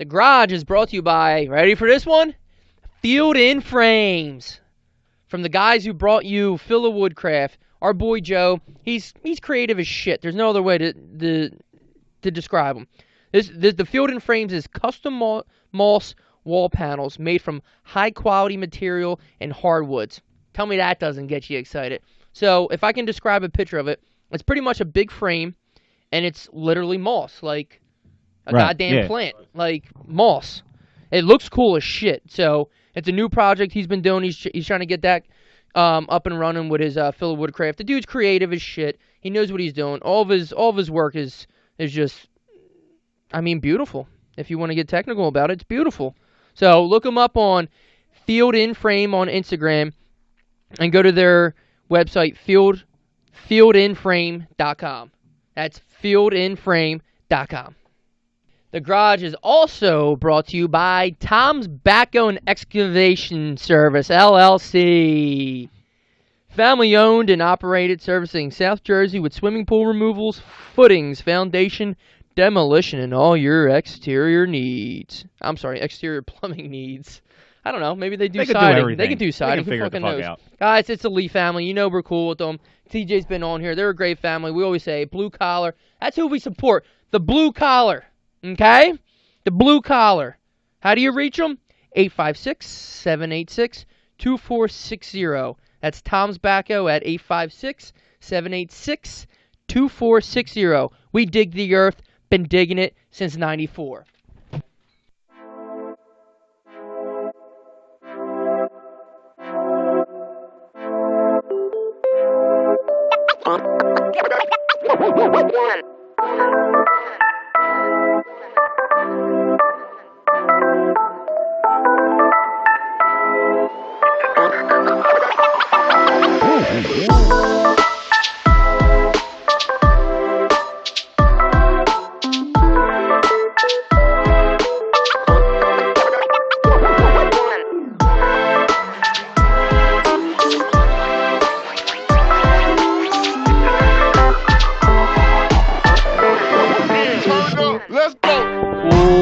The Garage is brought to you by, ready for this one? Field in Frames. From the guys who brought you Phil of Woodcraft, our boy Joe, he's creative as shit. There's no other way to describe him. The Field in Frames is custom moss wall panels made from high-quality material and hardwoods. Tell me that doesn't get you excited. So if I can describe a picture of it, it's pretty much a big frame, and it's literally moss, like a goddamn plant, like moss. It looks cool as shit. So it's a new project he's been doing. He's trying to get that up and running with his Phil of Woodcraft. The dude's creative as shit. He knows what he's doing. All of his work is just, I mean, beautiful. If you want to get technical about it, it's beautiful. So look him up on Field in Frame on Instagram, and go to their website, fieldinframe.com. That's fieldinframe.com. The Garage is also brought to you by Tom's Backhoe and Excavation Service, LLC. Family-owned and operated, servicing South Jersey with swimming pool removals, footings, foundation, demolition, and all your exterior needs. I'm sorry, exterior plumbing needs. I don't know. Maybe they do siding. They can do siding. Who fucking knows? Guys, it's the Lee family. You know we're cool with them. TJ's been on here. They're a great family. We always say blue collar. That's who we support. The blue collar. Okay? The blue collar. How do you reach them? 856-786-2460. That's Tom's Backhoe at 856-786-2460. We dig the earth. Been digging it since 94.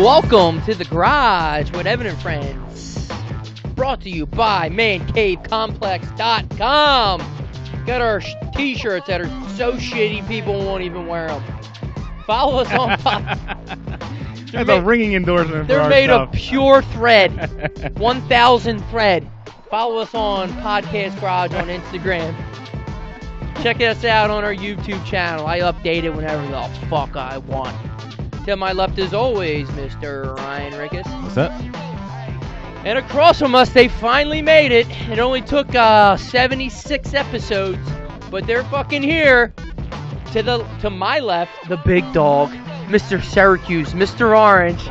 Welcome to The Garage with Evan and Friends. Brought to you by ManCaveComplex.com. Got our t-shirts that are so shitty people won't even wear them. Follow us on... That's a ringing endorsement for our They're made stuff. of pure thread. 1,000 thread. Follow us on Podcast Garage on Instagram. Check us out on our YouTube channel. I update it whenever the fuck I want. To my left, as always, Mr. Ryan Rickus. What's up? And across from us, they finally made it. It only took 76 episodes, but they're fucking here. To my left, the big dog, Mr. Syracuse, Mr. Orange,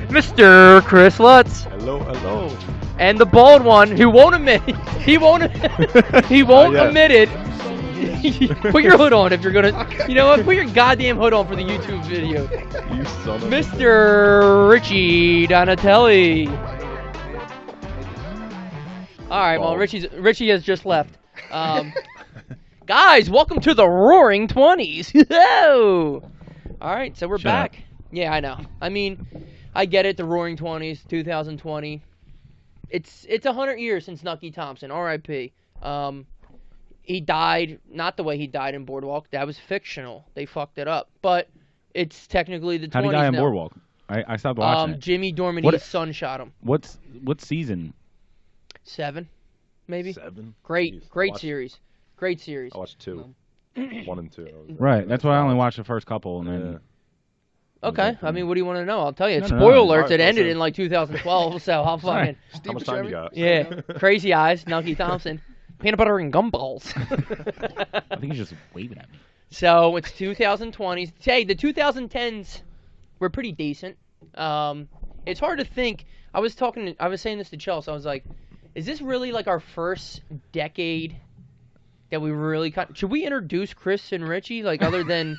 Mr. Chris Lutz. Hello, hello. And the bald one, who won't admit admit it. Put your hood on if you're gonna. You know what? Put your goddamn hood on for the YouTube video. You son of Mr. Richie Donatelli. All right, well, Richie has just left. Guys, welcome to the Roaring 20s. All right, so we're back. Yeah, I know. I mean, I get it. The Roaring 20s, 2020. It's 100 years since Nucky Thompson. R.I.P. He died, not the way he died in Boardwalk. That was fictional. They fucked it up. But it's technically the 20s now. How did he die in Boardwalk? I stopped watching it. Jimmy Dorminey's son shot him. What season? 7, maybe. 7? Great series. Great series. I watched 2. 1 and 2. Right, that's why I only watched the first couple. And then. Okay, I mean, what do you want to know? I'll tell you. No. Spoiler alerts, Right, it ended in like 2012, so I'll fucking... How much time you got? Yeah, Crazy Eyes, Nucky Thompson. Peanut butter and gumballs. I think he's just waving at me. So it's 2020s. Hey, the 2010s were pretty decent. It's hard to think. I was saying this to Chelsea. I was like, is this really like our first decade that we really should we introduce Chris and Richie, like, other than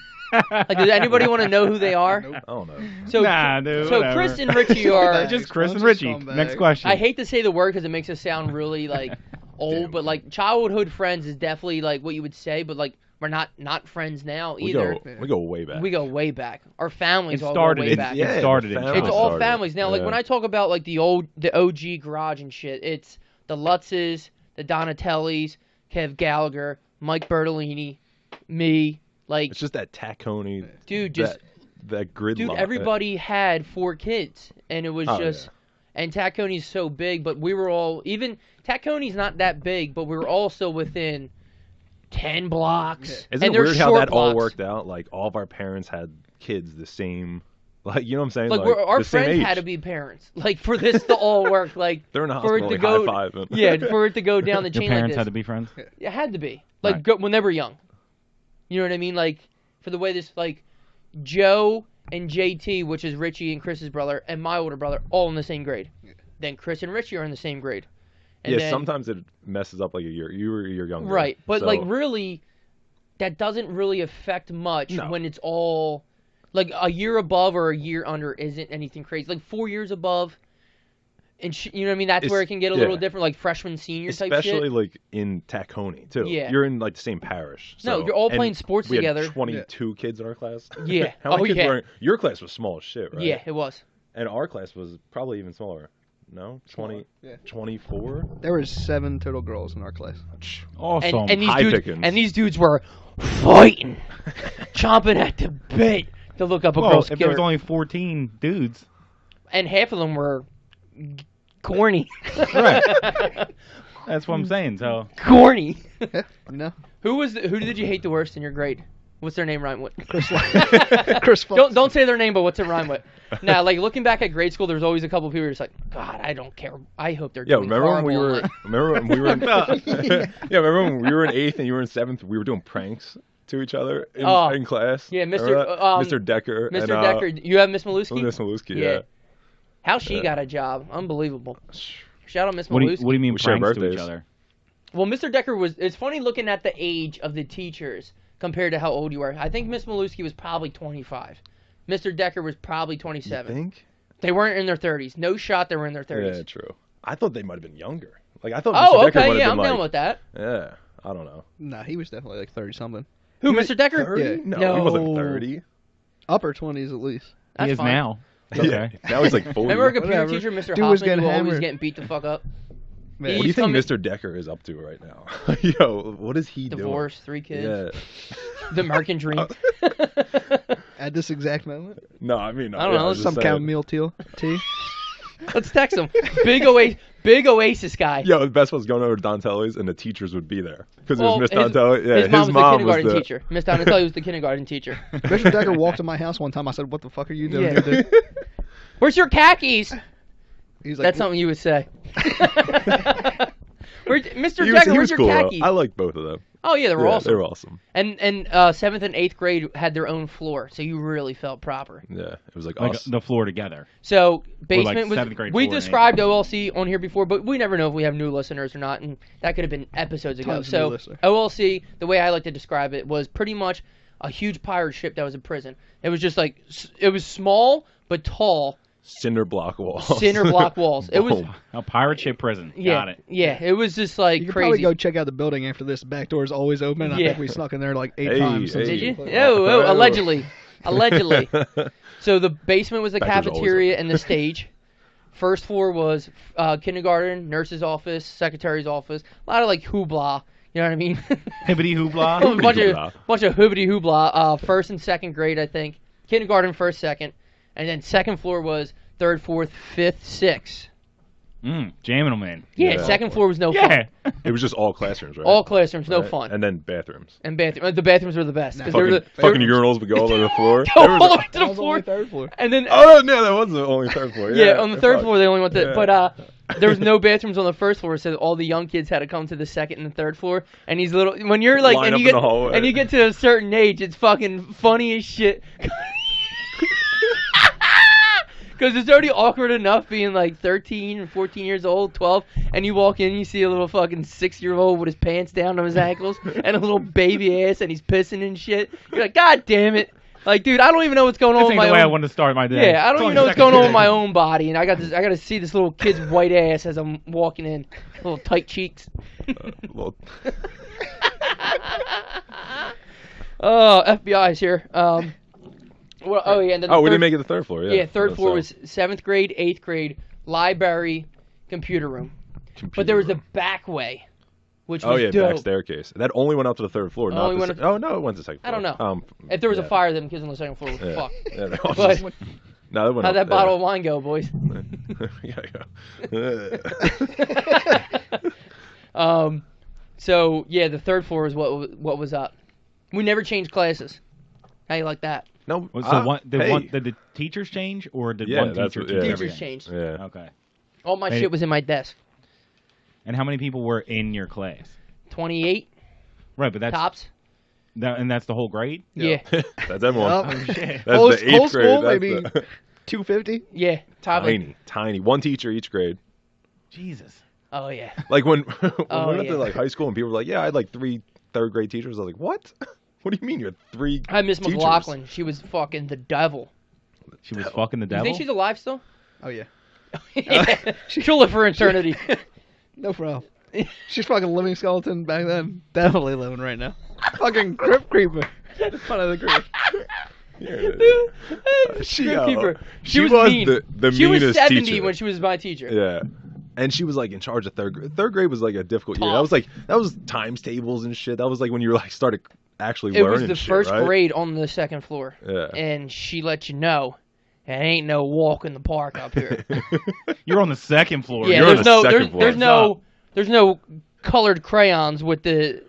like, does anybody want to know who they are? I don't know. So, nah, dude, so whatever. Chris and Richie are just Chris and Richie. Next question. I hate to say the word because it makes us sound really like old, but like childhood friends is definitely like what you would say, but like We're not friends now We either. go way back. We go way back. Our families It all started. go way back. It started in family It's China. all started. families now. Like Yeah. when I talk about like the OG garage and shit, it's the Lutzes, the Donatellis, Kev Gallagher, Mike Bertolini, me. Like, It's just that Tacony. dude, just that gridlock. dude. Everybody had 4 kids, and it was just. And Tacony's so big, but we were all even. Tacony's not that big, but we were all still within 10 blocks. Isn't and it they're weird how short that all blocks. worked out? Like all of our parents had kids the same. Like, you know what I'm saying? Like, our the same friends age. had to be parents, like for this to all work. Like They're in a for it hospital, to like, go, high-fiving. yeah, for it to go down the Your chain parents like this. had to be friends. It had to be like Right. when they were young. You know what I mean? Like for the way this, like Joe and JT, which is Richie and Chris's brother, and my older brother, all in the same grade. Then Chris and Richie are in the same grade. And Yeah, then, sometimes it messes up like a year. You were a year younger. right, but so- like really, that doesn't really affect much No. when it's all like a year above or a year under isn't anything crazy. Like 4 years above, and you know what I mean. That's where it can get a little different, like freshman, senior type shit. Especially like in Tacony too. Yeah. You're in like the same parish. No, so- you're all and playing sports we together. Had 22 kids in our class. Yeah. How many Oh, kids yeah. were in, your class was small as shit, right? Yeah, it was. And our class was probably even smaller. No? 20, Yeah. 24? There were 7 total girls in our class. Awesome. And these High dudes pickings. and these dudes were fighting, chomping at the bit to look up a well, girl's if there was skirt. only 14 dudes, And half of them were corny. right? That's what I'm saying. So Corny. You know? Who did you hate the worst in your grade? What's their name rhyme with? Chris Don't say their name, but what's it rhyme with? Now, like looking back at grade school, there's always a couple of people who are just like, God, I don't care. I hope they're Yeah, doing remember when we were in, remember when we were in 8th and you were in 7th, we were doing pranks to each other in class? Yeah, Remember that? Mr. Decker. Mr. And, Decker, you have Miss Maluski? Miss Maluski, Yeah. yeah. How she Yeah. got a job. Unbelievable. Shout out Miss what do Maluski. you mean We share pranks to each birthdays. other? Well, Mr. Decker it's funny looking at the age of the teachers compared to how old you are. I think Miss Maluski was probably 25. Mr. Decker was probably 27. You think? They weren't in their 30s. No shot they were in their 30s. Yeah, true. I thought they might have been younger. Like, I thought Oh, Mr. Decker okay, might yeah, have I'm been down like, with that. yeah, I don't know. Nah, he was definitely like 30-something. Who, Mr. Decker? 30? Yeah. No, he wasn't No. 30. Upper 20s at least. That's He is fine. now. Okay. Yeah, now he's like 40. Remember our computer Whatever. teacher, Mr. Dude was Hoffman, getting who always hammered. getting beat the fuck up? Man, What do you He's think coming- Mr. Decker is up to right now? Yo, what is he Divorce, 3 kids. doing? The American dream. at this exact moment, No, I mean, I don't know, was some just kind of saying. meal tea. Let's text him. Big Oasis guy. Yo, the best was going over to Donatelli's and the teachers would be there because it was Miss his- Donatelli. Yeah, his mom was the was kindergarten the teacher. Miss Donatelli was the kindergarten teacher. Mr. Decker walked to my house one time. I said, "What the fuck are you doing Yeah. here, dude?" Where's your khakis? He's like, That's something you would say. Mr. He Decker, was where's your cool. Though. khakis? I like both of them. Oh yeah, they were Yeah, awesome. They were awesome. And 7th and 8th grade had their own floor, so you really felt proper. Yeah, it was like Like us. the floor together. So basement like was. 7th grade We floor and described OLC on here before, but we never know if we have new listeners or not, and that could have been episodes ago. Tons of new So listeners. OLC, the way I like to describe it, was pretty much a huge pirate ship that was a prison. It was just like it was small but tall, Cinder block walls. cinder block walls. It was Boom. A pirate ship prison. yeah, Got it. yeah. It was just like you could probably crazy. go check out the building after this. Back door is always open. I Yeah. think we snuck in there like 8 Hey, times. since hey. Did it you? was- Oh, allegedly. Allegedly. So the basement was the Back door's always cafeteria open. and the stage. First floor was kindergarten, nurse's office, secretary's office. A lot of like hoopla. You know what I mean? Hibbity hoopla. a bunch hoopla. of hoobity hoopla. First and second grade, I think. Kindergarten, first, second, and then second floor was third, fourth, fifth, sixth. Jamming them in. Yeah, Yeah. second floor was no Yeah. fun. It was just all classrooms, right? All classrooms, no Right? fun. And then bathrooms. And bathroom. The bathrooms were the best. 'cause they were Fucking, the, fucking urinals would go all over the floor. Go There was all the a- way to That the was floor. only third floor. And then Oh no, that wasn't the only third floor. yeah, on the third fuck. floor they only went to, Yeah. but there was no bathrooms on the first floor, so all the young kids had to come to the second and the third floor. And these little, when you're like, Line and up you in get, the hallway. and you get to a certain age, it's fucking funny as shit. Because it's already awkward enough being like 13 and 14 years old, 12, and you walk in and you see a little fucking 6-year-old with his pants down to his ankles and a little baby ass and he's pissing and shit. You're like, God damn it. Like, dude, I don't even know what's going on This with ain't my the way I own... wanted to start my day. Yeah, I don't even know what's going on with my own body, and I got to see this little kid's white ass as I'm walking in, little tight cheeks. Well, Oh, FBI's here. Well, oh yeah, and then We didn't make it to the third floor. Yeah. Yeah, third floor So, was 7th grade, 8th grade, library, computer room. computer But there was room. a back way, which Oh was yeah, dope. back staircase. That only went up to the third floor. Not Only the went oh no, it went to the second I floor. don't know. Um, If there was yeah. a fire, them kids on the second floor would Yeah. fuck. Yeah, they all But just- no, they went how'd up, that bottle of wine go, boys? Yeah. So yeah, the third floor is what was up. We never changed classes. How you like that? No. So did hey. the teachers change, or did Yeah, one that's teacher what- teach yeah. Teachers everything? changed. Yeah. Okay. All my Hey. shit was in my desk. And how many people were in your class? 28 Right, but that's tops. that's the whole grade. Yeah, That's everyone. Yup. Oh shit. That's Whole- the eighth whole grade. school, That's maybe the- 250. yeah, top. tiny. One teacher each grade. Jesus. Oh yeah. Like when, when Oh, we went yeah. to like high school and people were like, "Yeah, I had like 3 third grade teachers." I was like, "What? What do you mean you had 3?" I had Miss teachers? McLaughlin. She was fucking the devil. She was fucking the You devil. think she's alive still? Oh yeah. Yeah. She'll live for eternity. No problem. She's fucking living skeleton back then. Definitely living right now. Fucking crypt creeper. Front of the crypt. She, Crypt keeper. she was was mean. the She was meanest 70 teacher. when she was my teacher. Yeah. And she was like in charge of third grade. Third grade was like a difficult year. Tough. That was times tables and shit. That was like when you were like started actually It learning was the shit, first right? grade on the second floor. Yeah. And she let you know, it ain't no walk in the park up here. You're on the second floor. Yeah, You're on there's the no second floor. there's no colored crayons with the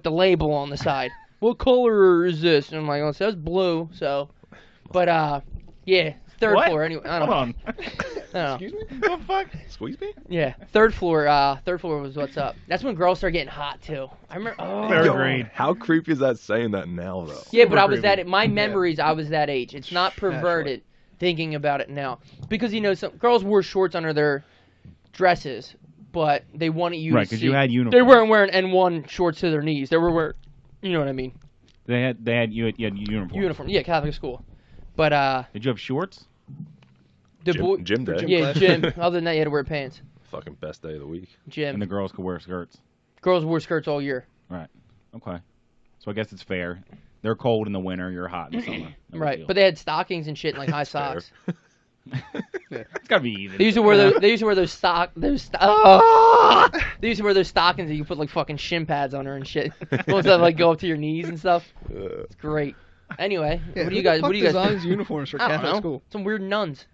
label on the side. What color is this? And I'm like, oh, it says blue. So, but yeah, third What? floor anyway. I don't Hold know. on. I don't know. Excuse me? the fuck? Squeeze me? Yeah, third floor was what's up. That's when girls start getting hot too. I remember. Oh. Third Yo, grade. How creepy is that saying that now though? Yeah, but Super I was creepy. that. My memories, I was that age. It's not perverted. Thinking about it now, because some girls wore shorts under their dresses, but they wanted you Right, to because see. you had uniforms. They weren't wearing N1 shorts to their knees. They were wearing, you know what I mean? You had uniforms. Uniform. Yeah, Catholic school. But Did you have shorts? the boy. Gym day. Yeah, class. gym. Other than that, you had to wear pants. Fucking best day of the week. Gym. And the girls could wear skirts. Girls wore skirts all year. Right. Okay. So I guess it's fair. They're cold in the winter. You're hot in the summer. No big Right, deal. but they had stockings and shit and like high fair. socks. It's gotta be even. They used to wear those. They used to wear those oh! They used to wear those stockings that you put like fucking shin pads on her and shit. Ones that like go up to your knees and stuff. It's great. Anyway, Yeah, what do who you guys? the What fuck do you guys? designs uniforms for I don't Catholic know. school? Some weird nuns.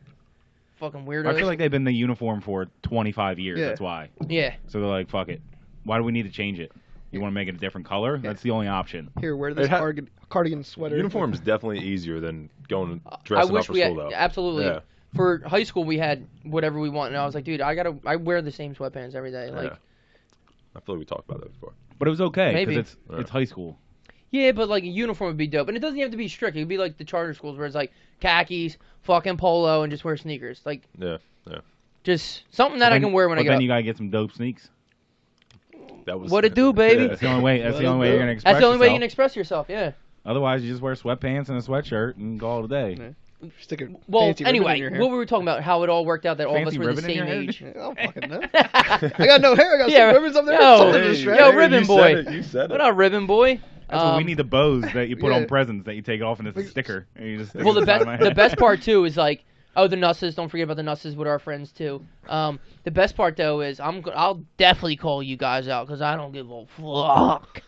Fucking weirdos. I feel like they've been the uniform for 25 years. Yeah. That's why. yeah. So they're like, fuck it. Why do we need to change it? You want to make it a different color? That's the only option. Here, wear this cardigan sweater. Uniform is definitely easier than going I dressing wish up for we had school though. absolutely. Yeah. For high school, we had whatever we want, and I was like, dude, I wear the same sweatpants every day. Like, Yeah. I feel like we talked about that before. But it was okay Maybe. because it's high school. yeah, but like a uniform would be dope, and it doesn't have to be strict. It could be like the charter schools where it's like khakis, fucking polo, and just wear sneakers. Like, Yeah. just something that I can wear when I But get then up. you gotta get some dope sneaks. That was What it do, baby? That's the only way. That's the only way you're gonna express That's the only way you yourself. can express yourself. Yeah. Otherwise, you just wear sweatpants and a sweatshirt and call it a day. Yeah. Stick a Well, fancy ribbon in anyway, your hair. what were we talking about? How it all worked out that all of us Fancy were the ribbon in same your hair? age. I don't fucking know. I got no hair. I got Yeah, some ribbons up there. yo, Something hey, to shred. yo, ribbon boy. You said What it. up, ribbon boy? That's what we need the bows that you put on yeah. presents that you take off and it's a sticker. And you just stick Well, it the inside best my the head. best part too is like, oh, the nusses. Don't forget about the nusses with our friends too. The best part though is I'll definitely call you guys out because I don't give a fuck.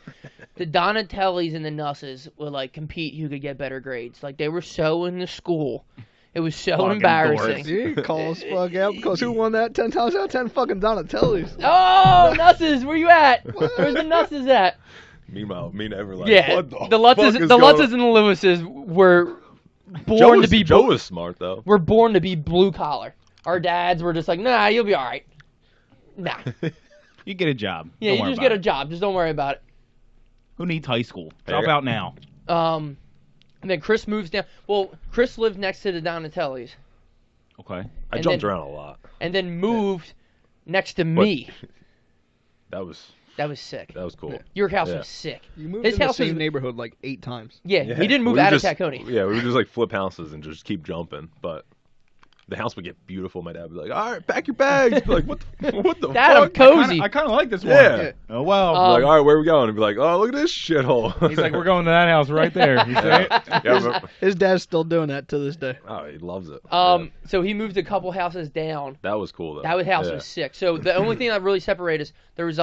The Donatellis and the nusses would like compete who could get better grades. Like they were so in the school. It was so Fucking embarrassing. You call us fuck out because who won that 10 times out of 10 fucking Donatellis? Oh, nusses, where you at? Where's the nusses at? Meanwhile, me and Ever like, Yeah, what the fuck Lutzes, is the going Lutzes on? and the Lewises were Joe born was, to be Joe was smart though. we're born to be blue collar. Our dads were just like, nah, you'll be all right. Nah, You get a job. yeah, Don't you worry just about get a it. job. Just don't worry about it. Who needs high school? Hey, Drop I got- out now. And then Chris moves down. Well, Chris lived next to the Donatellis, Okay. I and jumped then- around a lot. and then moved next to me. That was That was sick. cool. Your house Yeah. was sick. You moved His in the house same was neighborhood like 8 times. yeah. He didn't move We would out of just- Tacony. Yeah, we would just like flip houses and just keep jumping. But the house would get beautiful. My dad would be like, "All right, pack your bags." I'd be like, what the Dad, I'm fuck? cozy. I kind of like this one. Yeah. Oh well. I'd be like, all right, where are we going? And be like, oh, look at this shithole. He's like, we're going to that house right there. You see it? Yeah, His dad's still doing that to this day. oh, he loves it. So he moved a couple houses down. That was cool though. That house was sick. So the only thing that really separated us, there was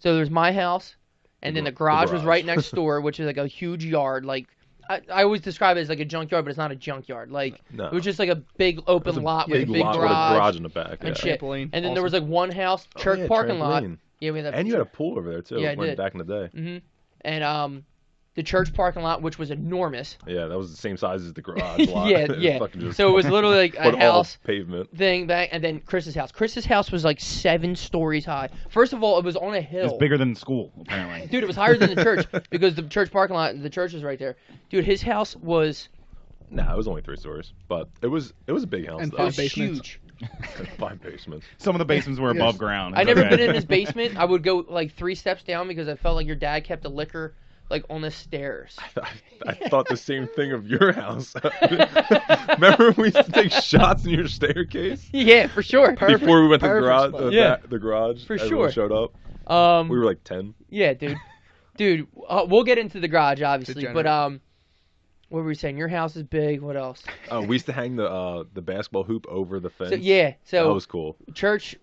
there's my house, and then the garage was right next door, which is like a huge yard. Like I always describe it as like a junkyard, but it's not a junkyard. Like it was just like a big open lot with a big garage in the back and shit. Trampoline. And then there was like one house, church parking lot. Yeah, we had that. And you had a pool over there too. Yeah, I did. Back in the day. Mm-hmm. And the church parking lot, which was enormous. Yeah, that was the same size as the garage lot. Yeah. So it was literally like a house pavement thing back, and then Chris's house. Chris's house was like 7 stories high. First of all, it was on a hill. It's bigger than the school, apparently. Dude, it was higher than the church because the church parking lot, the church is right there. Dude, his house was. Nah, it was only 3 stories, but it was a big house. And though. It was 5 basements. huge. 5 basements. Some of the basements were above ground. I It's never okay. been in his basement. I would go like 3 steps down because I felt like your dad kept the liquor like on the stairs. I thought the same thing of your house. Remember we used to take shots in your staircase Yeah, for sure. before we went to the garage. spot. The garage. For Everyone sure. showed up. We were like 10. Yeah, dude. We'll get into the garage obviously, Degenerate. but what were we saying? Your house is big. What else? We used to hang the basketball hoop over the fence. So that was cool. the church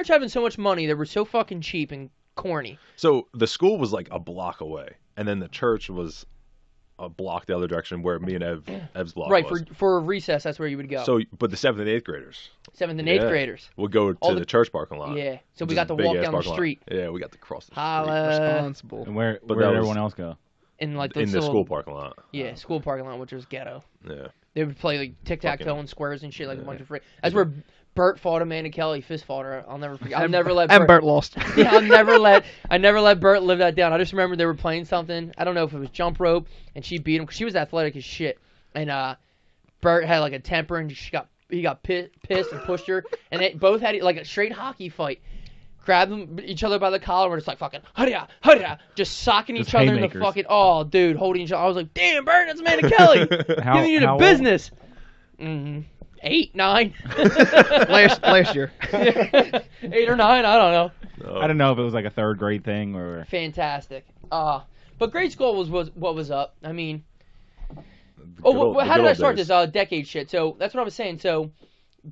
having so much money, they were so fucking cheap and corny. So the school was like a block away, and then the church was a block the other direction where me and Ev's block Right, was. for recess, that's where you would go. So, but the 7th and 8th graders 7th and 8th yeah, graders. would go All to the- the church parking lot. Yeah, so we which got is to a big walk ass down the parking lot. street. Yeah, we got to cross the street Holla. Responsible. And where But did that was- everyone else go? In like in the little, school parking lot. Yeah, school parking lot, which was ghetto. Yeah. They would play like tic-tac-toe Fucking- and squares and shit, like a yeah. bunch of free. That's where Bert fought Amanda Kelly, fist fought her. I'll never forget. I'll never let And Bert lost. Yeah, I never let Bert live that down. I just remember they were playing something. I don't know if it was jump rope, and she beat him because she was athletic as shit. And Bert had like a temper, and he got pissed and pushed her, and they both had like a straight hockey fight. Grabbed them each other by the collar, and we're just like fucking hurry, just socking Just each other in the haymakers. fucking dude, holding each other. I was like, damn, Bert, that's Amanda Kelly, giving you the how old? business. 8, 9. last year. 8 or 9, I don't know. No. I don't know if it was like a 3rd grade thing or. Fantastic. But grade school was what was up. I mean, The good old- how the did good I old start days. this decade shit? So that's what I was saying. So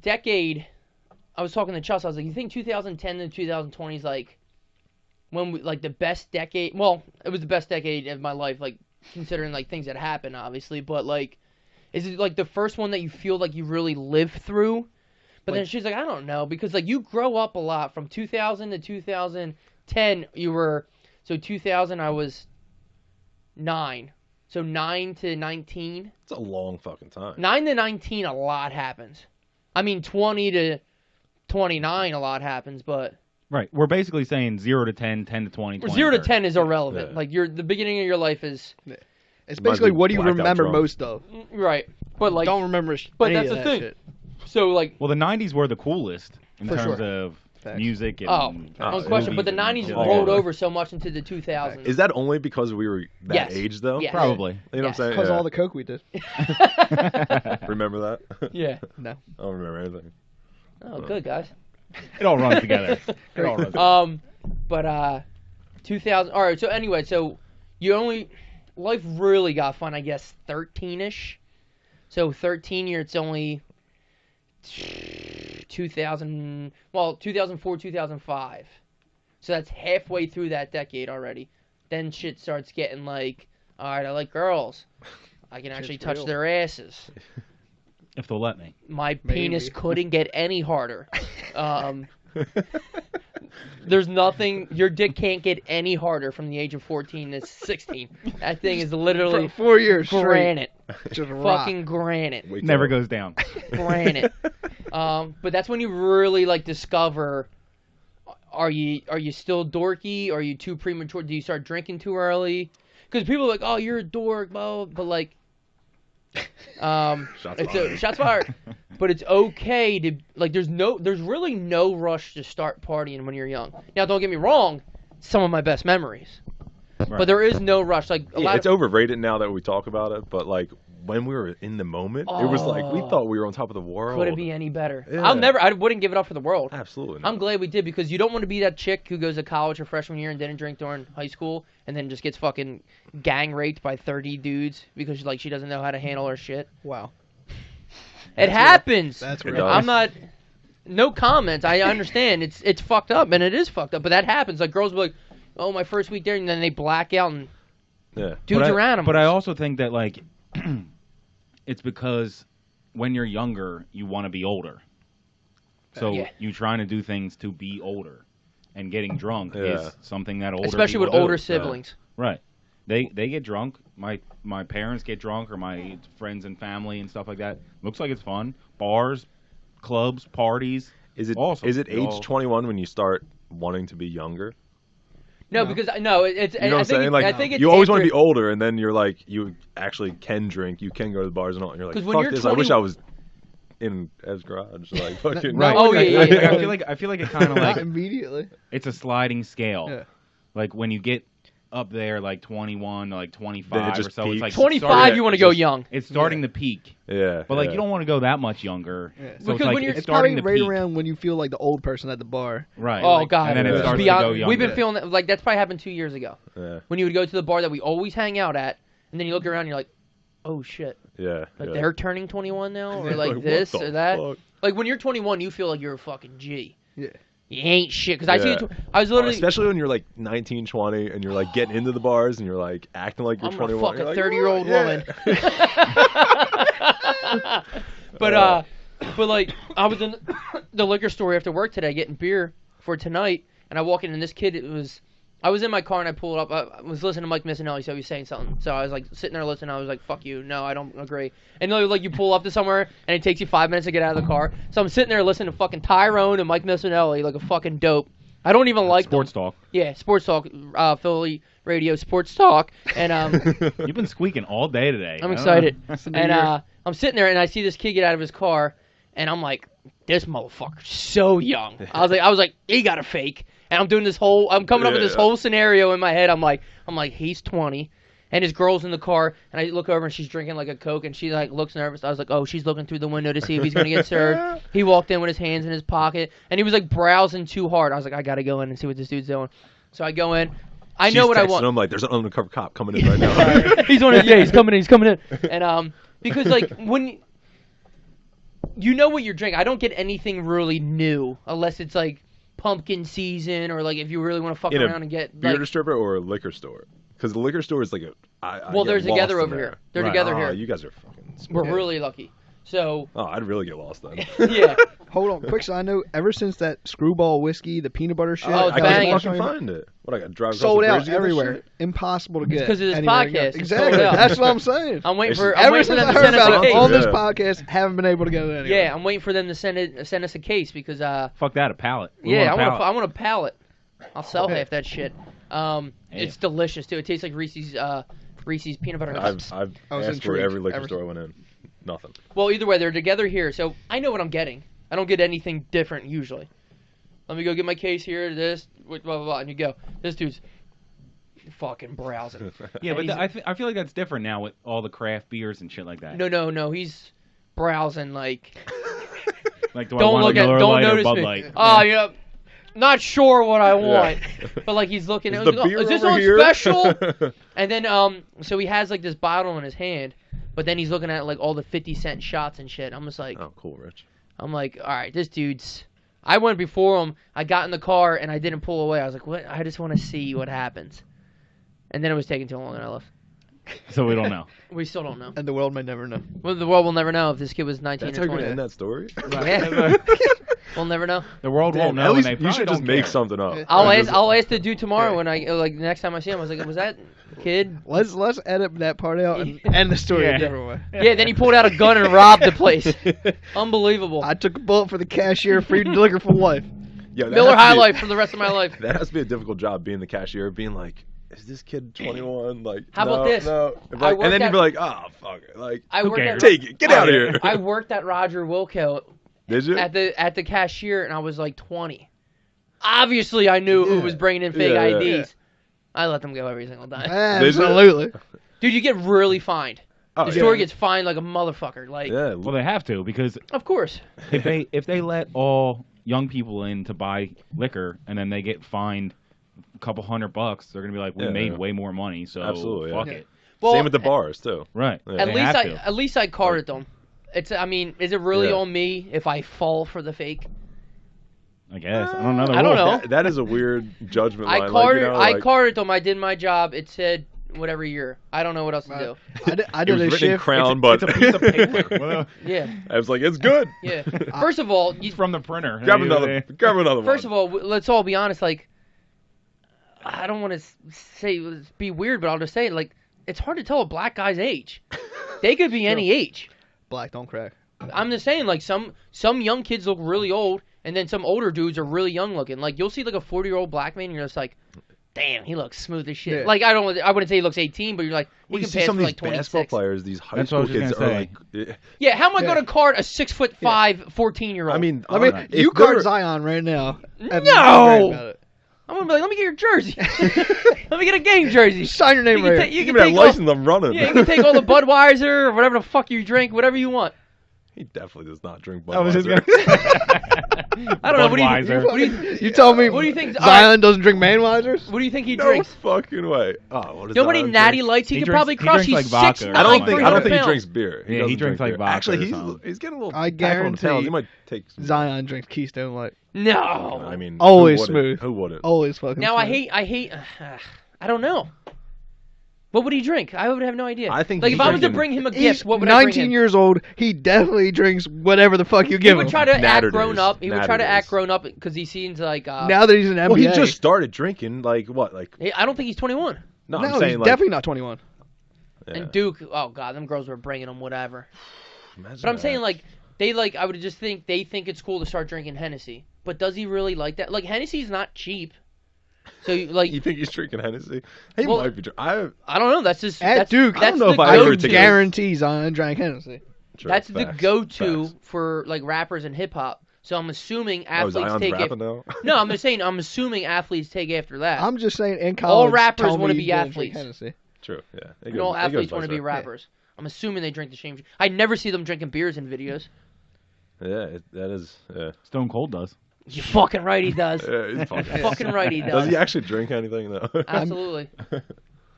decade, I was talking to Chelsea. I was like, you think 2010 to 2020 is like when we like the best decade? Well, it was the best decade of my life, like considering like things that happened, obviously. But like, is it like the first one that you feel like you really lived through? But then she's like, I don't know, because like you grow up a lot from 2000 to 2010. You were 2000. I was 9. So 9 to 19. It's a long fucking time. 9 to 19, a lot happens. I mean, 20 to 29, a lot happens, but Right. We're basically saying 0 to 10, 10 to 20. 20 0 to 30. 10 is irrelevant. Yeah. Like the beginning of your life is It's Might basically be what do you blacked out remember drunk. most of? right. But like, Don't remember but any that's of the that thing. shit. So like, Well, the 90s were the coolest in For terms sure. of Facts. music and no question. But the movies 90s and- rolled Yeah. over so much into the 2000s. Is that only because we were that Yes. age though? Yes. Probably. You know Yes. what I'm saying? Because Yeah. all the coke we did. Remember that? Yeah. No. I don't remember anything. Oh, good guys. It all runs together. It all runs together. But 2000. All right. So anyway, so life really got fun, I guess, 13ish. So 13 year, it's only 2000. Well, 2004, 2005. So that's halfway through that decade already. Then shit starts getting like, all right, I like girls. I can actually touch real. their asses. If they'll let me. My Maybe. penis couldn't get any harder. There's nothing. Your dick can't get any harder from the age of 14 to 16. That thing is literally For 4 years straight. granite, Just rock. fucking granite, Wake Never up. goes down. granite. But that's when you really like discover. Are you still dorky? Are you too premature? Do you start drinking too early? Because people are like, oh, you're a dork, bro. But like, shots fired. But it's okay to like. There's really no rush to start partying when you're young. Now, don't get me wrong. Some of my best memories. Right. But there is no rush. Like a Yeah, lot it's of, overrated now that we talk about it, but like when we were in the moment, it was like we thought we were on top of the world. Could it be any better? Yeah. I wouldn't give it up for the world. Absolutely. I'm glad we did because you don't want to be that chick who goes to college her freshman year and didn't drink during high school and then just gets fucking gang raped by 30 dudes because like she doesn't know how to handle her shit. Wow. It happens. That's It real. does. I'm not. No comments. I understand. It's fucked up and it is fucked up, but that happens. Like girls will be like, "Oh, my first week there," and then they black out and Yeah. dudes are animals. But I also think that like it's because when you're younger, you want to be older. So Yeah. you trying to do things to be older, and getting drunk Yeah. is something that older especially with people do. older siblings. Right. They get drunk. My parents get drunk, or my friends and family and stuff like that. Looks like it's fun. Bars, clubs, parties. Is it Awesome. is it They age all- 21 when you start wanting to be younger? No, because no, it's. You know what I'm saying? I think it's you always want to after- be older, and then you're like, you actually can drink, you can go to the bars and all, and you're like, 'Cause when fuck you're this, I wish 20 I was in Ev's garage, like fucking. Right. Oh, yeah. I feel like it kind of Not like immediately. it's a sliding scale. Yeah. Like when you get up there, like 21 to like 25 Then it or just so, it's peaks. like 25, started- you want to it's go just- young. it's starting to peak. Yeah. But like yeah. you don't want to go that much younger. Yeah. So Because it's like when you're- it's It's probably starting to right peak. around when you feel like the old person at the bar. Right. Oh God! And then it Yeah. starts Beyond- to go younger. We've been feeling that, like that's probably happened 2 years ago Yeah. when you would go to the bar that we always hang out at, and then you look around and you're like, oh shit, Yeah. like yeah. they're turning 21 now, or Yeah, like what this the or that. fuck? Like when you're 21, you feel like you're a fucking G. Yeah. You ain't shit. Because I see, Yeah. I was literally. Especially when you're like 19, 20, and you're like getting into the bars, and you're like acting like you're I'm 21. gonna fuck You're a like, 30-year-old "What?" woman. Yeah. but like I was in the liquor store after work today getting beer for tonight, and I walk in and this kid I was in my car and I pulled up. I was listening to Mike Missinelli, so he was saying something. So I was like sitting there listening. I was like, "Fuck you, no, I don't agree." And like you pull up to somewhere and it takes you 5 minutes to get out of the car. So I'm sitting there listening to fucking Tyrone and Mike Missinelli like a fucking dope. I don't even like Sports them. talk. Yeah, sports talk, Philly radio sports talk, and You've been squeaking all day today. I'm I don't excited. know. And I'm sitting there and I see this kid get out of his car, and I'm like, this motherfucker's so young. I was like, he got a fake. And I'm doing this whole, I'm coming up with this Yeah. whole scenario in my head. I'm like, he's 20, and his girl's in the car, and I look over and she's drinking like a Coke, and she like looks nervous. I was like, oh, she's looking through the window to see if he's gonna get served. He walked in with his hands in his pocket, and he was like browsing too hard. I was like, I gotta go in and see what this dude's doing. So I go in. I know She's what I texting want. him like, there's an undercover cop coming in right now. He's on it. Yeah, he's coming in. And because like when you know what you're drinking, I don't get anything really new unless it's like pumpkin season or like if you really want to fuck In a around and get beer like. distributor or a liquor store? Because the liquor store is like a. I Well, get they're lost together in over there. here. They're Right. together Oh, here. you guys are fucking. We're smart. really lucky. So Oh, I'd really get lost then. yeah, Hold on, quick side note. Ever since that Screwball whiskey, the peanut butter shit, Oh, it's I banging. can't fucking find it. What I got to drive across sold the bridge out to get this everywhere. shit? Impossible to get. 'cause of this anywhere to podcast. go. It's Exactly. sold out. That's what I'm saying. I'm waiting It's for. just- I'm Ever waiting for since them I to heard send us about a it case. on this Yeah. podcast, haven't been able to go anywhere. Yeah, I'm waiting for them to send us a case because Fuck that, a pallet. We yeah, want a pallet. I want a pallet. I'll sell half that shit. It's delicious too. It tastes like Reese's peanut butter cups. I've I was asked for intrigued every liquor ever store I went in. Nothing. Well, either way, they're together here, so I know what I'm getting. I don't get anything different usually. Let me go get my case here. This, blah blah blah, and you go. This dude's fucking browsing. Yeah, but And I feel like that's different now with all the craft beers and shit like that. No. He's browsing like. Like, do I Don't want look a at. Miller Don't Lite or notice Bud me. Light? Oh yeah. Not sure what I want, Yeah. but like he's looking. Is at the it. beer Is this over on here? special? And then so he has like this bottle in his hand, but then he's looking at like all the 50-cent shots and shit. I'm just like, Oh, cool, Rich. I'm like, all right, this dude's. I went before him. I got in the car and I didn't pull away. I was like, what? I just want to see what happens. And then it was taking too long and I left. So we don't know. We still don't know. And the world may never know. Well, the world will never know if this kid was 19 That's or how you're 20. gonna end that story. Yeah. We'll never know. The world won't know. At least and they you should probably just don't make care. something up. I'll ask the dude tomorrow when I like the next time I see him. I was like, was that kid? Let's edit that part out and end the story Yeah. a different way. Yeah. Then he pulled out a gun and robbed the place. Unbelievable. I took a bullet for the cashier, free liquor for life. Yeah, that Miller has to High be- Life for the rest of my life. That has to be a difficult job being the cashier, being like, is this kid 21? Like, How about no, this? No. I Like, and then worked you'd be at- like, oh, fuck it. Like, I Who worked cares? at take it. Get out of here. I worked at Roger Wilco Did you? at the cashier, and I was like 20. Obviously, I knew who Yeah. was bringing in fake Yeah, yeah. IDs. I let them go every single time. Did you? Absolutely. Dude, you get really fined. Oh, the yeah. store gets fined like a motherfucker. Like, Yeah. Well, they have to because of course. if they let all young people in to buy liquor and then they get fined a couple $100, they're gonna be like, we made way more money, so Absolutely, fuck yeah. it. Well, Same with the bars too. Right. Yeah. At least I carded them. It's. I mean, is it really on me if I fall for the fake? I guess. I don't know. I don't know. That is a weird judgment line. I carded them. I did my job. It said whatever year. I don't know what else to do. I It did was a written in shift. Crown, but It's a piece of paper. Well, Yeah. I was like, it's good. Yeah. First of all, it's from the printer. Grab another one. First of all, let's all be honest. Like, I don't want to say be weird, but I'll just say it. Like, it's hard to tell a black guy's age. They could be any age. Black don't crack. I'm just saying, like, some young kids look really old, and then some older dudes are really young looking. Like, you'll see like a 40-year-old black man, and you're just like, damn, he looks smooth as shit. Yeah. Like, I wouldn't say he looks 18, but you're like, he Well, you can see pass some for of like these basketball 26. players, these high That's what I school was kids gonna are say. like. Yeah, how am I Yeah. going to card a 6'5", 14-year-old? I mean, I mean, if you they're- card Zion right now. and No! I'm great about it. I'm gonna be like, let me get your jersey. Let me get a game jersey. Sign your name You can right take- you Give can me that take all- license, I'm running. Yeah, you can take all the Budweiser or whatever the fuck you drink, whatever you want. He definitely does not drink I was just Budweiser. I don't know. What do you, Budweiser. what do you, You tell me. What do you think- Zion doesn't drink Manweisers? what do you think he No drinks? fucking way. Oh, what is You know how many Zion natty drink? lights he He could drinks- probably he crush? drinks He's like vodka 6'9", or I don't something. think 300 he pounds. drinks beer. Yeah, he doesn't drinks like drink beer. vodka Actually, or he's something. getting a little. I back on the guarantee pounds. He might take. Some, Zion drinks Keystone Light. No. I mean, Always who wouldn't? smooth. Who wouldn't? Always fucking. Now I smooth. hate. I don't know. What would he drink? I would have no idea. I think like he's if I was to drinking- bring him a He's gift, what would I bring 19 him? years old. He definitely drinks whatever the fuck you He give would him. try to act Natter grown days. up. He would try to Natter act days. grown up because he seems like. Now that he's an NBA. Well, he just started drinking. Like what? Like I don't think he's 21. no, No, I'm saying he's like. definitely not 21. Yeah. And Duke, oh god, them girls were bringing him whatever. Imagine But I'm that. saying like I would just think they think it's cool to start drinking Hennessy. But does he really like that? Like Hennessy's not cheap. So like You think he's drinking Hennessy? He Well, might be. I don't know. That's just At that's, Duke, That's I don't know the if I ever go-to. would take guarantee Zion drank Hennessy. That's the Facts. go-to Facts. for like rappers and hip hop. So I'm assuming Oh, athletes Zion's take it. rapping now. No, I'm just saying. I'm assuming athletes take after that. I'm just saying, in All college, rappers tell me wanna you be didn't drink athletes. Hennessy. True. Yeah. It And all goes- it goes athletes vice want to be versa. rappers. I'm assuming they drink the same. I never see them drinking beers in videos. Yeah, that is. Yeah. Stone Cold does. You fucking right, he does. Yeah, he's fucking. Fucking right, he does. Does he actually drink anything though? Absolutely.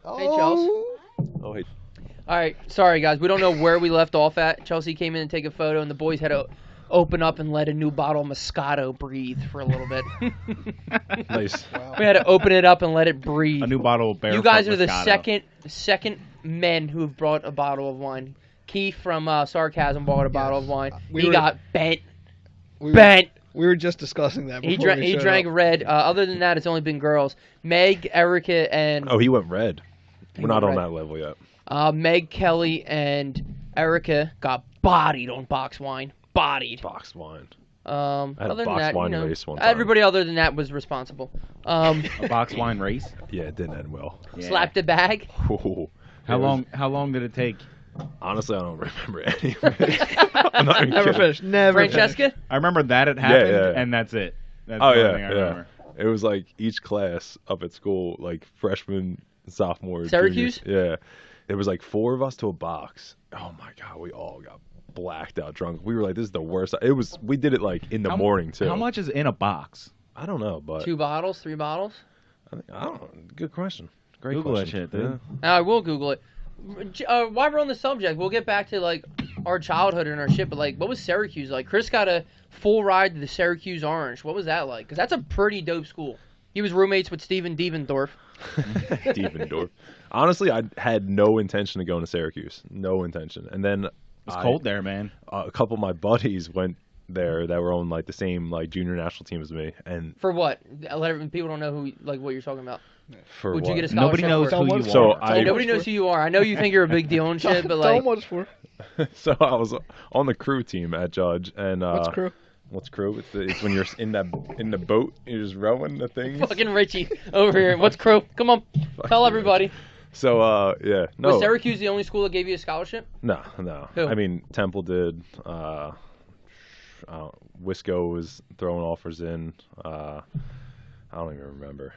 Oh, Oh, hey. All right, sorry guys, we don't know where we left off at. Chelsea came in and take a photo, and the boys had to open up and let a new bottle of Moscato breathe for a little bit. Nice. We had to open it up and let it breathe. A new bottle of Barefoot You guys are the Moscato. second men who have brought a bottle of wine. Keith from Sarcasm bought a bottle of wine. We He were- got bent. we Bent. were just discussing that. He Before drank. we He showed drank up. red. Other than that, it's only been girls. Meg, Erica, and Oh, he went red. He We're not went on red. that level yet. Meg, Kelly, and Erica got bodied on box wine. Bodied. Boxed wine. Other I had a than box that, wine you know, race one time. everybody other than that was responsible. A box wine race. Yeah, it didn't end well. Yeah. Slapped a bag. Ooh. How It was- long did it take? Honestly, I don't remember any of it. I'm not even Never kidding. finished. Never. Francesca. I remember that it happened, yeah. and that's it. That's Oh the only yeah, thing I yeah. remember. It was like each class up at school, like freshman, sophomore, Syracuse? juniors. Yeah, there was like 4 of us to a box. Oh my god, we all got blacked out drunk. We were like, this is the worst. It was. We did it like in the morning too. How much is in a box? I don't know, but 2 bottles, 3 bottles. I don't know. Good question. Great Google that question. shit, dude. Now I will Google it. While we're on the subject, we'll get back to like our childhood and our shit. But like, what was Syracuse like? Chris got a full ride to the Syracuse Orange. What was that like? Because that's a pretty dope school. He was roommates with Steven Devendorf. Devendorf. Honestly, I had no intention of going to Syracuse. No intention. And then It's cold there, man. A couple of my buddies went there that were on like the same like junior national team as me. And For what? People don't know who like what you're talking about. for Would what? you get a Nobody scholarship knows for it? who you So are. I- Nobody knows who you are. I know you think you're a big deal and shit, but Tell like, him what it's for. So I was on the crew team at Judge, and What's crew? What's crew? It's when you're in the boat, you're just rowing the things. fucking Richie over here. What's crew? Come on, tell everybody. So yeah, no, Was Syracuse the only school that gave you a scholarship? no. Who? I mean, Temple did. Wisco was throwing offers in. I don't even remember.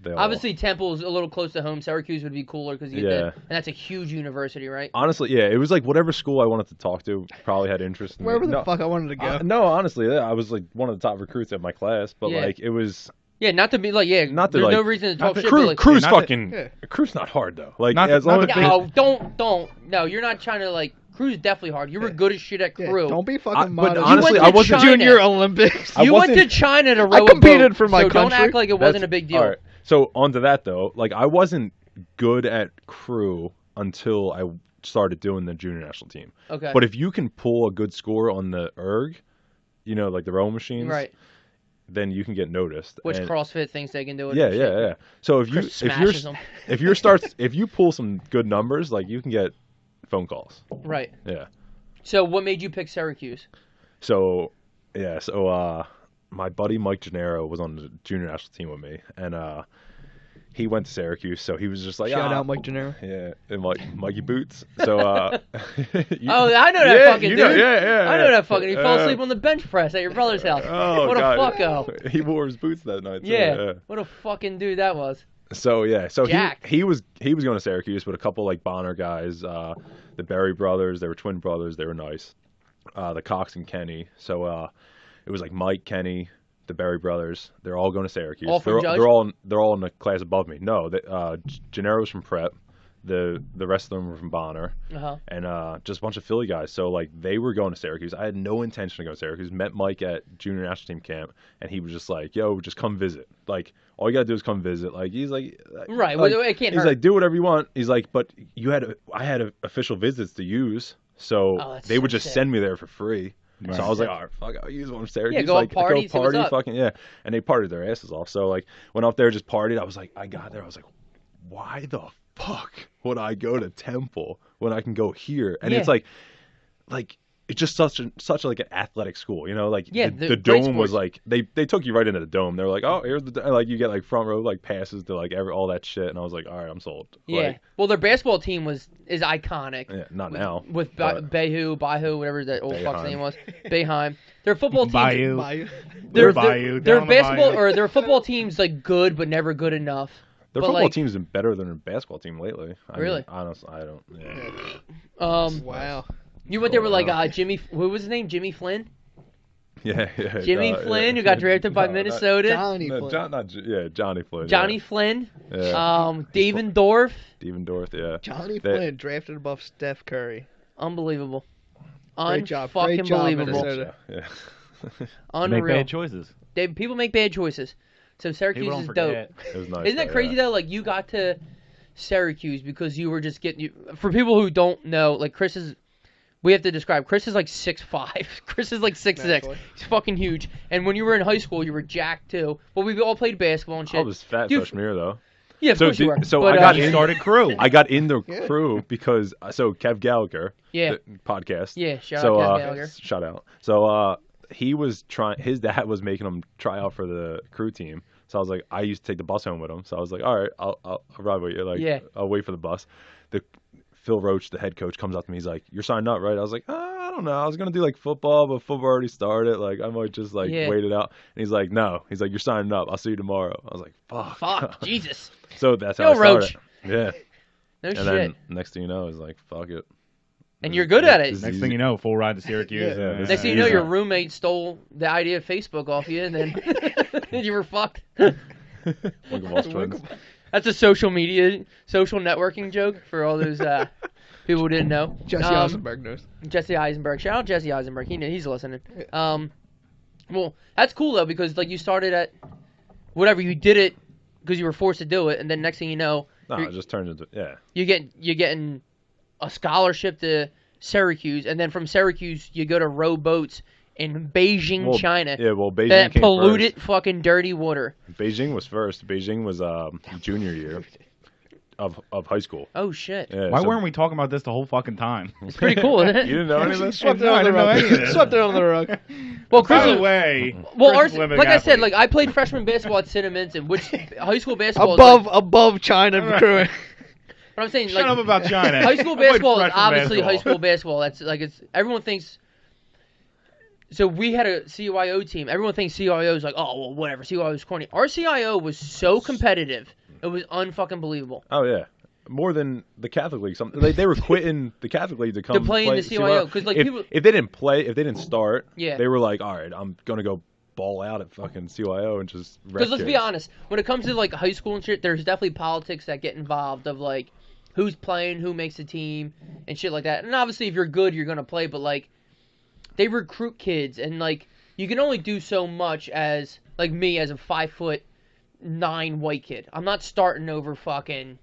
They all, Obviously, Temple's a little close to home. Syracuse would be cooler because and that's a huge university, right? Honestly, yeah, it was like whatever school I wanted to talk to probably had interest in Wherever me. the fuck I wanted to go. No, honestly, yeah, I was like one of the top recruits at my class, but Yeah. like it was. Yeah, not to be like, Not to, there's like, no reason to talk shit. Crew, but, like, crew's not fucking. Crew's not hard though. Like Not as the- long not as the no, no, you're not trying to like. Crew's definitely hard. You were good as shit at Yeah, crew. don't be but fucking modest. honestly, went I to wasn't. China. Junior Olympics. I You went to wasn't- China to row I a competed boat, for my so don't country. act like it wasn't a big deal. All right. So onto that though, like I wasn't good at crew until I started doing the junior national team. Okay. But if you can pull a good score on the erg, you know, like the rowing machines, Right. then you can get noticed. Which And- CrossFit thinks they can do it. Yeah, and yeah, shit. yeah. So Chris smashes them. if you pull some good numbers, like you can get phone calls. Right. Yeah. So what made you pick Syracuse? So yeah, so my buddy Mike Gennaro was on the junior national team with me, and he went to Syracuse, so he was just like, Shout out Mike Gennaro. yeah, and Mikey Boots. So Oh, I know that yeah, fucking you dude. know, yeah, I know that fucking. He fell Uh, asleep on the bench press at your brother's house. Oh, what God. a fucko. He wore his boots that night. Too, Yeah. What a fucking dude that was. So yeah, so Jack. he was going to Syracuse with a couple like Bonner guys, the Berry brothers. They were twin brothers. They were nice. The Cox and Kenny. So it was like Mike, Kenny, the Berry brothers. They're all going to Syracuse. All from Judge? They're all in the class above me. No, Gennaro's from Prep. The rest of them were from Bonner. Uh-huh. And just a bunch of Philly guys. So like they were going to Syracuse. I had no intention to go to Syracuse. Met Mike at junior national team camp, and he was just like, "Yo, just come visit. Like all you gotta do is come visit." Like he's like, Right. like, Well, it can't he's hurt. like, "Do whatever you want." He's like, "But I had official visits to use, so Oh, that's they so would just sick. send me there for free." Right. So I was like, "All right, fuck, I'll use one from Syracuse." go up like, party, see what's up. fucking yeah. And they partied their asses off. So like went up there, just partied. I was like, I got there. I was like, why the fuck would I go to Temple when I can go here? And it's Yeah. like it's just such like an athletic school, you know? Like Yeah, the great dome was sports. like they took you right into the dome. They were like, oh, here's the like you get like front row like passes to like all that shit, and I was like, all right, I'm sold. Yeah. Like, Well, their basketball team is iconic. yeah, not now. With but- Bayhu, whatever that old fuck's Boeheim. name was, Boeheim. Their football team, Bayou. their Bayou, their down the basketball bayou. or their football team's like good but never good enough. Their but, football like, team's been better than their basketball team lately. Really? Mean, honestly, I don't. Yeah. Wow. You went there with like Jimmy. What was his name? Jimmy Flynn. Yeah. Jimmy Flynn, who got drafted by Minnesota. Johnny No, Flynn. Johnny Flynn. Johnny Flynn. Yeah. David Dorff. Steven Dorff. Yeah. Johnny They- Flynn drafted above Steph Curry. Unbelievable. Great job. Unfucking Great job, believable. Minnesota. Yeah. Make Unreal. bad choices. People make bad choices. So Syracuse People is don't dope. forget. It was nice. Isn't that though, crazy yeah. though? Like you got to Syracuse because you were just getting. For people who don't know, like Chris is. We have to describe. Chris is like 6'5". Chris is like 6'6". Naturally. He's fucking huge. And when you were in high school, you were jacked too. But we all played basketball and shit. I was fat Dude, freshman year though. Yeah, of So course you did- were. so But, I got He in- started crew. I got in the crew because Kev Gallagher, Yeah. the podcast. Yeah, shout so, out Kev Gallagher. Shout out. So he was trying. His dad was making him try out for the crew team. So I was like, I used to take the bus home with him. So I was like, all right, I'll ride with you. Like, Yeah. I'll wait for the bus. Phil Roach, the head coach, comes up to me. He's like, "You're signed up, right?" I was like, "I don't know. I was gonna do like football, but football already started. Like, I might just like Yeah. wait it out." And he's like, "No." He's like, "You're signing up. I'll see you tomorrow." I was like, "Fuck." Fuck, Jesus. So that's Yo, how I started. Roach. Yeah. No And shit. then next thing you know, it's like, fuck it. And you're good at it. This is Next easy. thing you know, full ride to Syracuse. Yeah, this Next is thing you know, easy. your roommate stole the idea of Facebook off you, and then you were fucked. Winklevoss twins. That's a social networking joke for all those people who didn't know. Jesse Eisenberg knows. Jesse Eisenberg. Shout out Jesse Eisenberg. He's listening. Well, that's cool though because like you started at whatever you did it because you were forced to do it, and then next thing you know, No, you're, it just turns into you're getting a scholarship to Syracuse, and then from Syracuse you go to row boats in Beijing, Well, China. Yeah, well, Beijing That came polluted fucking dirty water. first. Beijing was first. Beijing was junior year of high school. Oh shit. Yeah, Why so- weren't we talking about this the whole fucking time? It's pretty cool, isn't it? You didn't know any of this? Swept it No, I under the didn't know rug. any of this. Swept it under the rug. Well, Chris By is, the way, well, Chris is ours, living like I said, athlete. like I played freshman basketball at Cinnaminson, which high school basketball is like, Above China crewing. but I'm saying Shut like up about China. high school I played basketball is freshman obviously basketball. high school basketball. That's like it's everyone thinks So we had a CYO team. Everyone thinks CYO is like, oh, well, whatever. CYO is corny. Our CYO was so competitive. It was unfucking believable. Oh yeah, more than the Catholic League. They were quitting the Catholic League to come To play in the CYO, 'cause, like, people- if they didn't play, if they didn't start, Yeah. they were like, all right, I'm gonna go ball out at fucking CYO and just. Because let's be honest, when it comes to like high school and shit, there's definitely politics that get involved of like who's playing, who makes a team, and shit like that. And obviously, if you're good, you're gonna play. But like, they recruit kids, and like you can only do so much as like me as a 5'9" white kid. I'm not starting over fucking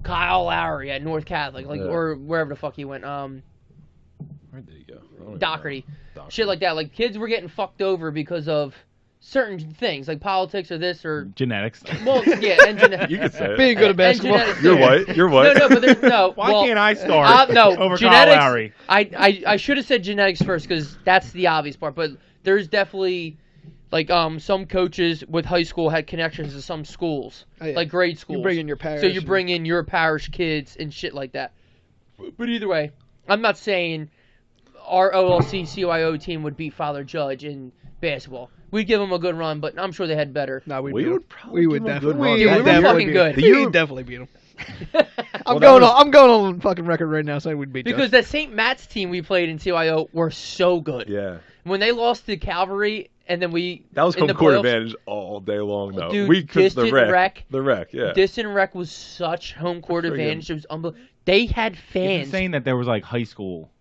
Kyle Lowry at North Catholic, like or wherever the fuck he went. Where did he go? I don't even Doherty. know. Shit like that. Like kids were getting fucked over because of certain things, like politics or this or Genetics. well, yeah, and genetics. You could say it. Being good at basketball. genetics, You're yeah. white. You're white. No, but there's no. Why well, can't I start no, over genetics. Kyle Lowry? I should have said genetics first because that's the obvious part. But there's definitely like some coaches with high school had connections to some schools, Oh, yeah. like grade schools. You bring in your parish. So you bring in your parish kids and shit like that. But either way, I'm not saying our OLC CYO team would beat Father Judge in basketball. We'd give them a good run, but I'm sure they had better. No, We would probably we would give 'em a good definitely. run. Dude, we were definitely fucking beat good. them. The We'd definitely beat them. Well, that was- I'm going on fucking record right now saying we'd beat Because that St. Matt's team we played in CYO were so good. Yeah. When they lost to Calvary, and then we That was in home the court playoffs, advantage all day long, though. Dude, we could the distant rec. The wreck, yeah. Distant Rec was such home court Friggin- advantage. It was unbelievable. They had It's fans. insane that there was like high school,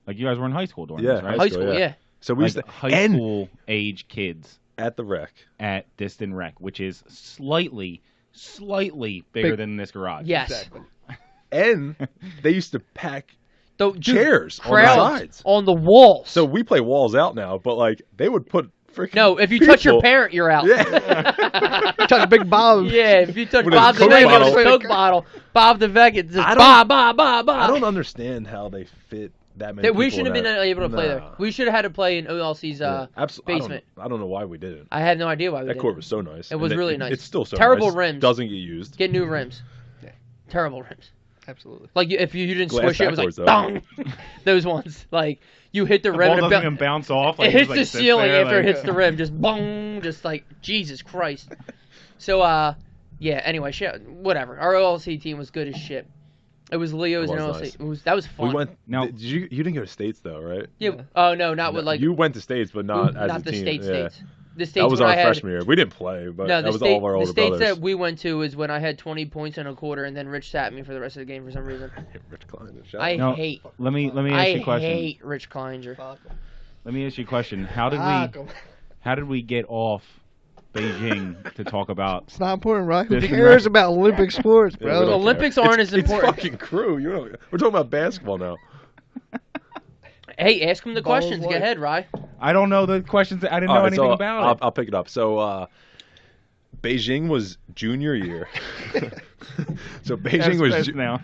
like you guys were in high school during Yeah, this, right? High school, yeah. So we Like used to high and school age kids at the wreck. at Distant Rec, which is slightly bigger Big- than this garage. Yes. Exactly. And they used to pack Dude, chairs on the crowds sides. on the walls. So we play walls out now, but like they would put freaking no, if you touch your people- parent, you're out. Yeah. Touch Big Bob. Yeah, if you touch With a Bob the Coke Vega bottle. with a Coke bottle, Bob the Vega, it's just I Bob, don't- Bob, Bob, Bob. I don't understand how they fit that many. We people shouldn't have in been that. able to play there. Nah. We should have had to play in OLC's Basement. basement. I don't know why we didn't. I had no idea why we That did. court was so nice. It was And really nice. It's still so Terrible nice. rims. Doesn't get used. Get new rims. Yeah. Terrible rims. Absolutely. Like if you didn't Glass squish it, it was like backwards, though. bong. Those ones, like you hit the The rim ball and doesn't it, even bounce off. it Like, hits just, the like, sits ceiling there, after it like- hits the rim, just bong, just like Jesus Christ. So yeah. Anyway, shit, whatever. Our OLC team was good as shit. It was Leo's It and was OLC. nice. That was fun. We went. Now- Did you didn't go to States though, right? Yeah. Oh no, not with like you went to States, but not as not a the team. states. Yeah. The states. That was when our I had, freshman year. We didn't play, but No, that was all of our the older states brothers. that we went to is when I had 20 points in a quarter, and then Rich sat me for the rest of the game for some reason. Rich Klein. Shout I out. No, hate. Let me ask I you a question. hate Rich Kleinger. Let me ask you a question. How did we get off Beijing to talk about? It's not important, right? Who This is cares right. about Olympic sports, Yeah, bro? we don't Olympics care. aren't It's- as important. It's fucking crew. We're talking about basketball now. Hey, ask him the Ball's questions. Go life. ahead, Rye. I don't know the questions. I didn't know Alright, anything so about it. I'll pick it up. So Beijing was junior year. So Beijing was That's now.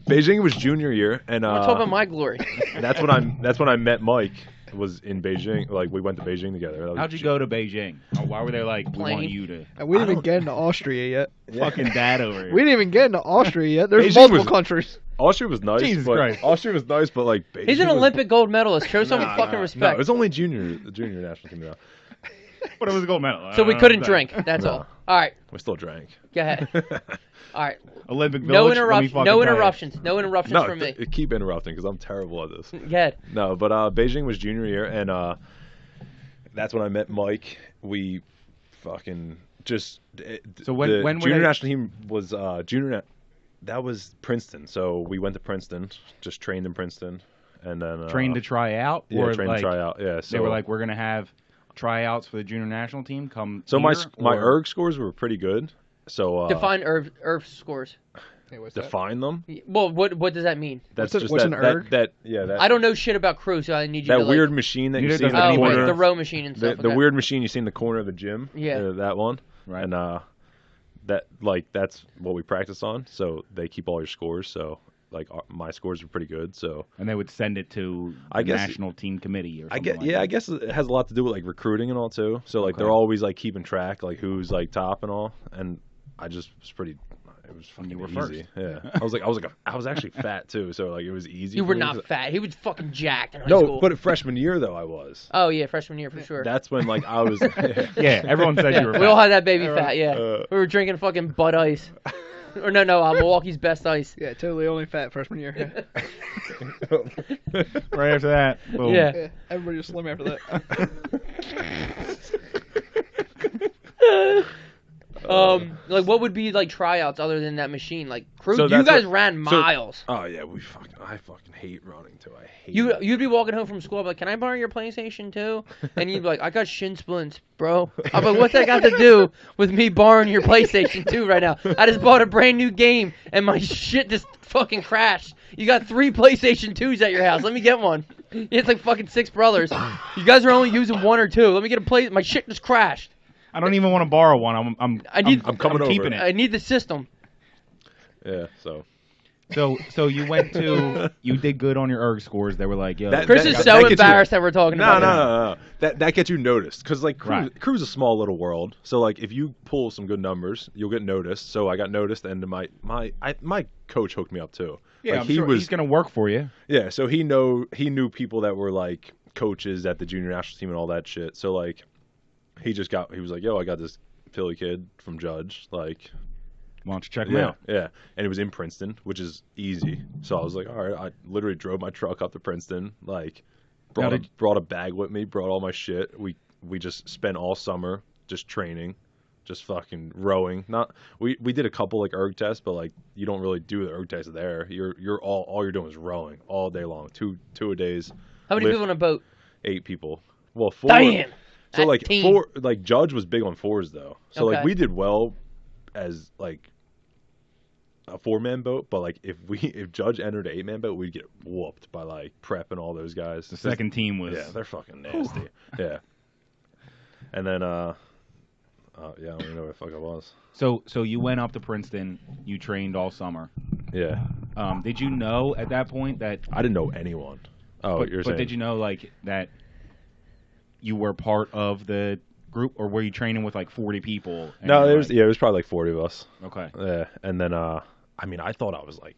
Beijing was junior year, and I'm talking about my glory. that's when I met Mike. Was in Beijing. Like we went to Beijing together. That was How'd you go to Beijing? Or why were they like, we want Plane. you to And we didn't I even don't- get into Austria yet. fucking dad over here? We didn't even get into Austria yet. There's Beijing multiple was- countries. Austria was nice. Jesus but Christ. Austria was nice, but like Beijing He's an was- Olympic gold medalist. Show some Nah, fucking nah. No, respect. it was only the junior national team now. But it was a gold medal. So we couldn't drink. That's No. all. All right, We still drank. go ahead. All right, Olympic no Village. let me fucking tell you. interruptions. No interruptions No, from me. keep interrupting because I'm terrible at this. Go ahead. No, but Beijing was junior year, and that's when I met Mike. We fucking just. So when the were junior they- national team was that was Princeton. So we went to Princeton, just trained in Princeton, and then Trained to try out? yeah, or trained like, to try out. Yeah, so They were like, we're going to have tryouts for the junior national team. Come so here, my or- erg scores were pretty good. So Define Irv scores. Hey, what's that? define them. Well, what does that mean? That's What's just what's that, an that, erg? that yeah that I don't know shit about crew, so I need you that to weird like, machine that you Neither see in does the oh, anyone. corner. wait, the row machine and the, stuff. the okay. weird machine you see in the corner of the gym. Yeah. That one. Right. And that's what we practice on. So they keep all your scores. So like my scores are pretty good. So And they would send it to the I guess- national team committee or I something get like yeah, that. I guess it has a lot to do with like recruiting and all too. So like Okay. they're always like keeping track like who's like top and all. And I just was pretty. it was fucking You were easy. first. Yeah, I was actually fat too, so like it was easy. You for were me not 'cause- fat. He was fucking jacked in high No, school. but freshman year though I was. Oh yeah, freshman year for sure. That's when like I was. Yeah, everyone said you were we fat. all had that baby fat. Yeah, Uh, we were drinking fucking Bud Ice, or no, Milwaukee's Best Ice. Yeah, totally only fat freshman year. Right after that, boom. Yeah. Yeah, everybody was slim after that. Like what would be like tryouts other than that machine? Like crew, So you that's guys what- ran so- miles. Oh yeah, I fucking hate running too. I hate. You it. you'd be walking home from school, I'm like, can I borrow your PlayStation too? And you'd be like, I got shin splints, bro. I'm like, what's that got to do with me borrowing your PlayStation 2 right now? I just bought a brand new game and my shit just fucking crashed. You got 3 PlayStation 2s at your house. Let me get one. It's like fucking 6 brothers. You guys are only using 1 or 2. Let me get a play. My shit just crashed. I don't even want to borrow one. I'm coming over. keeping it. I need the system. Yeah. So. So you went to you did good on your erg scores. They were like, yo, That- Chris that- is that so gets you- embarrassed that we're talking No, about no, this. no, no. That gets you noticed because like Right. crew's a small little world. So like if you pull some good numbers, you'll get noticed. So I got noticed, and my coach hooked me up too. yeah, like, I'm sure he's gonna work for you. Yeah, so he knew people that were like coaches at the junior national team and all that shit. So like he was like, yo, I got this Philly kid from Judge, like Why don't you check him yeah, out? yeah. And it was in Princeton, which is easy. So I was like, all right, I literally drove my truck up to Princeton, like Now brought a bag with me, brought all my shit. We just spent all summer just training, just fucking rowing. We did a couple like erg tests, but like you don't really do the erg tests there. You're all you're doing is rowing all day long. Two a days. How many Lift- people on a boat? 8 people. Well, 4. Damn. So That like team. 4, like Judge was big on 4s though. So Okay. like we did well as like a 4-man boat, but like if Judge entered an 8-man boat, we'd get whooped by like Prep and all those guys. The second team was Yeah, they're fucking nasty. Yeah. And then yeah, I don't even know where the fuck I was. So you went up to Princeton. You trained all summer. Yeah. Did you know at that point that? I didn't know anyone. Oh, but, you're but saying did you know like that you were part of the group, or were you training with like 40 people? and No, you're it was probably like 40 of us. Okay. Yeah, and then I mean, I thought I was like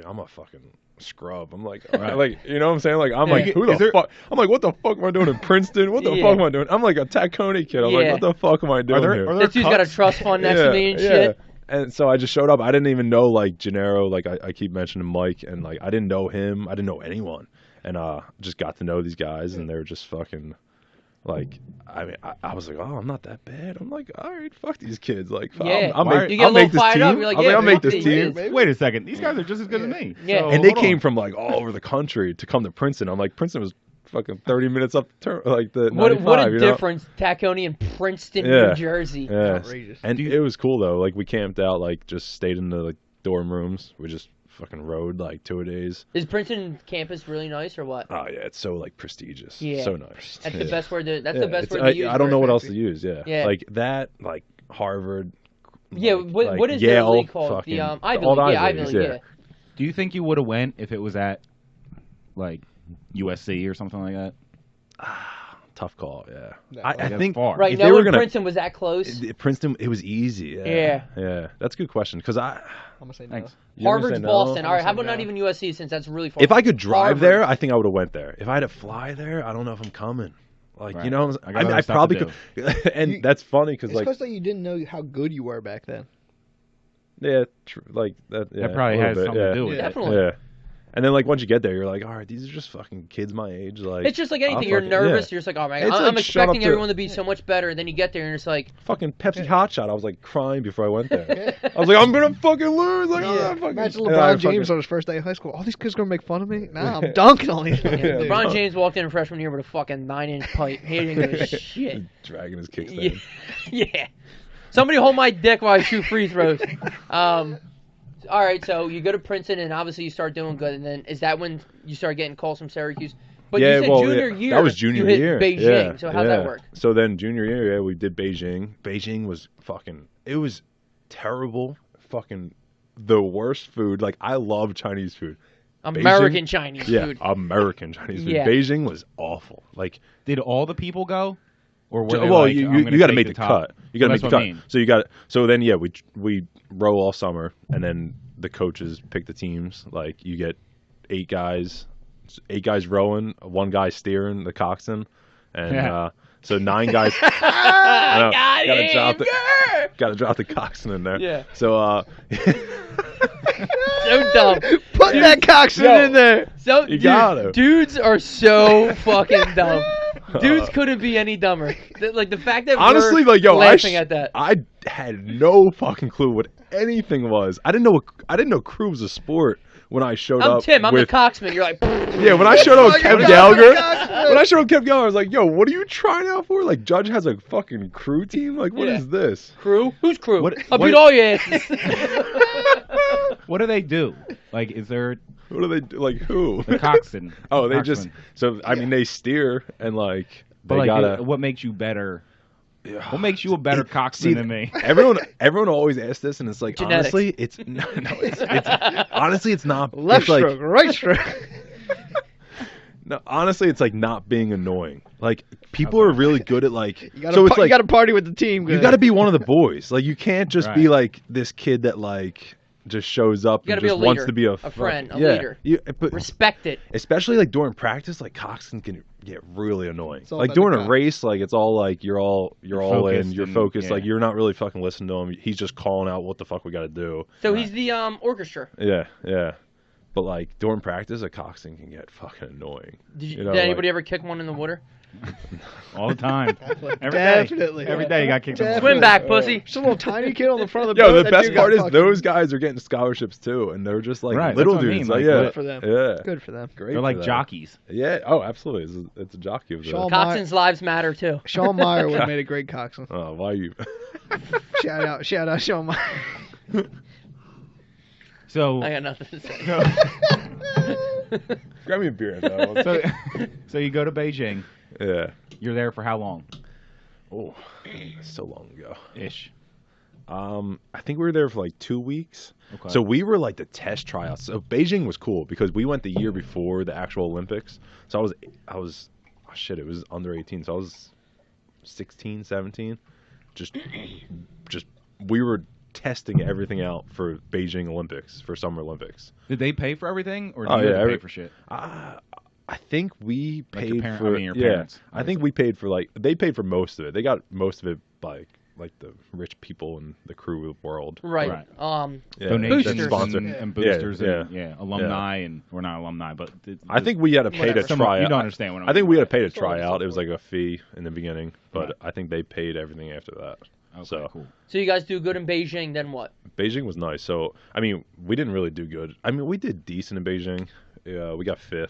I'm a fucking scrub. I'm like, Right. like you know what I'm saying? Like I'm Yeah. like, who Is the there- fuck? I'm like, what the fuck am I doing in Princeton? What the Yeah. fuck am I doing? I'm like a Tacony kid. I'm Yeah. like, what the fuck am I doing here? Are there This dude's got a cuts? trust fund next to me and shit. And so I just showed up. I didn't even know like Gennaro. Like I keep mentioning Mike, and like I didn't know him. I didn't know anyone, and just got to know these guys, and they were just fucking. Like, I mean, I was like, oh, I'm not that bad. I'm like, all right, fuck these kids. Like, Yeah. I'll Why- make, You get a I'll make little this fired team. up, you're like, I was yeah, I'll make fuck this these team. kids. Wait a second. These guys are just as good as me. Yeah. So, And they hold came on. from like all over the country to come to Princeton. I'm like, Princeton was fucking 30 minutes up the like the What 95, a you know? difference, Tacony and Princeton, Yeah. New Jersey. Yeah. Outrageous. And it was cool though. Like we camped out, like just stayed in the like dorm rooms. We just fucking rode like 2 days. Is Princeton campus really nice or what? Oh yeah, it's so like prestigious. Yeah. So nice. That's Yeah. the best word. That's Yeah, the best it's- word to use. I don't for know it. what else to use. Yeah. Yeah. Like that. Like Harvard. Yeah, like what is Yale, their league called? fucking- The Ivy all League. the Yeah, Ivy Leagues, League. yeah. Yeah. Do you think you would have went if it was at like USC or something like that? Tough call. Yeah. No, I that's think far. Right if now, they were when gonna Princeton was that close. Princeton, it was easy. Yeah. Yeah. Yeah. That's a good question because I'm gonna say no. Thanks. you ever Harvard's say no? Boston. All right, how I'm about gonna not say even USC since that's really far. If I could drive Harvard. there, I think I would have went there. If I had to fly there, I don't know if I'm coming. Like Right. you know, I got I mean, other I stuff probably to could. And that's funny because It's like, because you didn't know how good you were back then. yeah, like that. Yeah, That probably a little has bit, something yeah. to do with Yeah. it. Definitely. Yeah. And then like once you get there, you're like, all right, these are just fucking kids my age. Like It's just like anything. I'll You're fucking- nervous. yeah. You're just like, oh my It's god, like, I'm shut up expecting to- everyone to be so much better. And then you get there and it's like, Fucking Pepsi Hot Shot. I was like crying before I went there. I was like, I'm gonna fucking lose. Like, Yeah. fucking. Imagine And I LeBron fucking- James on his first day of high school. All these kids gonna make fun of me? Nah, I'm dunking on these. yeah, Yeah. LeBron James walked in freshman year with a fucking 9-inch pipe. He didn't give a shit. dragging his Yeah. kickstand. Yeah. Somebody hold my dick while I shoot free throws. All right, so you go to Princeton and obviously you start doing good, and then is that when you start getting calls from Syracuse? But Yeah, you said well, junior yeah. year. That was junior you hit year. Beijing. Yeah, So how'd yeah. that work? So then junior year, yeah, we did Beijing. Beijing was fucking. It was terrible. Fucking the worst food. Like I love Chinese food. American Chinese Yeah, food. American Chinese food. Yeah. Beijing was awful. Like Did all the people go? Or were they well, like, I'm gonna you got to take make the top? cut. You got to Well, make the that's what cut. I mean. So you got. So then we row all summer, and then the coaches pick the teams. Like you get 8 guys rowing, 1 guy steering, the coxswain, and Yeah. so 9 guys. I got him. Got to drop the coxswain in there. Yeah. So So dumb. Put that coxswain in there. So You gotta. dudes are so fucking dumb. Dudes couldn't be any dumber. Like the fact that honestly, we're like yo, laughing at that. I had no fucking clue what anything was. I didn't know crew was a sport when I showed I'm up. Tim. I'm the with, coxman. You're like, Yeah, when I showed up with Oh, Kev you Gallagher, got when I showed up with Kev Gallagher, I was like, yo, what are you trying out for? Like, Judge has a fucking crew team? Like, what is Yeah. this? crew? Who's crew? What- I'll what- beat all your asses. What do they do? Like, is there What do they do? Like, who? the coxswain? Oh, they Coxswain. just, so, I mean, they steer and, like, But they like, gotta. what makes you better? What makes you a better coxswain than me? Everyone always asks this, and it's like, Genetics. honestly, it's, no, honestly, it's not. Left it's like, stroke, right stroke. No, honestly, it's like not being annoying. Like, people are really good at, like, You gotta, so it's you like, gotta party with the team. you good. got to be one of the boys. Like, you can't just be Right. like this kid that like just shows up You and gotta be just a wants leader, to be a friend, a yeah. leader. But Respect it. especially like during practice, like coxswains can get really annoying. It's all Like about during the a cox. race, like it's all like you're all in, focused you're and- focused. yeah. Like you're not really fucking listening to him. He's just calling out what the fuck we got to do. So he's the orchestra. Yeah, yeah. But like during practice, a coxswain can get fucking annoying. Did, You know, did anybody like- ever kick one in the water? All the time. Every day. Definitely. Every day you got kicked in the Swim water. back, pussy. Just a little tiny kid on the front of the Yo, boat. the that best dude got part is fucking- those guys are getting scholarships too, and they're just like Right, little that's what I dudes. mean, Like, like, yeah, Good for them. yeah, Good for them. great. They're like for them. jockeys. Yeah. Oh, absolutely. It's a jockey of Shaw- the. Coxswain's lives matter too. Sean Meyer would have made a great coxswain. Oh, why you? Shout out, Sean Meyer. So, I got nothing to say. Grab me a beer. Though. so, so you go to Beijing. Yeah. You're there for how long? Oh, so long ago. Ish. I think we were there for like 2 weeks. Okay. So we were like the test tryouts. So Beijing was cool because we went the year before the actual Olympics. So I was, oh shit, it was under 18. So I was 16, 17. Just we were testing everything out for Beijing Olympics, for Summer Olympics. Did they pay for everything, or did Oh, you have yeah, to pay for shit? I think we Like your paid parent- for I mean, your yeah. parents, I think we paid for like they paid for most of it. They got most of it like the rich people in the crew world. Right. Right. Yeah, Boosters. that's sponsored. and boosters Yeah, and alumni and or not alumni, but I think we had to pay to Some- try you out. don't understand what I'm I think we had to pay to Sort of try out. It was like support. a fee in the beginning, but Right. I think they paid everything after that. Okay, So cool. So you guys do good in Beijing, then what? Beijing was nice. So I mean, we didn't really do good. I mean, we did decent in Beijing. Yeah, we got 5th,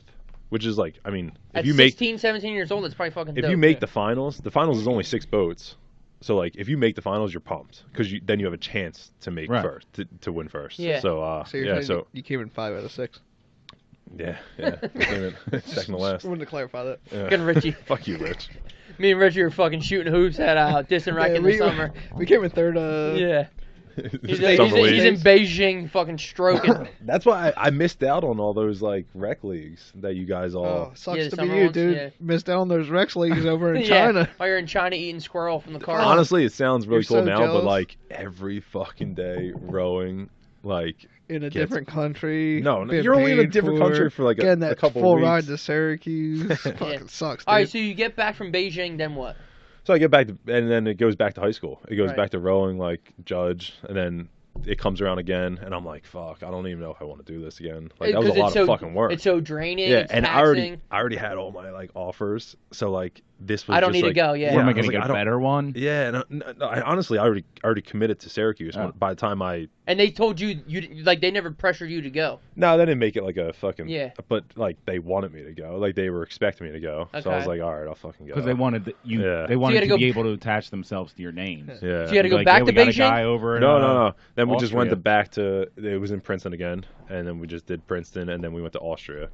which is like, I mean, At if you make 16, 17 years old, it's probably fucking if dope, you make too. the finals is only 6 boats. So like, if you make the finals, you're pumped because then you have a chance to make Right. first, to win first. Yeah. So So you're yeah, saying so you came in 5 out of 6. yeah, we came in second to last. Wanted to clarify that. Yeah. Fucking Richie. Fuck you, Rich. Me and Richie were fucking shooting hoops at Distant Rec in the summer. We came in 3rd. Yeah. He's Summer league. in Beijing fucking stroking. That's why I missed out on all those like rec leagues that you guys all. Oh, sucks Yeah, the to be summer you, ones, dude. yeah. Missed out on those Rex leagues over in Yeah, China. while you're in China eating squirrel from the car. Honestly, it sounds really You're cool so now, jealous. but like every fucking day rowing, like In a Gets- different country. No, being you're only in a paid different country for, like, a getting that couple full weeks. ride to Syracuse. Fucking sucks, dude. All right, so you get back from Beijing, then what? so I get back to, and then it goes back to high school. It goes Right. back to rowing like judge, and then it comes around again, and I'm like, fuck, I don't even know if I want to do this again. Like that was a 'Cause it's lot so- of fucking work. It's so draining. Yeah, it's and taxing. I already had all my like offers, so like this was. I don't just, need to like, go, yeah. What, am I I was going to like, get I a don't- better one? Yeah, no, I honestly already committed to Syracuse Oh. by the time I. And they told you like they never pressured you to go. No, they didn't make it like a fucking. Yeah. But like they wanted me to go, like they were expecting me to go, so I was Okay. like, all right, I'll fucking go. Because they wanted you. Yeah. They So wanted you had to to be go- able to attach themselves to your names. Yeah. So you had to go Like, back yeah, to we got a Beijing? guy over in, No. Then we just went Austria. back to. It was in Princeton again, and then we just did Princeton, and then we went to Austria.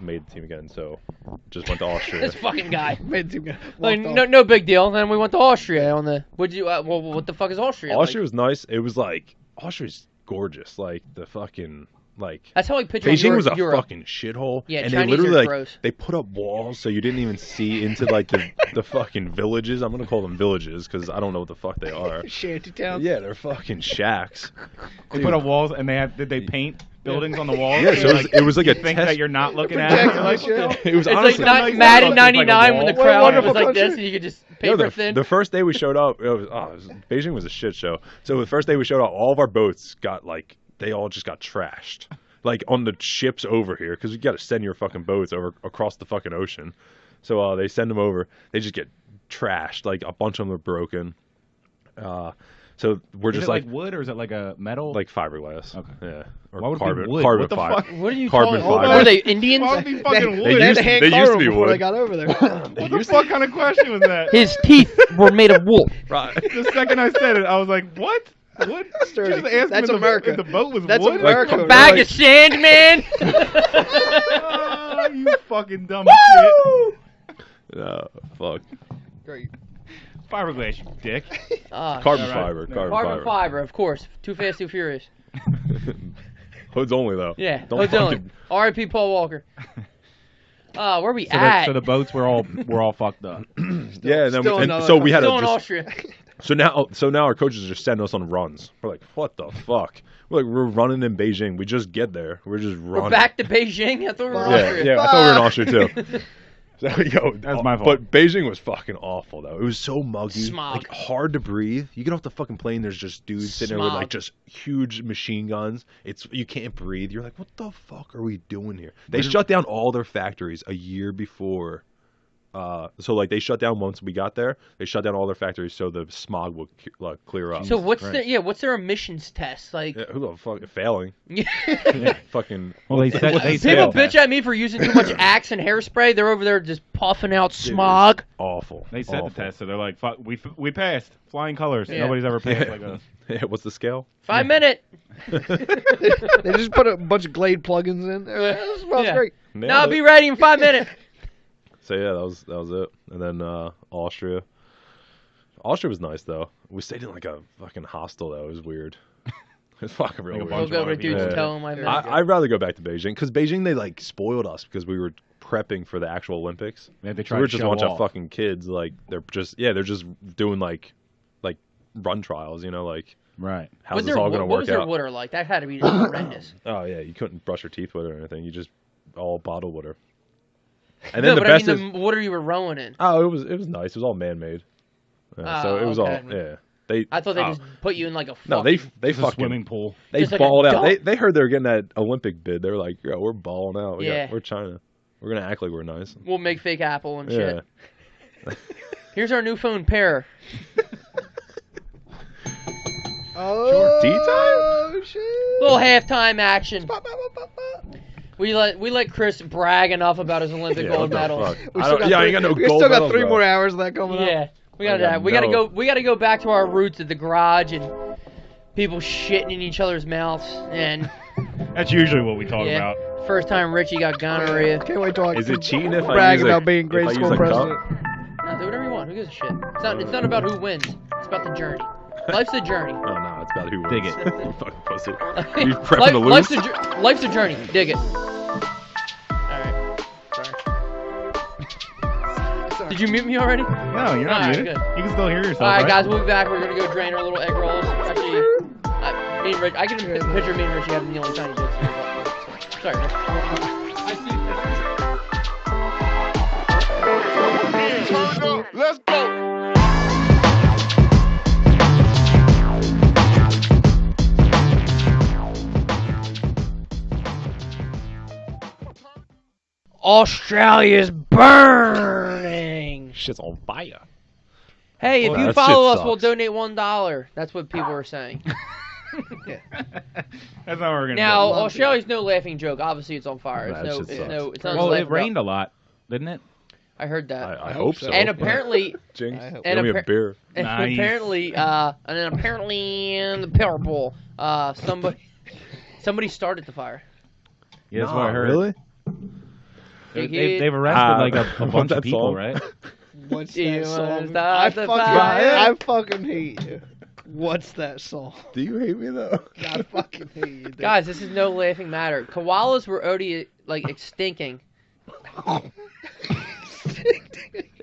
Made the team again, so just went to Austria. This fucking guy. Made him Like walked no, off. no big deal. Then we went to Austria on the. Would you? Well, what the fuck is Austria? Austria was nice. It was like Austria's gorgeous. Like the fucking Like That's how I picture Beijing was a Europe. fucking shithole. Yeah, and Chinese they literally are like gross. they put up walls so you didn't even see into like the fucking villages. I'm gonna call them villages because I don't know what the fuck they are. Shantytown. Yeah, they're fucking shacks. They put up walls and did they paint buildings on the walls? Yeah, so it was like a think test. that you're not looking at it. You're like, It was It's honestly like like Madden like a 99 when the wall. crowd Wonderful was like this country. and you could just Yo, paper thin. the first day we showed up, Beijing was a shit show. So the first day we showed up, all of our boats got they all just got trashed. Like on the ships over here, because you got to send your fucking boats over across the fucking ocean. So they send them over. They just get trashed. Like a bunch of them are broken. So we're is just it like wood or is it like a metal? like fiberglass. Okay. Yeah. Or Why would it be carbon. wood? Carbon What the fiber. fuck? What are you Carbon calling? fiber. What are they, Indians? Why would it be fucking wood? They They had used- to hand they carve used to them be before wood. they got over there. What the fuck kind of question was that? His teeth were made of wool. Right. The second I said it, I was like, what? What? Sturdy. Just asked That's him America. if the boat was That's wood. America. Like, A bag like- of sand, man. Oh, you fucking dumb shit. Fuck. Great. Fiberglass, you dick. Ah, Carbon right. fiber. No. Carbon carbon fiber. fiber, of course. Too Fast, Too Furious. Hoods only though. Yeah, Don't Hoods only. fucking- R.I.P. Paul Walker. Where we So at? the boats were all fucked up. Yeah, and then Still and another so we had Still to in just Austria. so now our coaches are just sending us on runs. We're like, what the fuck? We're running in Beijing. We just get there. We're just running. We're back to Beijing. I thought we were in Yeah, Austria. yeah. I thought we were in Austria too. So, yo, That's my fault. But Beijing was fucking awful though. It was so muggy, Smog. like hard to breathe. You get off the fucking plane, there's just dudes sitting there with Smog. like just huge machine guns. You can't breathe. You're like, what the fuck are we doing here? They shut down all their factories a year before. So like they shut down once we got there. They shut down all their factories so the smog would clear up. So what's Christ. what's their emissions test like? Yeah, who the fuck failing? Yeah. Fucking. Well, they said they People said bitch at me for using too much Axe and hairspray. They're over there just puffing out smog. Awful. They said awful. the test, so they're like, "Fuck, we passed, flying colors. Yeah. Nobody's ever passed like us." Yeah, what's the scale? 5 minute. They just put a bunch of Glade plugins in. This smells Yeah. great. Nailed Now it. be ready in 5 minutes. So yeah, that was it. And then Austria. Austria was nice though. We stayed in like a fucking hostel though. It was weird. It was fucking real Like a weird. We'll bunch go of to other dudes and people. tell them I met. I'd rather go back to Beijing because Beijing they like spoiled us because we were prepping for the actual Olympics. Yeah, they So tried we were to just a show bunch off. of fucking kids. Like they're just doing like run trials. You know, like Right. how's Was this their all gonna what work was their out? water like? That had to be horrendous. Oh yeah, you couldn't brush your teeth with it or anything. You just all bottled water. And No, then the but best I is mean the water you were rowing in. oh, it was nice. It was all man made. So it was okay. all yeah. They I thought they oh, just put you in like a no fucking... they It's a fucking swimming pool. they Just like a balled out. dump. They heard they were getting that Olympic bid. They were like, yo, we're balling out. Yeah. We're China. We're gonna act like we're nice. We'll make fake apple and Yeah. shit. Here's our new phone pair. Oh, shit. Little halftime action. Pop, pop, pop, pop, pop. We let Chris brag enough about his Olympic Yeah, gold what the medal. fuck? We I still don't- got yeah, I three- ain't got no we gold still got medals, 3 bro. more hours of that coming up. Yeah, we I gotta got we gotta no- go we gotta go back to our roots at the garage and people shitting in each other's mouths and That's usually what we talk yeah. about. First time Richie got gonorrhea. Can't wait till I Is it cheating if I brag use about a, being if grade I school use a president. cup? No, do whatever you want. Who gives a shit? It's not about who wins. It's about the journey. Life's a journey. Oh no, it's about who wins. Dig it. You fucking pussy. You prepping to lose? Life's a journey. Dig it. Alright. Sorry. Did you mute me already? No, you're not Alright, muted. good. You can still hear yourself. Alright, right? guys, we'll be back. We're gonna go drain our little egg rolls. Actually, me and Rich, I get a picture of me and Richie having the only tiny jokes here. But, sorry, Rich. I see. Let's go. Australia's burning. Shit's on fire. Hey, if Well, you that follow shit us, we'll sucks. donate $1. That's what people are saying. That's not what we're gonna Now, do. Australia's no laughing joke. Obviously, it's on fire. That shit sucks. It's not. Well, laugh it about. rained a lot, didn't it? I heard that. I hope so. And apparently, Jinx, I hope- give me a appar- beer. and Nice. apparently, in the Powerball, somebody started the fire. Yeah, that's Nah, what I heard. Really? They've arrested like a bunch that of people, song? right? What's You that wanna song? start I the fucking, fire? I fucking hate you. What's that song? Do you hate me though? I fucking hate you, dude. Guys, this is no laughing matter. Koalas were already like extinking.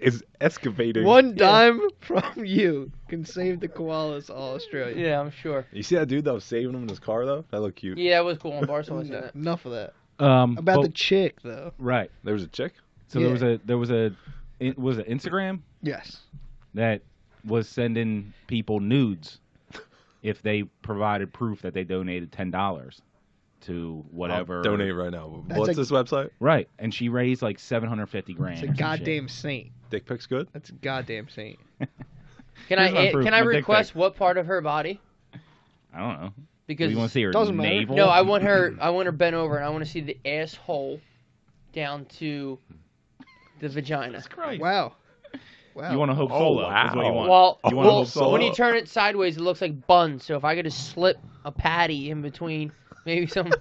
It's excavating. One dime from you can save the koalas all Australia. Yeah, I'm sure. You see that dude that was saving him in his car though? That looked cute. Yeah, that was cool on Barcelona. Said that. Enough of that. About the chick though. right. There was a chick. So Yeah. was it Instagram Yes. that was sending people nudes if they provided proof that they donated $10 to whatever. I'll donate right now. That's What's a- this website? Right, and she raised like $750,000. It's a or some goddamn saint. Dick pics good? That's a goddamn saint. Can Here's my I proof, can I my dick request pic. what part of her body? shit. I don't know. Because You want to see her Doesn't matter. navel? no, I want her bent over, and I want to see the asshole down to the vagina. Christ. Wow. Wow. You want to hope Oh, solo? wow. Is what you want. Well, You wanna well, hope so? when you turn it sideways, it looks like buns. So if I could just slip a patty in between, maybe some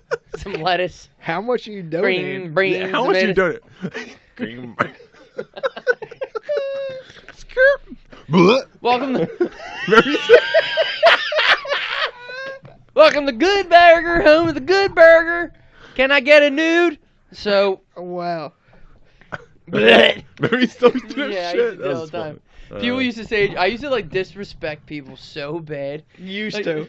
lettuce, How much are you donating? green, Yeah, how much you tomatoes. done it? Green. Welcome to welcome to Good Burger, home of the Good Burger. Can I get a nude? So, Wow. bleh. Very still do that Yeah, I shit. used to do That it all was the time. funny. People used to say, I used to like disrespect people so bad. Used Like- to.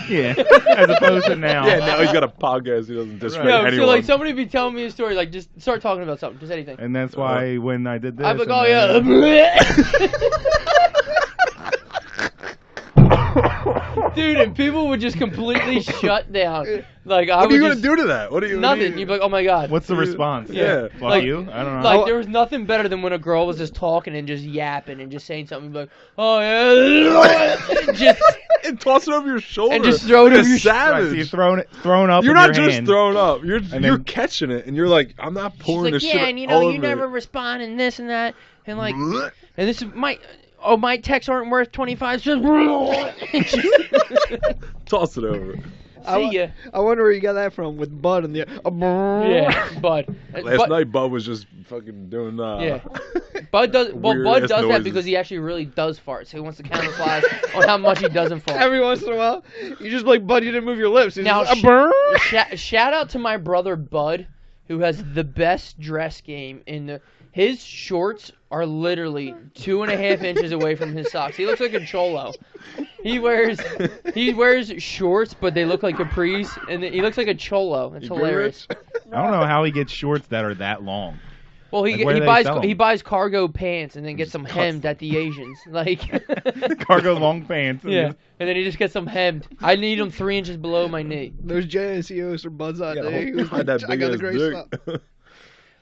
Yeah, as opposed to now. Yeah, now he's got a podcast. He doesn't disrespect No, anyone. so like somebody be telling me a story, like just start talking about something, just anything. And that's why when I did this, I'm like, and oh then- yeah. Dude, and people would just completely shut down. Like I what are would you gonna just do to that? What are you? nothing. You'd be like, oh my god. What's the response? Yeah. Fuck Like- you. I don't know. Like there was nothing better than when a girl was just talking and just yapping and just saying something. You'd be like, oh yeah, just And toss it over your shoulder. and just throw it Like over a your Right, so you're savage. thrown up. You're in not your just hand. throwing up. You're then- catching it, and you're like, I'm not She's pouring like, this yeah, shit and you all know, over you me. never respond and this and that and like, Blech. and this is my texts aren't worth 25 cents. Toss it over. See ya. I wonder where you got that from with Bud and the. Yeah, Bud. Last night, Bud was just fucking doing. Yeah. Bud does well. Weird Bud ass does that noises. because he actually really does fart, so he wants to camouflage on how much he doesn't fart. Every once in a while, you just like Bud. You didn't move your lips. He's Now, just, "Brr." shout out to my brother Bud, who has the best dress game in the. His shorts are literally 2.5 inches away from his socks. He looks like a cholo. He wears shorts, but they look like capris, and he looks like a cholo. It's You good, hilarious. Rich? I don't know how he gets shorts that are that long. Well, Like, where do they sell 'em? he buys cargo pants and then gets them hemmed at the Asians, like Cargo long pants. and yeah, just- and then he just gets them hemmed. I need them 3 inches below my knee. Those JNCOs for Bud's out You gotta there. He was hide that I big got the ass great dick.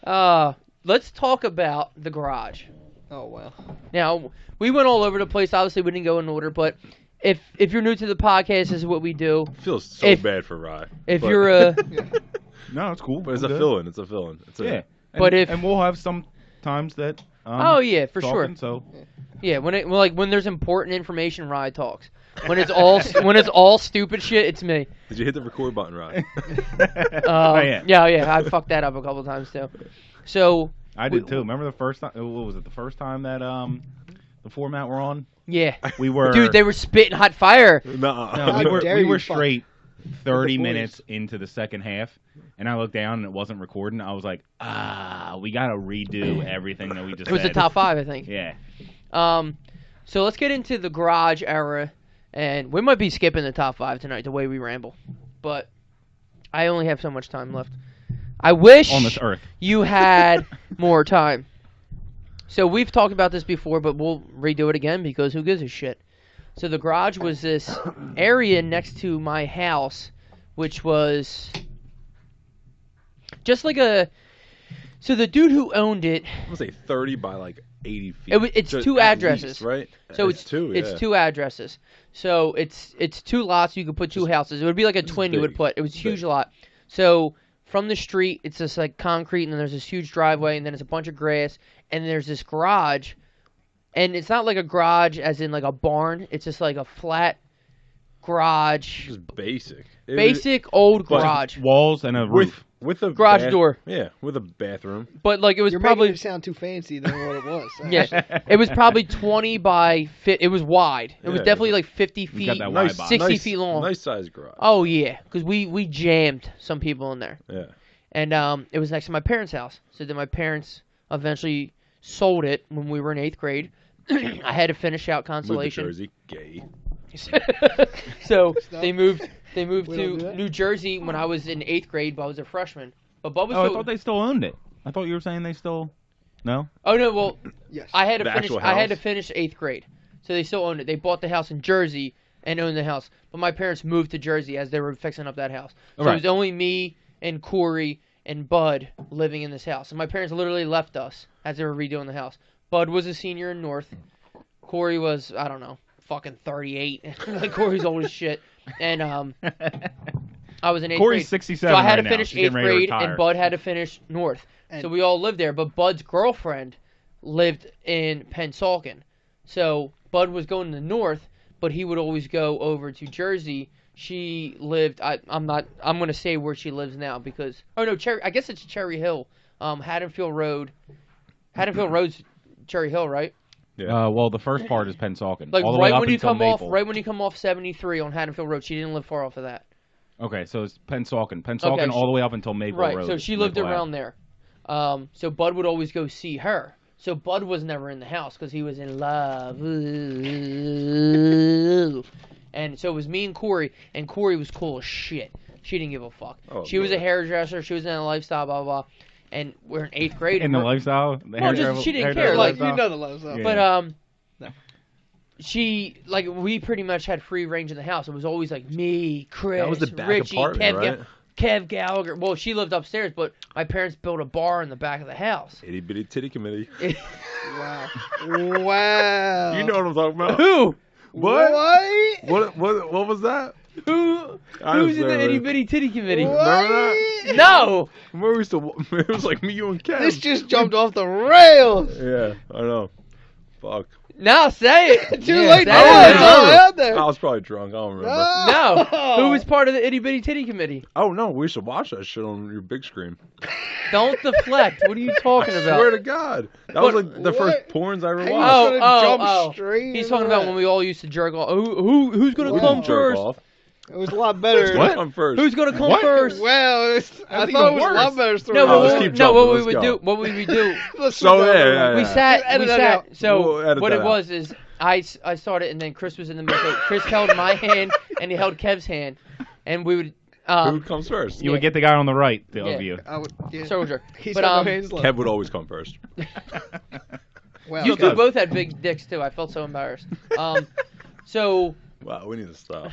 stuff. Let's talk about the garage. Oh wow. Now, we went all over the place. Obviously, we didn't go in order, but if you're new to the podcast, this is what we do. Feels so If- bad for Rye. If but- you're a No, it's cool. but it's I'm a good. fill-in. It's a fill-in. It's a, Yeah. But if- and we'll have some times that. oh yeah, for sure. talking, So Yeah, when there's important information, Rye talks. When it's all stupid shit, it's me. Did you hit the record button, Rye? Not yet. Yeah, I fucked that up a couple times too. So I did too. Remember the first time? What was it? The first time that the format we're on? yeah, We were. dude, they were spitting hot fire. Nuh-uh. No, How we were, dare we you were fuck straight 30 boys. minutes into the second half, and I looked down and it wasn't recording. I was like, we gotta redo everything that we just It was said. the top 5, I think. Yeah. So let's get into the garage era, and we might be skipping the top 5 tonight, the way we ramble, but I only have so much time left. I wish On this earth. you had more time. So we've talked about this before, but we'll redo it again because who gives a shit? So the garage was this area next to my house, which was just like a. So the dude who owned it, I'm gonna say 30 by like 80 feet. It's Just two at addresses. least, right? so it's two. It's yeah. 2 addresses. So it's 2 lots. You could put 2 Just- houses. It would be like a it's twin. You would big. put. It was a It's huge big. lot. So from the street, it's just like concrete, and then there's this huge driveway, and then it's a bunch of grass, and there's this garage. And it's not like a garage as in like a barn. It's just like a flat garage. Just basic. It was- Basic old but- garage. Walls and a with roof. with a garage door. Yeah, with a bathroom. But like it was You're probably making it sound too fancy than what it was. yeah, it was probably 20 by it was wide. It was Yeah, definitely like 50 He's got feet, that wide box. 60 feet long. Nice sized garage. Oh yeah, because we jammed some people in there, Yeah. and it was next to my parents' house. So then my parents eventually sold it when we were in 8th grade. I had to finish out Moved to Consolation. Jersey, gay. So Stop. they moved We don't do to that. New Jersey when I was in 8th grade, but I was a freshman. But Bub was Oh, I still, thought they still owned it. I thought you were saying they still. No. oh no, well Yes. I had to The finish. actual I had to house? finish 8th grade, so they still owned it. They bought the house in Jersey and owned the house, but my parents moved to Jersey as they were fixing up that house. So Right. it was only me and Corey and Bud living in this house, and my parents literally left us as they were redoing the house. Bud was a senior in North. Corey was, I don't know, fucking 38. Like Corey's old as shit, and I was in 8th Corey's grade. 67 So I had right to now. finish She's getting 8th ready to grade, retire. and Bud had to finish North. And- So we all lived there, but Bud's girlfriend lived in Pennsauken. So Bud was going to North, but he would always go over to Jersey. She lived. I'm going to say where she lives now because. Oh no, I guess it's Cherry Hill, Haddonfield Road. Haddonfield Road's Cherry Hill, right? Yeah. Well, the first part is Pennsauken. Like all the way right up when you until come Maple. off, right when you come off 73 on Haddonfield Road. She didn't live far off of that. Okay, so it's Pennsauken. Pennsauken Okay, all the way up until Maple Right, Road. so she lived Maple Ave. around there. So Bud would always go see her. So Bud was never in the house because he was in love. And so it was me and Corey was cool as shit. She didn't give a fuck. Oh, She was a Lord. hairdresser. She was in a lifestyle, blah, blah, blah. And we're in 8th grade. In and the we're- lifestyle? The Well, just- she didn't care, hairdresser like, you lifestyle? know the love stuff. Yeah. But, No. she, like, we pretty much had free range in the house. It was always, like, me, Chris, That was the back Richie, apartment, right? Kev Gallagher. Well, she lived upstairs, but my parents built a bar in the back of the house. Itty bitty titty committee. Wow. Wow. You know what I'm talking about? Who? What? What was that? Who? I Who's in don't the know, itty man. bitty titty committee? Remember that? No. Remember we used to, it was like me, you, and Kev. This just jumped off the rails. Yeah, I know. Fuck. No, say it. Too Yeah, late say now. it. It's all out there. I was probably drunk. I don't remember. No. Who was part of the itty bitty titty committee? Oh no, we should watch that shit on your big screen. Don't deflect. What are you talking I about? swear to God, that was like the What? first porns I ever How you watched. gonna jump straight He's into talking about that? when we all used to jerk off. Who's gonna Wow. come Jerk first? off. It was a lot better. What? I'm first. Who's gonna come What? first? Well, I That's thought it even was a lot worse. better story. No, Oh, let's but keep no. jumping. What we Let's would go. do? What we would do? Let's So, sit down. yeah. We sat. Edit We that sat. out. So We'll edit what that it out. was is I started and then Chris was in the middle. So Chris held my hand and he held Kev's hand, and we would. Who comes first? You would get the guy on the right Yeah. of you. I would, yeah. Soldier. He's But got no hands left. Kev would always come first. Wow. you Okay. two both had big dicks too. I felt so embarrassed. So Wow, we need to stop.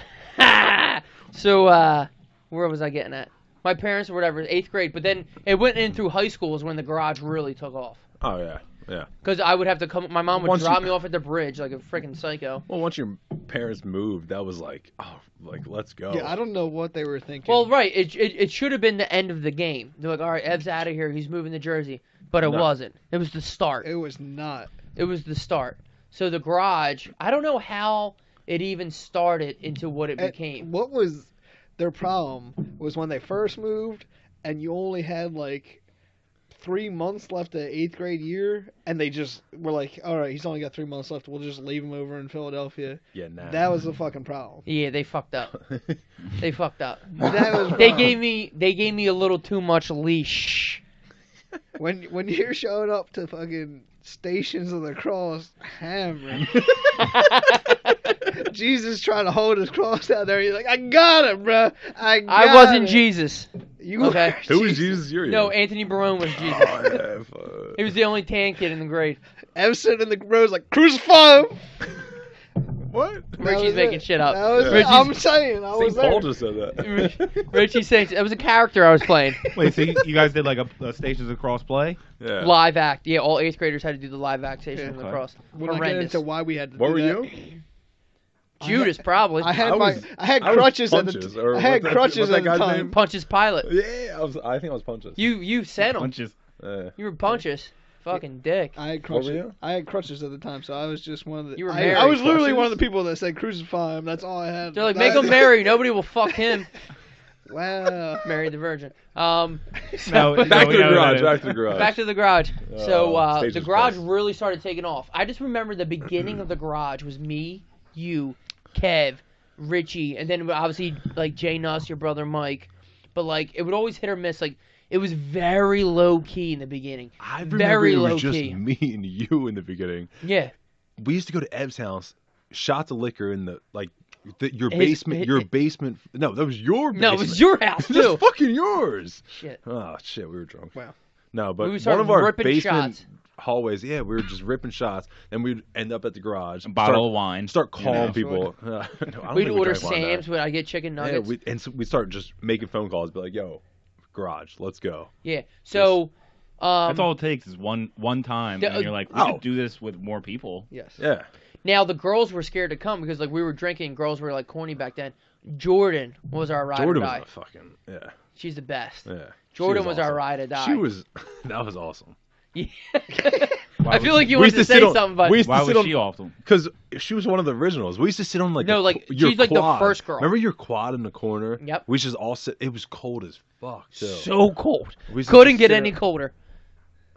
where was I getting at? My parents or whatever, 8th grade. But then it went in through high school is when the garage really took off. Oh yeah, yeah. Because I would have to come. My mom would Once drop you- me off at the bridge like a freaking psycho. Well, once your parents moved, that was like, oh, like let's go. Yeah, I don't know what they were thinking. Well, right. It should have been the end of the game. They're like, all right, Ev's out of here. He's moving to Jersey. But it No. wasn't. It was the start. It was not. It was the start. So the garage, I don't know how it even started into what it And became. what was their problem was when they first moved, and you only had like 3 months left of 8th grade year, and they just were like, all right, he's only got 3 months left. We'll just leave him over in Philadelphia. Yeah, nah. That was the fucking problem. Yeah, they fucked up. They fucked up. That was They problem. gave me a little too much leash. When you're showing up to fucking Stations of the Cross hammering, Jesus trying to hold his cross out there. You're like, I got it, bro. I wasn't Jesus. You Okay. were Who was Jesus? You're No, Anthony Barone was Jesus. Oh, yeah, fuck. He was the only tan kid in the grade. Ev sitting in the rows like, crucify him. What? That Richie's was making it. shit up. That was it. Richie's- I'm saying, I was St. there. Paul just said that. Richie saying it was a character I was playing. Wait, so you guys did like a Stations Across play? Yeah. Live act. Yeah, all 8th graders had to do the live act station in the Okay. cross. We're not getting Horrendous. into why we had to What do were that. you? Judas probably. I had I I had was crutches at Punches, the or I had what's that- crutches what's that at the guy's time. name? Punches Pilate. Yeah, I think I was Punches. You sent him. Punches. You were Punches. Fucking dick. I had What were crutches. you? I had crutches at the time, so I was just one of the. You were I married. was literally Crutches? one of the people that said crucify him. That's all I had. They're like, make him marry. Nobody will fuck him. Wow. Married the virgin. No, Back to we the know garage. that. Back to the garage. Back to the garage. So stage the was garage closed. really started taking off. I just remember the beginning of the garage was me, you, Kev, Richie, and then obviously like Jay Nuss, your brother Mike. But like it would always hit or miss. Like it was very low key in the beginning. I remember Very it was low just key. me and you in the beginning. Yeah. We used to go to Ev's house, shots of liquor in the your His- basement. his- Your basement. No, that was your basement. No, it was your house That's too. fucking yours. Shit. Oh shit, we were drunk. Wow. No, but We one started of our ripping basement shots. hallways. Yeah, we were just ripping shots. Then we'd end up at the garage. A bottle of wine. Start calling know. people. No, I don't We'd think we order drank wine then. Sam's. I'd get chicken Yeah, nuggets. we start just making phone calls. Be like, yo, garage, let's go. Yeah. So. That's all it takes is one time, The- and you're like, we Oh. could do this with more people. Yes. Yeah. Now the girls were scared to come because like we were drinking. Girls were like corny back then. Jordan was our ride Jordan or was die. a fucking She's the best. yeah. She Jordan was our awesome. ride or die. She was that was awesome. Yeah. Why I feel was- like you we wanted used to to say sit on- something, but we used to Why sit was on- she awesome? Because she was one of the originals. We used to sit on like No, the, like, your she's like the quad. first girl. Remember your quad in the corner? Yep. We just all sit. It was cold as fuck. Too. so cold. We used to Couldn't just get sit any up- colder.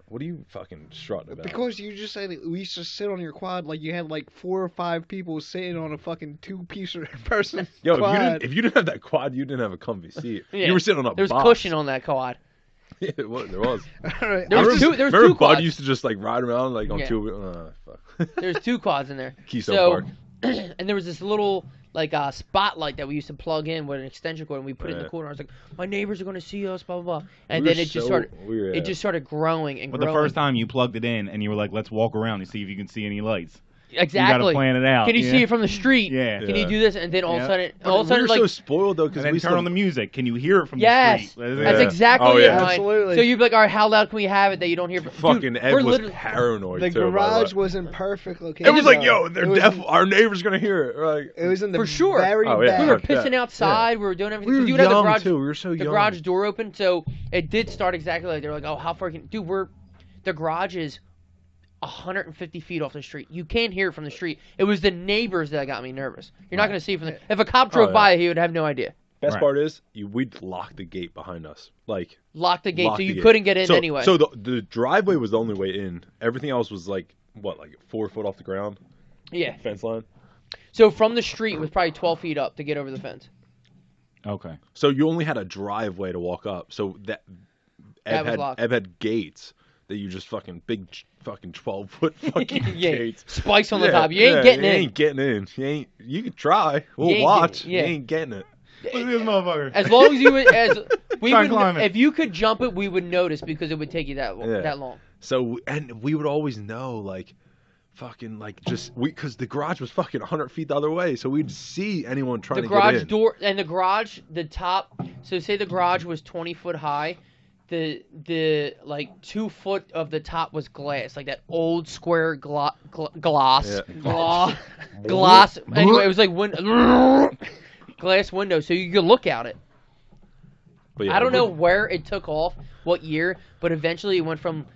What are you fucking strutting about? Because you just said we used to sit on your quad like you had like 4 or 5 people sitting on a fucking 2-piece person Yo, quad. if you didn't have that quad, you didn't have a comfy seat. Yeah. You were sitting on a There's box. cushion on that quad. Yeah, there was. All right. There was I remember, two- there was remember two Bud quads. used to just like ride around like on Yeah. two. Fuck. There's 2 quads in there. Keystone so, Park. and there was this little like spotlight that we used to plug in with an extension cord, and we put it in the Yeah. corner. I was like, my neighbors are going to see us, blah blah blah. And We then were it just so- started. we were, It just started growing and But the growing. first time you plugged it in, and you were like, let's walk around and see if you can see any lights. exactly. You got to plan it out. Can you yeah. see it from the street? Yeah. Can you Yeah. do this? And then all of a Yeah. sudden, But all of a sudden, we were like, so spoiled though because And then we turn still on the music. Can you hear it from yes, the street? that's Yeah. exactly Oh, it, yeah. Ryan. Absolutely. So you'd be like, all right, how loud can we have it that you don't hear? From... fucking Dude, Ed we're was literally... paranoid. The too, by garage way. was in perfect location. It was like, though. yo, they're It was deaf. in- Our neighbors gonna hear it. Like, It was in the For sure. very Oh, yeah. back. We were Fuck that. pissing outside. We were doing everything. we were 'Cause you'd have the young garage, too. We were so the young. garage door open, so it did start exactly like they were like, oh, how far can? Dude, the garage is 150 feet off the street. You can't hear it from the street. It was the neighbors that got me nervous. You're not Right. going to see it from the. If a cop drove yeah. by, he would have no idea. Best Right. part is we'd lock the gate behind us. Like Lock the gate, lock so the you gate. couldn't get in so, anyway. So the driveway was the only way in. Everything else was like what, like 4 foot off the ground, yeah. fence line. So from the street was probably 12 feet up to get over the fence. Okay. So you only had a driveway to walk up. So That was locked. Ev had gates that you just fucking big fucking 12-foot fucking Yeah. gates. Spikes on the Yeah, top. You ain't yeah, getting you in. ain't getting in. You could try. We'll ain't watch. getting- yeah. You ain't getting it. Look at this motherfucker. As long as you would, as we Try would, climbing. if you could jump it, we would notice because it would take you that Yeah. that long. So and we would always know like fucking like just because the garage was fucking 100 feet the other way, so we'd see anyone trying The to get garage in. door and the garage, the top. So say the garage was 20 foot high. The like 2 foot of the top was glass, like that old square glass. Yeah. Glass. Anyway, it was like glass window, so you could look out it. But yeah, I don't know where it took off, what year, but eventually it went from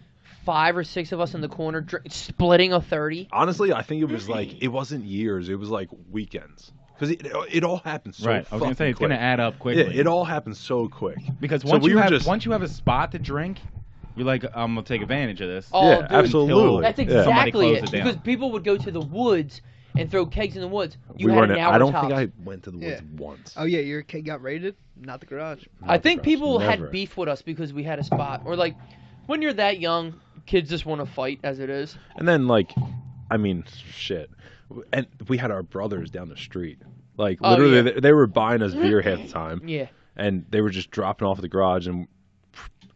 5 or 6 of us in the corner splitting a 30. Honestly, I think it was like it wasn't years. It was like weekends because it all happened so Right. I was gonna say fucking it's gonna quick. add up quickly. Yeah, it all happened so quick. Because So once we you were have just- once you have a spot to drink, you're like, I'm gonna take advantage of this. Oh, yeah, dude, absolutely. That's Yeah. exactly Somebody it. close it down. Because people would go to the woods and throw kegs in the woods. You We had weren't. an hour I don't tops. think I went to the woods Yeah. once. Oh yeah, your kid got raided. Not the garage. I think Not the people garage, had never. beef with us because we had a spot. Or like, when you're that young, kids just want to fight as it is. And then like, I mean, shit. And we had our brothers down the street. Like Oh, literally, yeah. they were buying us beer half the time, Yeah. and they were just dropping off at the garage and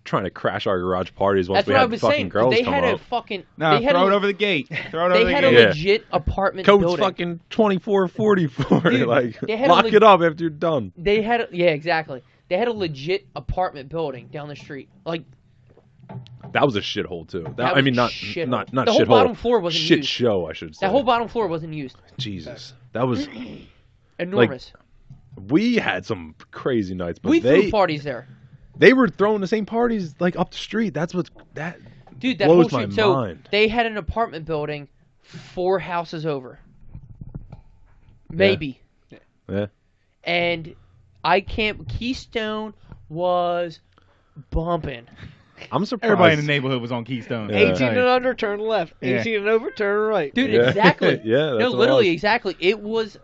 trying to crash our garage parties once That's we what I had was fucking saying. girls They come had up. a fucking. No, they had throw a, it over the gate. Throw it over They the had gate. a Yeah. legit apartment Code's building. fucking 2444. Dude, Like they had a lock leg- it up after you're done. They had, yeah, exactly. They had a legit apartment building down the street. Like, That was a shithole too. That I was mean, not shithole. not not The whole shithole. bottom floor wasn't shit used. show, I should say. that whole bottom floor wasn't used. Jesus, that was. Enormous. We had some crazy nights, but we they threw parties there. they were throwing the same parties like up the street. That's what that. Dude, that blows whole my street. So mind. they had an apartment building 4 houses over. Maybe. Yeah. And Keystone was bumping. I'm surprised. Everybody in the neighborhood was on Keystone. Yeah. 18 and under, turn left. Yeah. 18 and over, turn right. Dude, Yeah. exactly. Yeah, that's no, what it literally, was. exactly. It was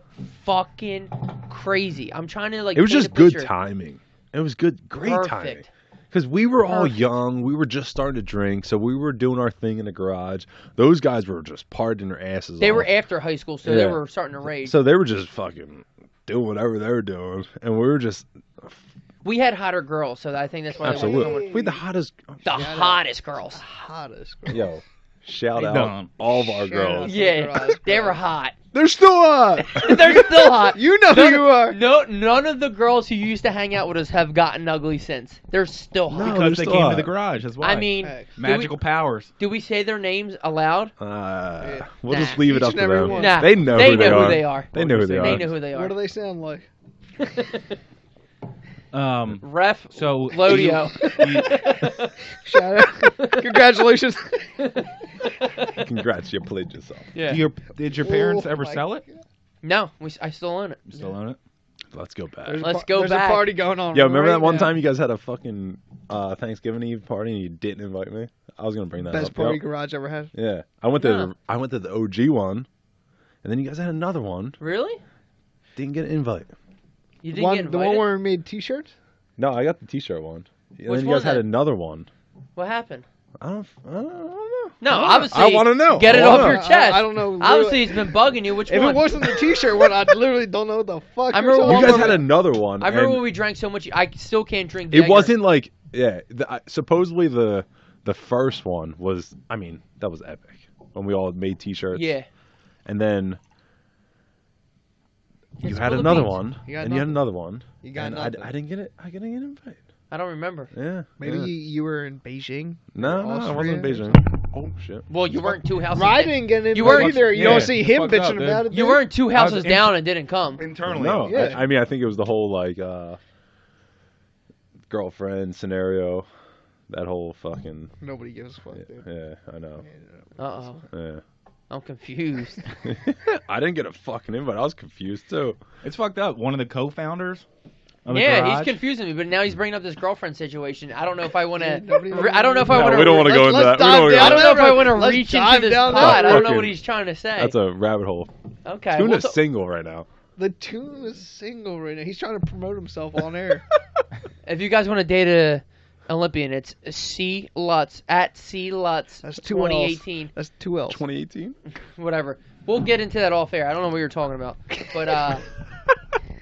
fucking crazy. I'm trying to like. It was paint just a good picture. timing. It was great timing. Perfect. Because we were all Perfect. young, we were just starting to drink, so we were doing our thing in the garage. Those guys were just partying their asses off. They were after high school, so they Yeah. were starting to rage. So they were just fucking doing whatever they were doing, and we were just We had hotter girls, so I think that's why They were absolutely. We had the hottest. the hottest girls. Hottest. Yo, shout Hey, out Dom. all of our Shout girls. out. Yeah, Garage they girls. were hot. They're still hot. They're still hot. You know who you are. No, none of the girls who used to hang out with us have gotten ugly since. They're still hot. No. Because they're they still came to hot. the garage. That's why. I mean, Hey, magical powers. do we say their names aloud? We'll Nah. just leave it Each up and to every them. one. Nah, They know they who know they who are. they are. They know who they They are. know who they What do are. they sound like? Ref So Lodio. Shout out. Congratulations. Congrats, you played yourself. Yeah. Did your parents Oh ever my sell it? No, I still own it. You still own it? Let's go back. Let's go There's back. a party going on. Yo, remember right that one now. time you guys had a fucking Thanksgiving Eve party and you didn't invite me? I was gonna bring that Best up. party Yep. garage ever had. Yeah, I went to the OG one, and then you guys had another one. Really? Didn't get an invite. You didn't get The invited? one where we made T-shirts. No, I got the T-shirt one. And Which then you guys one had then? another one. What happened? I don't know. No, I don't know. obviously. I want to know. Get it I off wanna your know. chest. I don't know. Obviously, it's been bugging you. Which If one? it wasn't the T-shirt one, I literally don't know what the fuck. I you're remember talking You one guys where had we- another one. I remember and when we drank so much. I still can't drink. it Jaeger. wasn't like supposedly the first one was. I mean, that was epic when we all made T-shirts. Yeah. And then you It's had full of another beans. one, You got and you had nothing. another one. You got and nothing. I didn't get it. I didn't get an invite. I don't remember. Yeah. Maybe yeah. you were in Beijing. No, I wasn't in Austria or Beijing. Oh shit. Well, you weren't two houses. I down. didn't get in You weren't- either. You yeah, don't see him fucked up, bitching dude. about it. You dude. weren't two houses was down and didn't come. Internally. No, Yeah. I mean I think it was the whole like girlfriend scenario, that whole fucking Nobody gives a fuck, dude. yeah. I know. Uh oh. Yeah. I'm confused. I didn't get a fucking invite. I was confused too. It's fucked up. One of the co-founders of the Yeah, garage, he's confusing me, but now he's bringing up this girlfriend situation. I don't know if I want to. Nobody knows. I don't know if I No, want to. we don't want to go into let's that. We dive don't down I don't know if I want to Let's reach dive into this down pot. that I don't know fucking- what he's trying to say. That's a rabbit hole. Okay. Tuna's well, single right now. The tune is single right now. He's trying to promote himself on air. if you guys want to date a Olympian, it's C Lutz at C Lutz. That's two L's. 2018. That's 2 L's. 2018. Whatever. We'll get into that off air. I don't know what you're talking about, but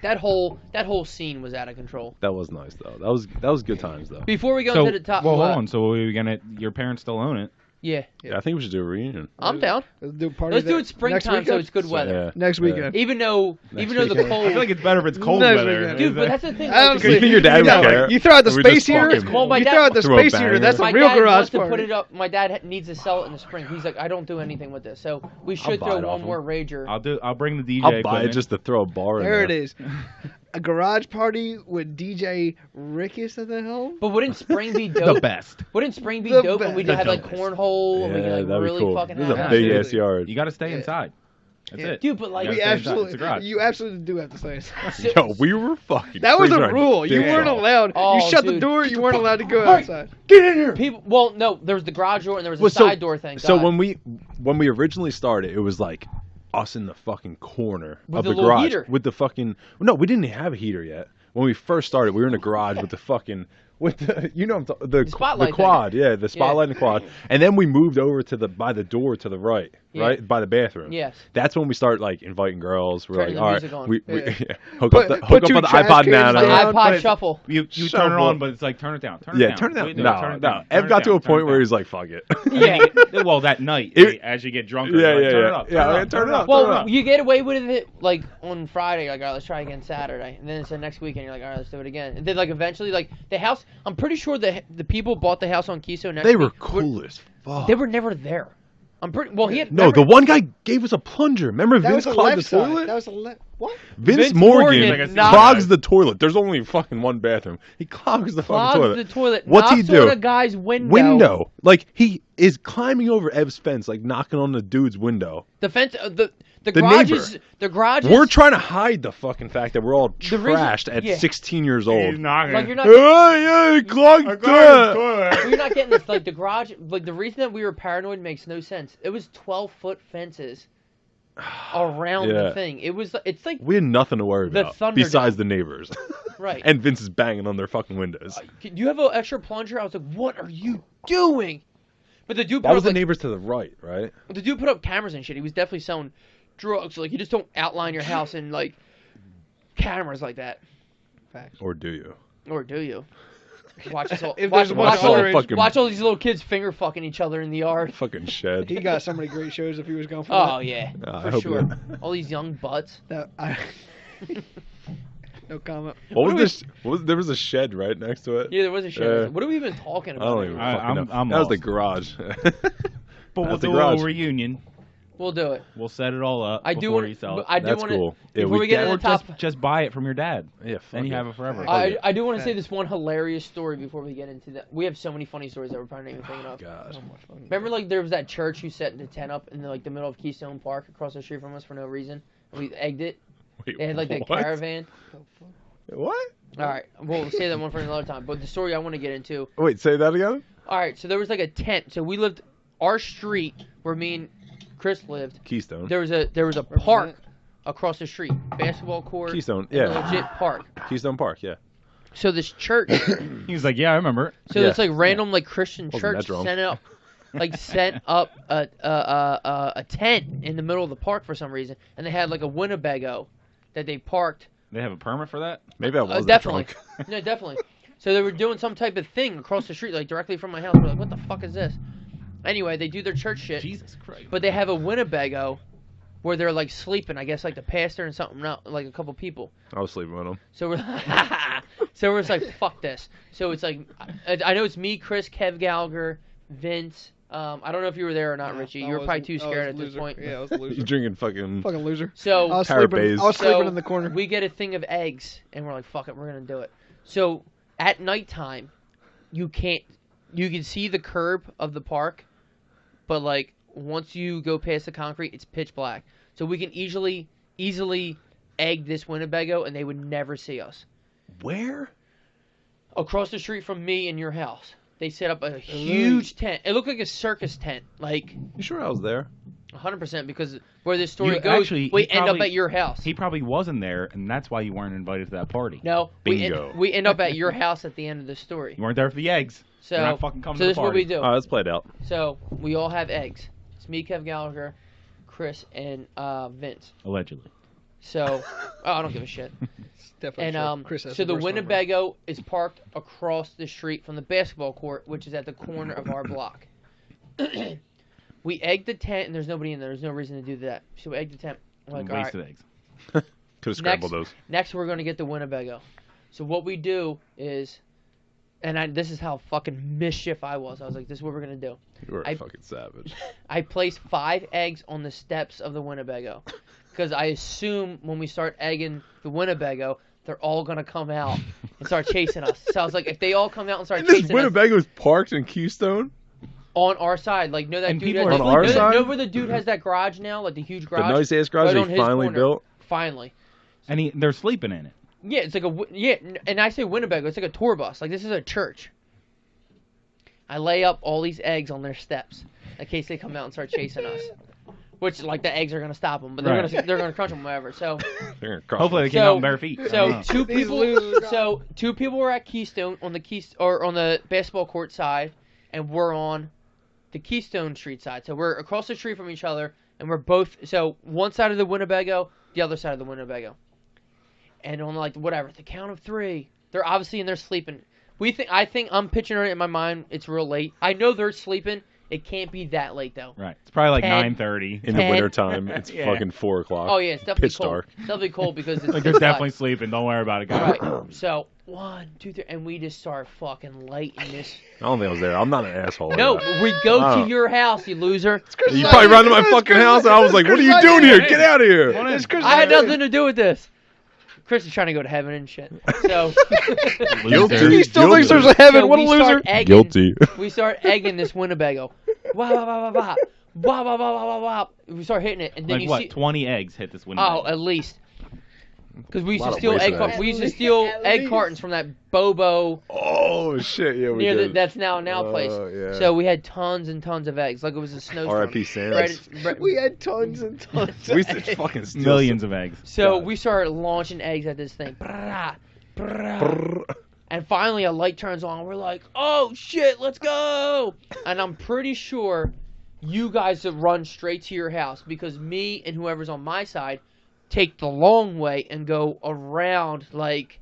that whole scene was out of control. That was nice though. That was good times though. Before we go So, into the top, well, what? hold on. So we gonna? Your parents still own it? Yeah, Yeah, I think we should do a reunion. I'm down. Let's do a party Let's do there. it springtime so it's good weather. Yeah. Next weekend. Even though the weekend. cold. I feel like it's better if it's cold Next weather. weekend. Dude, but that's the thing. I like, Do you think your dad would No, care? You throw out the We space just heater. fucking- Well, my You dad- throw out the Throw a space heater. banger. That's a my real dad garage wants to party. put it up. My dad needs to sell it in the spring. He's like, I don't do anything with this, so we should buy throw it off one him. more rager. I'll bring the DJ. I'll buy it equipment. just to throw a bar in There there. it is. A garage party with DJ Rickus at the helm. But wouldn't spring be the dope? best. Wouldn't spring be The dope when we best. had like The cornhole and we Yeah, could like that'd be really cool. fucking This is have a fun? big ass Absolutely. yard. You got to stay Yeah. inside. That's Yeah. it. Dude, but like You We gotta stay inside. It's a absolutely, garage. you absolutely do have to say it. Yo, we were fucking. That was crazy a right rule. You there. weren't allowed. Oh, You shut the dude. door. You weren't allowed to go Hey. outside. Get in here. people. Well, no, there was the garage door and there was a Well, side door thing. So God. when we originally started, it was like us in the fucking corner With of the the little garage heater. with the fucking. No, we didn't have a heater yet. When we first started, we were in the garage with the fucking with the the spotlight quad, yeah, the spotlight and the quad, and then we moved over to by the door to the right, Yeah. right by the bathroom. Yes. That's when we start like inviting girls. We're Turning like, the all right, music on. we Yeah. hook Put- up put on two the trash iPod cans Nano. the down. iPod but- shuffle. You turn it Shuffle. on, but it's like turn it down. Turn it Yeah, down. turn it down. Wait, No, turn it no. down. Ev Turn got it to a down. point Turn where it he's like, "Fuck it." Yeah. well, that night, It- as you get drunker, Yeah, like, yeah, turn yeah. it up. Yeah, turn yeah, it turn it up. up. Well, you get away with it like on Friday, like, all right, let's try again Saturday, and then it's the next weekend. You're like, all right, let's do it again. And then like eventually, like the house. I'm pretty sure the people bought the house on Keystone. Next They were week cool as fuck. They were never there. I'm pretty. Well, he had No, the one guy gave us a plunger. Remember That Vince was a clogged left the side. toilet? That was a left. What? Vince Morgan, Morgan like, clogs the toilet. There's only fucking one bathroom. He clogs the clogs fucking toilet. the toilet. What's he knocks do? on a guy's window. Window. Like he is climbing over Ev's fence, like knocking on the dude's window. The fence. The The garage neighbor. is the garage. We're is, trying to hide the fucking fact that we're all The reason- trashed at yeah. 16 years old. He's not like you're not. Oh, yeah, clogged toilet. You're not getting this. Like the garage. Like the reason that we were paranoid makes no sense. It was 12-foot fences around Yeah. the thing. It's like We had nothing to worry The about Thunderdome. besides the neighbors. right. And Vince is banging on their fucking windows. Do you have an extra plunger? I was like, what are you doing? But the dude put That was up, the neighbors to the right, right? the dude put up cameras and shit. He was definitely selling drugs. Like you just don't outline your house in like cameras like that. Facts. Or do you? Or do you? Watch us all. If watch, there's a watch, bunch all, of fucking- watch all these little kids finger fucking each other in the yard. Fucking shed. He got so many great shows if he was going for Oh that. yeah, I for hope sure. not. All these young butts. No comment. What was this? There was a shed right next to it. Yeah, there was a shit. Yeah. What are we even talking I about? don't even I- fucking know. I'm that was the lost. garage. But we'll That's the do a little garage. reunion. We'll do it. We'll set it all up I do before want. you sell it. I do That's want to. cool. Yeah, Before we get or into the top, just buy it from your dad. Yeah, Then you fuck have it. it forever. I do want to say this one hilarious story before we get into that. We have so many funny stories that we're probably not even thinking of. God. So much fun. Remember, like there was that church who set the tent up in the middle of Keystone Park across the street from us for no reason. And we egged it. Wait, They had like that what? caravan. What? All right, we'll say that one for another time. But the story I want to get into. Wait, say that again? All right, so there was like a tent. So we lived our street where me and Chris lived. Keystone. There was a park across the street, basketball court. Keystone, and yeah. a legit park. Keystone Park, yeah. So this church. He was like, "Yeah, I remember." So Yeah. it's like random like Christian Wasn't church that drunk. sent up a tent in the middle of the park for some reason, and they had like a Winnebago that they parked. They have a permit for that. Maybe I was that Definitely, drunk. no, definitely. So they were doing some type of thing across the street, like directly from my house. We're like, what the fuck is this? Anyway, they do their church shit, Jesus Christ. but they have a Winnebago where they're like sleeping. I guess like the pastor and something, like a couple people. I was sleeping with him. So we're just like, fuck this. So it's like, I know it's me, Chris, Kev Gallagher, Vince. I don't know if you were there or not, Richie. You were probably too scared at this loser. point. Yeah, I was a You loser. drinking fucking... Fucking loser. I So was sleeping. Parabase. I was So, sleeping in the corner. we get a thing of eggs, and we're like, fuck it, we're gonna do it. So at nighttime, you can see the curb of the park, but like once you go past the concrete, it's pitch black. So we can easily egg this Winnebago, and they would never see us. Where? Across the street from me and your house, they set up a huge tent. It looked like a circus tent, like You sure I was there? 100%. Because where this story You- goes, actually, we he end up probably- at your house. He probably wasn't there, and that's why you weren't invited to that party. No, Bingo. we end up at your house at the end of the story. You weren't there for the eggs. So, You're not fucking coming so to the this is what we party. do. All right, let's play it out. So we all have eggs. It's me, Kev Gallagher, Chris, and Vince. Allegedly. So, I don't give a shit. Definitely And sure. Chris has so the worst number. Winnebago is parked across the street from the basketball court, which is at the corner of our block. We egg the tent, and there's nobody in there. There's no reason to do that. So we egg the tent. We're like, all right. Wasted eggs. Could have scrambled those. Next, we're going to get the Winnebago. So what we do is, this is how fucking mischief I was. I was like, this is what we're going to do. You were I- a fucking savage. I place 5 eggs on the steps of the Winnebago. Because I assume when we start egging the Winnebago, they're all going to come out and start chasing us. So I was like, if they all come out and start This chasing us Winnebago is parked in Keystone? on our side, like, know that And dude people has, are on our side? know where the dude has that garage now? Like the huge The garage? nice ass garage Right that on he his finally corner. built? Finally. And they're sleeping in it. Yeah, it's like and I say Winnebago, it's like a tour bus. Like this is a church. I lay up all these eggs on their steps in case they come out and start chasing us. Which like the eggs are gonna stop them, but they're Right. gonna crunch them whatever. So They're gonna crush Hopefully they us. came out in bare feet. so two These people losers got- so 2 people were at Keystone on the basketball court side, and we're on the Keystone Street side. So we're across the street from each other, and we're both one side of the Winnebago, the other side of the Winnebago. And on like whatever, the count of 3, they're obviously in there sleeping. I think I'm picturing it in my mind. It's real late. I know they're sleeping. It can't be that late though. Right. It's probably like 10. 9:30. In the 10. wintertime, it's Yeah. fucking 4 o'clock. Oh yeah, it's definitely Pitch cold. dark. It's definitely cold because it's Like they're pitch definitely black. sleeping. Don't worry about it, guys. Right. So 1, 2, 3, and we just start fucking lighting this. I don't think I was there. I'm not an asshole. like No, that. we go Oh. to your house, you loser. You probably ran to my fucking house, and I was like, what are you doing here? Get out of here. It's Chris I had and nothing to do with this. Chris is trying to go to heaven and shit. So, Guilty. He still thinks there's a so heaven. What a we loser. start egging. Guilty. We start egging this Winnebago. Wah, wah, wah, wah, wah. wow, wow, wow, wow, wow, wow. We start hitting it, and then Like you what? see. 20 eggs hit this window. Oh, at least. Because we used Lot to of steal wasted egg. eggs. We used to At steal least. egg cartons from that Bobo Oh shit! Yeah, we near did. that's now place. Yeah. So we had tons and tons of eggs, like it was a snowstorm. R.I.P. Sanders. We had tons and tons. We used to of eggs. fucking steal Millions of eggs. So God. we started launching eggs at this thing. Brrrah, brrrah. Brrr. And finally a light turns on. We're like, oh shit, let's go. And I'm pretty sure you guys have run straight to your house because me and whoever's on my side take the long way and go around like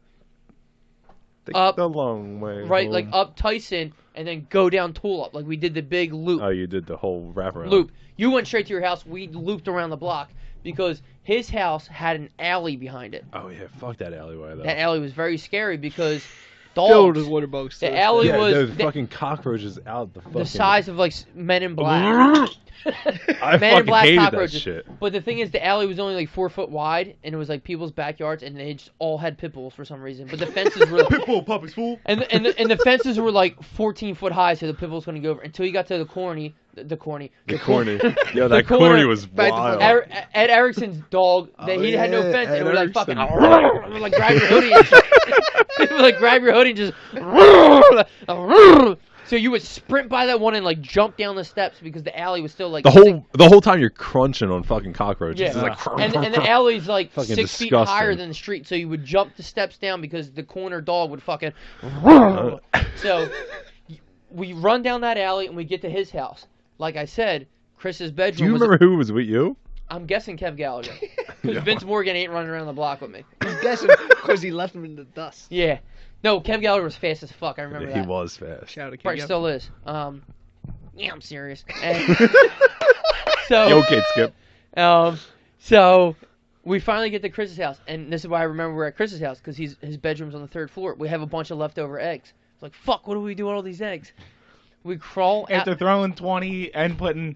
Take up- the long way. right home. like up Tyson and then go down Tulip. Like we did the big loop. Oh, you did the whole wraparound. Loop. You went straight to your house. We looped around the block because his house had an alley behind it. Oh yeah, fuck that alleyway though. That alley was very scary because Filled dogs, with water bugs. the alley yeah, was the the- fucking cockroaches out the fucking. the size of like Men in Black. I Men in fucking Black hated cockroaches. that shit. But the thing is, the alley was only like 4 foot wide, and it was like people's backyards, and they just all had pit bulls for some reason. But the fences were Pitbull puppies, fool. and the fences were like 14 foot high, so the pit bull's gonna go over until you got to the corny. The corny. Yo, that corner- corny was back to wild. Ed Erickson's dog, Oh, he had no yeah, fence, and Ed it would like fucking Erickson. it would like grab your hoodie and shit. It would like grab your hoodie and just so you would sprint by that one and like jump down the steps because the alley was still like the whole time you're crunching on fucking cockroaches. yeah, It's like, and the alley's like Fucking 6 feet disgusting. higher than the street, so you would jump the steps down because the corner dog would fucking so we run down that alley and we get to his house. Like I said, Chris's bedroom Do you was remember who was with you? I'm guessing Kev Gallagher. Because Yeah. Vince Morgan ain't running around the block with me. He's guessing because he left him in the dust. Yeah. No, Kev Gallagher was fast as fuck. I remember He that. was fast. Shout out to Probably King still is. Yeah, I'm serious. And so, You okay, Skip? so we finally get to Chris's house, and this is why I remember we're at Chris's house because his bedroom's on the 3rd floor. We have a bunch of leftover eggs. It's like, fuck, what do we do with all these eggs? We crawl out. After throwing 20 and putting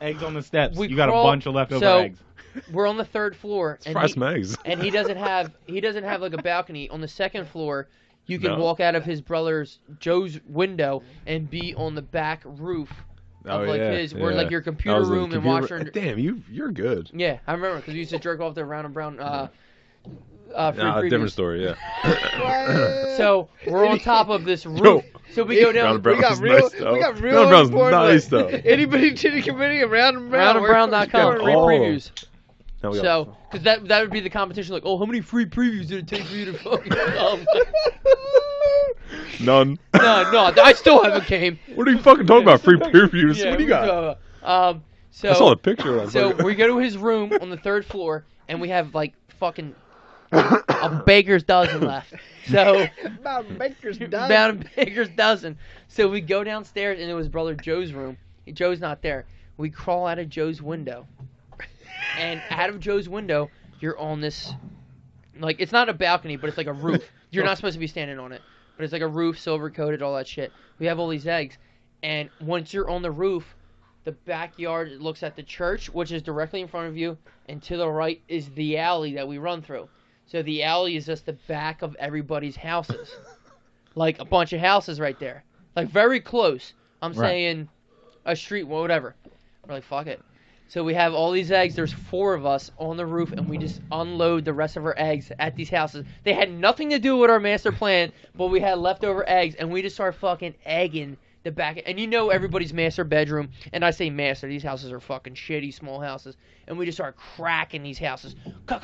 eggs on the steps, We you got a crawl- bunch of leftover so- eggs. We're on the 3rd floor, and Fry some eggs. and he doesn't have like a balcony. On the 2nd floor, you can No. walk out of his brother's Joe's window and be on the back roof of like his where like your That computer was the room and computer washer. room. Damn, you're good. Yeah, I remember because we used to jerk off the Round and Brown. Free Nah, previews. different story. Yeah. So we're on top of this roof. Yo. So we go Round down. and Brown We got was real, nice, though. we got real Round and Brown's important, nice, like, though. Anybody to the committee of Round and Brown. Round and we're Brown.com free all of 'em. previews. Now we got- So, because that would be the competition. Like, oh, how many free previews did it take for you to fucking come? None. No, I still haven't came. What are you fucking talking about? Free previews? Yeah, What do you got? So I saw the picture. I was So like- we go to his room on the 3rd floor, and we have like fucking a baker's dozen left. So About Baker's done. about a baker's dozen. So we go downstairs, and it was brother Joe's room. Joe's not there. We crawl out of Joe's window, and out of Joe's window, you're on this, like it's not a balcony, but it's like a roof. You're not supposed to be standing on it, but it's like a roof, silver coated, all that shit. We have all these eggs, and once you're on the roof, the backyard looks at the church, which is directly in front of you, and to the right is the alley that we run through. So the alley is just the back of everybody's houses. Like a bunch of houses right there. Like very close. I'm Right. saying a street, whatever. We're like, fuck it. So we have all these eggs. There's 4 of us on the roof, and we just unload the rest of our eggs at these houses. They had nothing to do with our master plan, but we had leftover eggs, and we just start fucking egging the back. And you know everybody's master bedroom, and I say master, these houses are fucking shitty small houses. And we just start cracking these houses. Cut,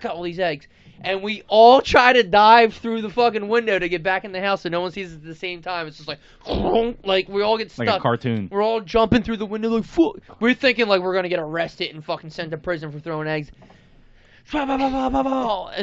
all these eggs. And we all try to dive through the fucking window to get back in the house so no one sees us at the same time. It's just like we all get stuck. Like a cartoon. We're all jumping through the window like, fuck. We're thinking like we're going to get arrested and fucking sent to prison for throwing eggs. In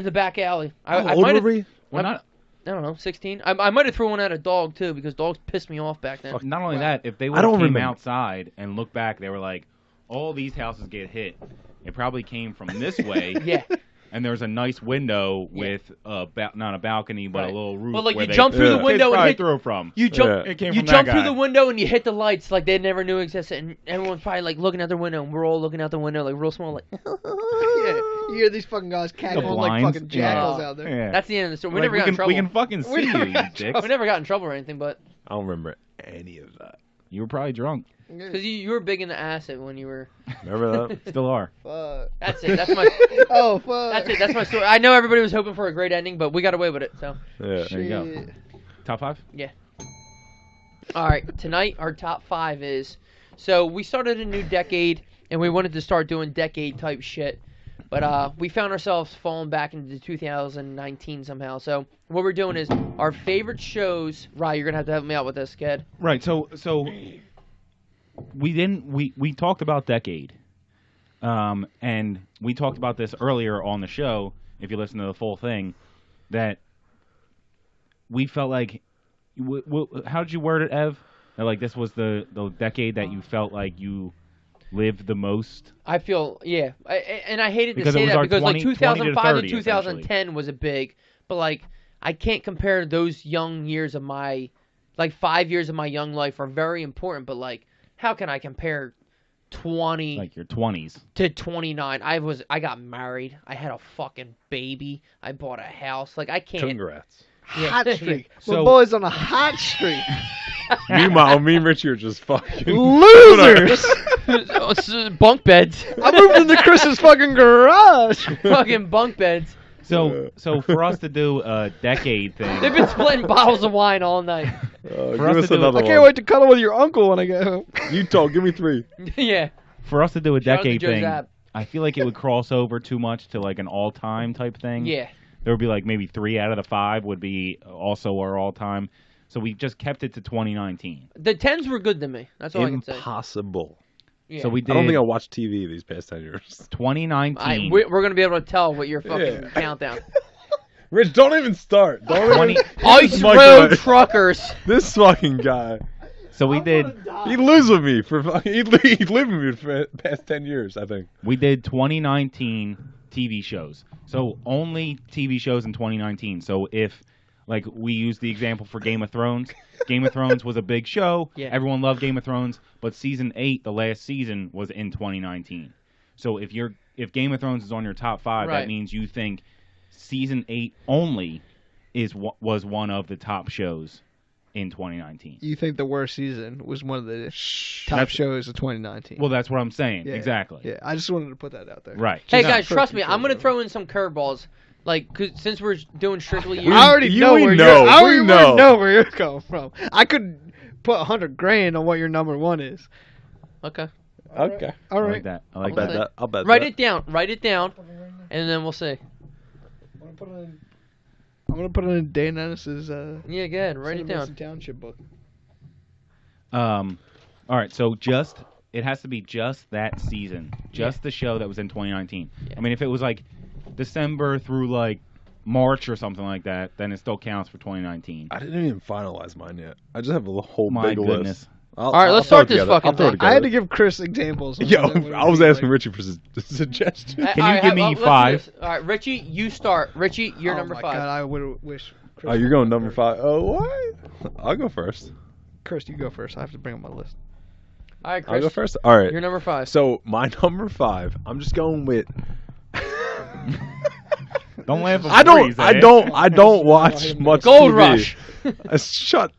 the back alley. I How old might were have, we? Well, not I don't know, 16. I might have thrown one at a dog too because dogs pissed me off back then. not only that, if they would I don't have came remember. outside and looked back, they were like, all these houses get hit. It probably came from this way. Yeah. And there's a nice window with not a balcony, but Right. a little roof. But like where you they- jump through the Yeah. window Kids and probably hit. threw from. You jump. Yeah. It came You from jump that through guy. the window and you hit the lights like they never knew existed, and everyone's probably like looking out their window, and we're all looking out the window like real small, like. Yeah, you hear these fucking guys cackling like blinds. fucking jackals Yeah. out there. Yeah. That's the end of the story. We Like, never got in trouble. we can fucking see We you, never you got in dicks. We never got in trouble or anything, but I don't remember any of that. You were probably drunk. Because you were big into acid when you were. Remember that? Still are. Fuck. That's it. That's my. Oh fuck. That's it. That's my story. I know everybody was hoping for a great ending, but we got away with it. So. Yeah. There you go. Top 5? All right. Tonight our top 5 is. So we started a new decade, and we wanted to start doing decade type shit, but we found ourselves falling back into 2019 somehow. So what we're doing is our favorite shows. Rye, you're gonna have to help me out with this, kid. Right. So we talked about decade, and we talked about this earlier on the show. If you listen to the full thing, that we felt like, how did you word it, Ev? That like this was the decade that you felt like you lived the most. I feel and I hated to Because it say was that our because 20 like 2005 to to 30 2010 was a big, but like I can't compare those young years of my, like 5 years of my young life are very important, but like how can I compare 20 Like your 20s. to 29? I got married, I had a fucking baby, I bought a house, like I can't. Congrats. Yeah. Hot streak. So- We're boys on a hot streak. Meanwhile, me and Richie are just fucking Losers. Bunk beds, I moved into Chris's fucking garage. fucking bunk beds. So for us to do a decade thing, They've been splitting bottles of wine all night. Give us us to do- another I one. can't wait to cuddle with your uncle when I get home. You talk. Give me 3. Yeah. for us to do a Shout out to decade Joe thing, Zapp. I feel like it would cross over too much to like an all-time type thing. Yeah. There would be like maybe 3 out of the 5 would be also our all-time. So we just kept it to 2019. The 10s were good to me. That's all I can say. Impossible. Yeah. So we did I don't think I watched TV these past 10 years. 2019. We're going to be able to tell what your fucking Yeah. countdown. Rich, don't even start. Don't 20 even. Ice Mike Road away. Truckers. This fucking guy. So we did He lives with me for fucking. He lived with me for the past 10 years, I think. 2019 TV shows. So only TV shows in 2019. So if like we use the example for Game of Thrones, Game of Thrones was a big show. Yeah. Everyone loved Game of Thrones, but season 8, the last season, was in 2019. So if Game of Thrones is on your top 5, Right. that means you think season 8 only was one of the top shows in 2019. You think the worst season was one of the top That's- shows of 2019? Well, that's what I'm saying. Yeah. Exactly. Yeah, I just wanted to put that out there. Right. Hey, Just guys, for trust me. future I'm going to though. throw in some curveballs. Like, 'cause since we're doing strictly We- I already You- know we where know. you're. I We already know. where you're coming from. I could put $100,000 on what your number 1 is. Okay. Okay. All I right. like that. I like I'll Bet say- that. that. I'll bet Write that. it down. Write it down. And then we'll see. I'm gonna put it in Dan Ennis's Yeah, go ahead. Write it down. Township book. All right, so it has to be just that season, just the show that was in 2019. Yeah. I mean, if it was like December through like March or something like that, then it still counts for 2019. I didn't even finalize mine yet. I just have a whole My big goodness. list. All right, let's throw start it this together. fucking I'll throw it thing. together. I had to give Chris examples. Yo, I was asking Rich. Richie for his suggestions. Can you give me let's do 5? this. All right, Richie, you start. Richie, you're Oh number my 5. God, I would wish. Chris Oh, you're would going go number first. 5. Oh, what? I'll go first. Chris, you go first. I have to bring up my list. All right, I'll Chris. go first. All right. You're number 5. So my number 5. I'm just going with. Don't laugh at I Breeze, don't watch much Gold TV. Rush. Shut.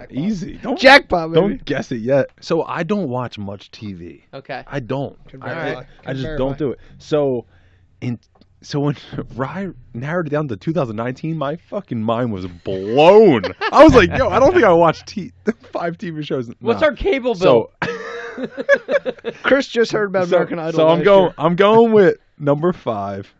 Easy. Jackpot, baby. Don't guess it yet. So I don't watch much TV. Okay. I don't. Can I, verify. I Can just verify. don't do it. So when Rye narrowed it down to 2019, my fucking mind was blown. I was like, yo, I don't think I watched 5 TV shows. What's Nah. our cable bill? Chris just heard about American Idol. So last year. I'm going with number 5,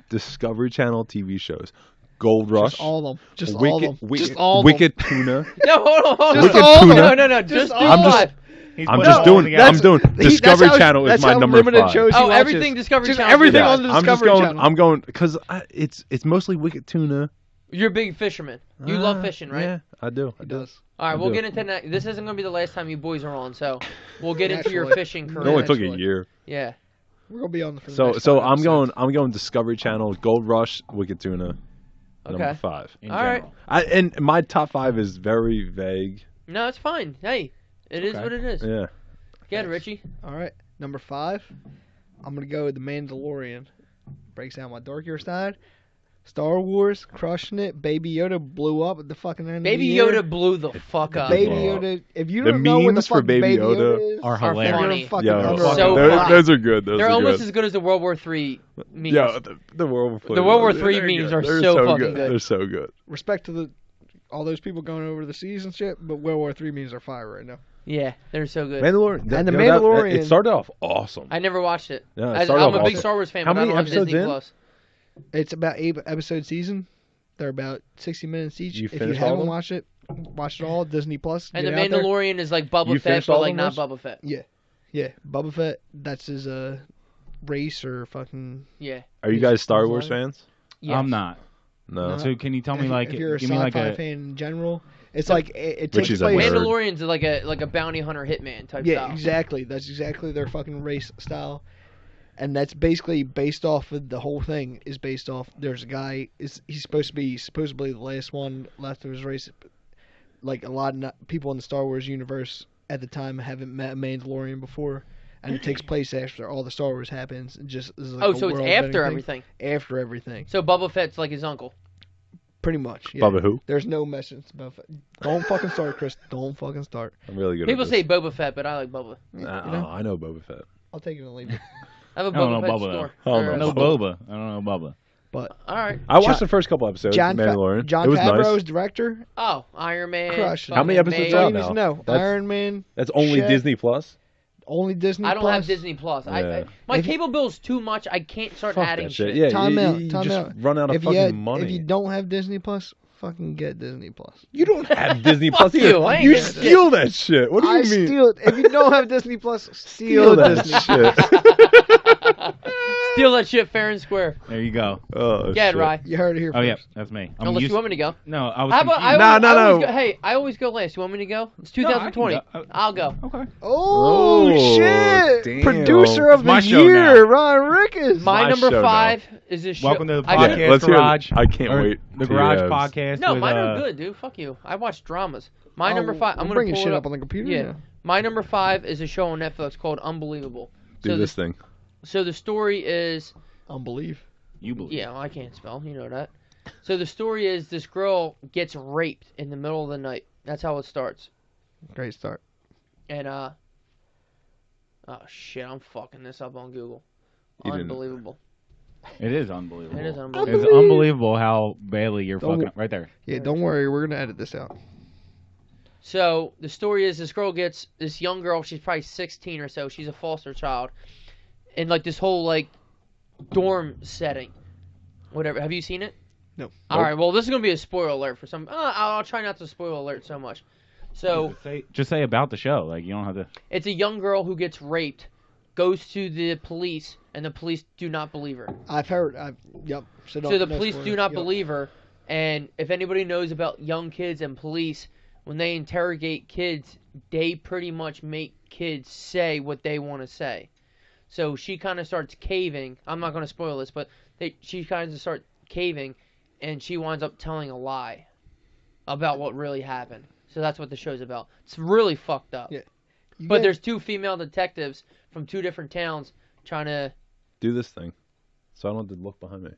Discovery Channel TV shows. Gold Rush. Just all of them. Just all of them. Wicked, Just all of them. Wicked Tuna. No, hold on. Just Wicked all of Tuna. No, no, no. Just do I'm just- 5. He's I'm putting just it all doing. together. I'm doing. Discovery Channel is that's my how number limited 5. shows he Oh, watches. everything Discovery Just Channel. everything Yeah, on the I'm just Discovery going. Channel. I'm going because it's mostly Wicked Tuna. You're a big fisherman. You love fishing, right? Yeah, I do. He does. All right, I we'll do. get into that. This isn't going to be the last time you boys are on, so we'll get into your Naturally. fishing It career. only took a Actually. year. Yeah. We're gonna be on for the So next so 5 I'm going. episodes. I'm going Discovery Channel, Gold Rush, Wicked Tuna. Number Okay. 5. In All right. general. And my top 5 is very vague. No, it's fine. Hey, it is Okay. what it is. Yeah. Get it, Richie. All right, number 5. I'm gonna go with The Mandalorian. Breaks down my dorkier side. Star Wars crushing it. Baby Yoda blew up at the fucking end Baby of the year. Yoda blew the fuck up. Baby Wow. Yoda. If you The don't know what the memes for fuck Baby Yoda is, are Are hilarious. funny. you're fucking Yo, under So our- funny. those are good. Those They're are almost good. as good as the World War III memes. Yeah, the World War The World War III they're memes good. are They're so fucking good. They're so good. Respect to all those people going over the seas and shit, but World War III memes are fire right now. Yeah, they're so good. Mandalorian. And the it Mandalorian- started off awesome. I never watched it. Yeah, it I'm started a off big awesome. Star Wars fan, How but I many don't have episodes Disney in? Plus. It's about 8-episode season. They're about 60 minutes each. You If you finished all of haven't them? watched it, watch it all. Disney Plus. And the get out there. Mandalorian is like Boba You Fett, finished but all like of not those? Boba Fett. Yeah, Boba Fett. That's his race or fucking. Yeah. Are you guys Star Wars fans? Yes. I'm not. No. No. So can you tell me like, if you're a give me like sci-fi a fan in general, it's like it Which takes is a place. nerd. Mandalorian's like a bounty hunter hitman type Yeah, style. exactly. That's exactly their fucking race style, and that's basically based off of the whole thing. Is based off. There's a guy. He's supposed to be supposedly the last one left of his race. Like a lot of people in the Star Wars universe at the time haven't met a Mandalorian before, and it takes place after all the Star Wars happens. It just is like Oh, a so it's world-bending after thing. everything. After everything, So Boba Fett's like his uncle. pretty much. Yeah. Bubba who? There's no message about. Don't fucking start, Chris. Don't fucking start. I'm really good People at say this. Boba Fett, but I like Boba. I know Boba Fett. I'll take it and leave it. I have a I don't Boba know Fett Boba, store. though. I don't Or- know no Boba. I don't know Boba. But All right. I watched John- the first couple episodes. John Mandalorian. John it was Favreau's nice. director. Oh, Iron Man. Crush. How many fucking episodes May. out All you need now? to know. That's- Iron Man. That's only Shit. Disney Plus. Only Disney. I don't Plus. have Disney Plus. Yeah. My If you- cable bill's too much. I can't start Fuck adding that shit. shit. Yeah, Time you, out. you Time just out. run out of If fucking you money. if you don't have Disney Plus, fucking get Disney Plus. You don't have Disney Fuck Plus either. you, I ain't You got steal that shit. What do you I mean? steal it. If you don't have Disney Plus, Steal steal that Disney. shit. Steal that shit fair and square. There you go. Oh, Get shit. Rye. You heard it here Oh first. yeah, that's me. I'm Unless used- you want me to go. No, I was. How about confused. I No, always no. go, hey, I always go last. You want me to go? It's No, I can 2020. go. I'll go. Okay. Oh, Oh, shit! damn. Producer of It's my the show year, now. Ron Rickes. My My number show 5 is this show. Welcome to the I podcast did- Let's hear it. garage. I can't or wait The to garage hear it. podcast. No, with, mine are good, dude. Fuck you. I watch dramas. My number 5. I'm gonna bringing pull shit it up on the computer. Yeah. now. My number 5 is a show on Netflix called Unbelievable. Do So this thing. So the story is, Unbelieve. You believe. yeah, well, I can't spell. You know that. So the story is this girl gets raped in the middle of the night. That's how it starts. Great start. And oh shit, I'm fucking this up on Google. You didn't. Unbelievable. It is unbelievable. It is unbelievable. It's unbelievable how badly you're Don't- fucking right there. Yeah, don't worry. We're gonna edit this out. So the story is this young girl, she's probably 16 or so. She's a foster child, in like this whole like dorm setting, whatever. Have you seen it? No. All right. Well, this is gonna be a spoiler alert for some. I'll try not to spoil alert so much. So Just say about the show. Like you don't have to. it's a young girl who gets raped, goes to the police, and the police do not believe her. I've heard. Yep. So The police do not believe her. And if anybody knows about young kids and police, when they interrogate kids, they pretty much make kids say what they want to say. So she kind of starts caving. I'm not going to spoil this, but she kind of starts caving, and she winds up telling a lie about what really happened. So that's what the show's about. It's really fucked up. Yeah. But there's 2 female detectives from 2 different towns trying to... Do this thing. So I don't have to look behind me.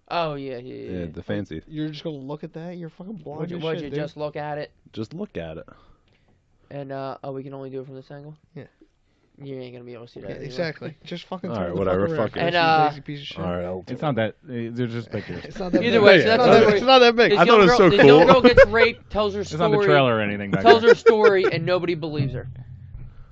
Oh, yeah. Yeah, the fancy. You're just gonna look at that? You're fucking blind. Would as you shit, dude. just look at it? Just look at it. And, we can only do it from this angle? Yeah. You ain't gonna be able to see that. Yeah, anyway. exactly. Just fucking. All turn right, the whatever, Fuck around, fuck it. Chris, And, you lazy piece of shit. All right, I'll It's not that. They're just pictures. It's not that Either big. way, it's, so that's not the that, story. it's not that big. This I thought young it was girl, so this cool. young girl gets raped, tells her It's not the story, trailer or anything. Back tells there. her story, and nobody believes her.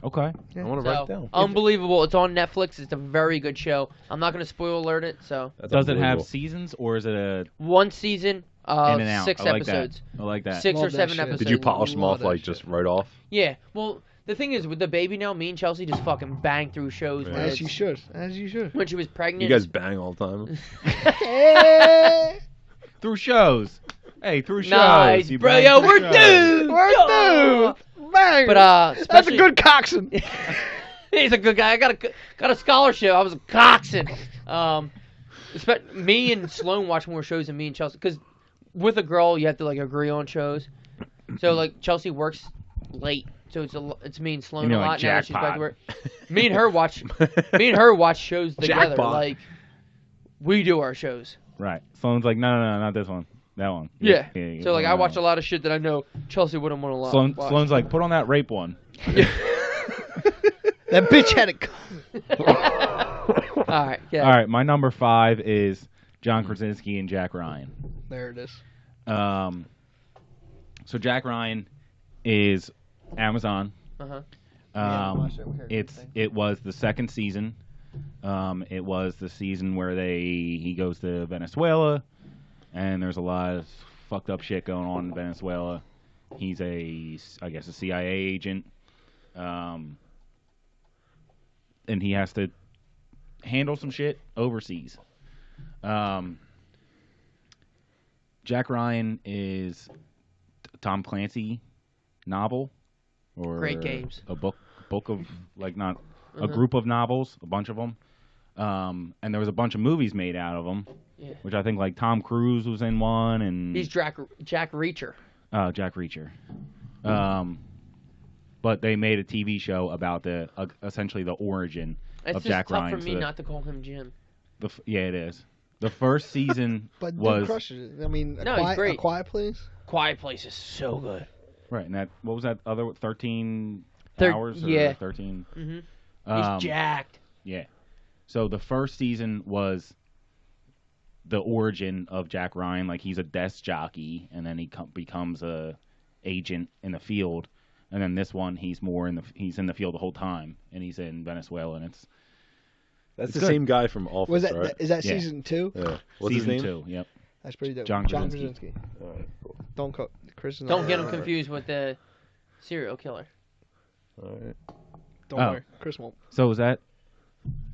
Okay. I want to write it So, down. unbelievable. It's on Netflix. It's a very good show. I'm not gonna spoil alert it. So, That's Does it have unbelievable. seasons or is it a 1 season, in and out? 6 I like episodes. that. I like that. 6 or Love that 7 shit. episodes. Did you polish them Love off that like shit. just right off? Yeah. Well, the thing is, with the baby now, me and Chelsea just fucking bang through shows. Yeah. When, As you should. As you should. when she was pregnant. You guys bang all the time. Through shows. Hey, through shows. Nice, You bro. bang Yo, through we're shows. dudes. We're Yo. dudes. Bang. But That's a especially- good coxswain. He's a good guy. I got a scholarship. I was a coxswain. Me and Sloan watch more shows than me and Chelsea. Because with a girl, you have to like agree on shows. So like Chelsea works late, so it's me and Sloan You mean a like lot now. That she's back Jackpot. to work. Me and her watch shows together. Jackpot. Like we do our shows. Right. Sloan's like, no, not this one. That one. Yeah. yeah, So like, I that watch one. a lot of shit that I know Chelsea wouldn't want to watch. Sloan's like, put on that rape one. That bitch had it. All right. Yeah. All right. My number 5 is John Krasinski and Jack Ryan. There it is. So Jack Ryan is Amazon. Uh-huh. It was the second season. It was the season where he goes to Venezuela, and there's a lot of fucked up shit going on in Venezuela. He's a CIA agent, and he has to handle some shit overseas. Jack Ryan is Tom Clancy novel, or Great games. a book of like not a group of novels, a bunch of them, and there was a bunch of movies made out of them, which I think like Tom Cruise was in one, and He's Jack Reacher. Jack Reacher. But they made a TV show about essentially the origin It's of just Jack tough Ryan. for me not to call him Jim. Yeah, it is. The first season But was dude crushes it. I mean, No, he's great. A Quiet Place. Quiet Place is so good. right, and what was that other 13 hours? Or yeah. 13. Mm-hmm. He's jacked. Yeah. So the first season was the origin of Jack Ryan, like he's a desk jockey, and then he becomes a agent in the field. And then this one, he's in the field the whole time, and he's in Venezuela, and That's It's the good. same guy from Office, Was that right? is that Yeah. season 2? Yeah. What's season his name? 2. Yep. That's pretty dope. John Krasinski. All right, cool. Don't co- Chris. Don't get him confused with the serial killer. All right. Don't Oh. worry, Chris won't. So is that?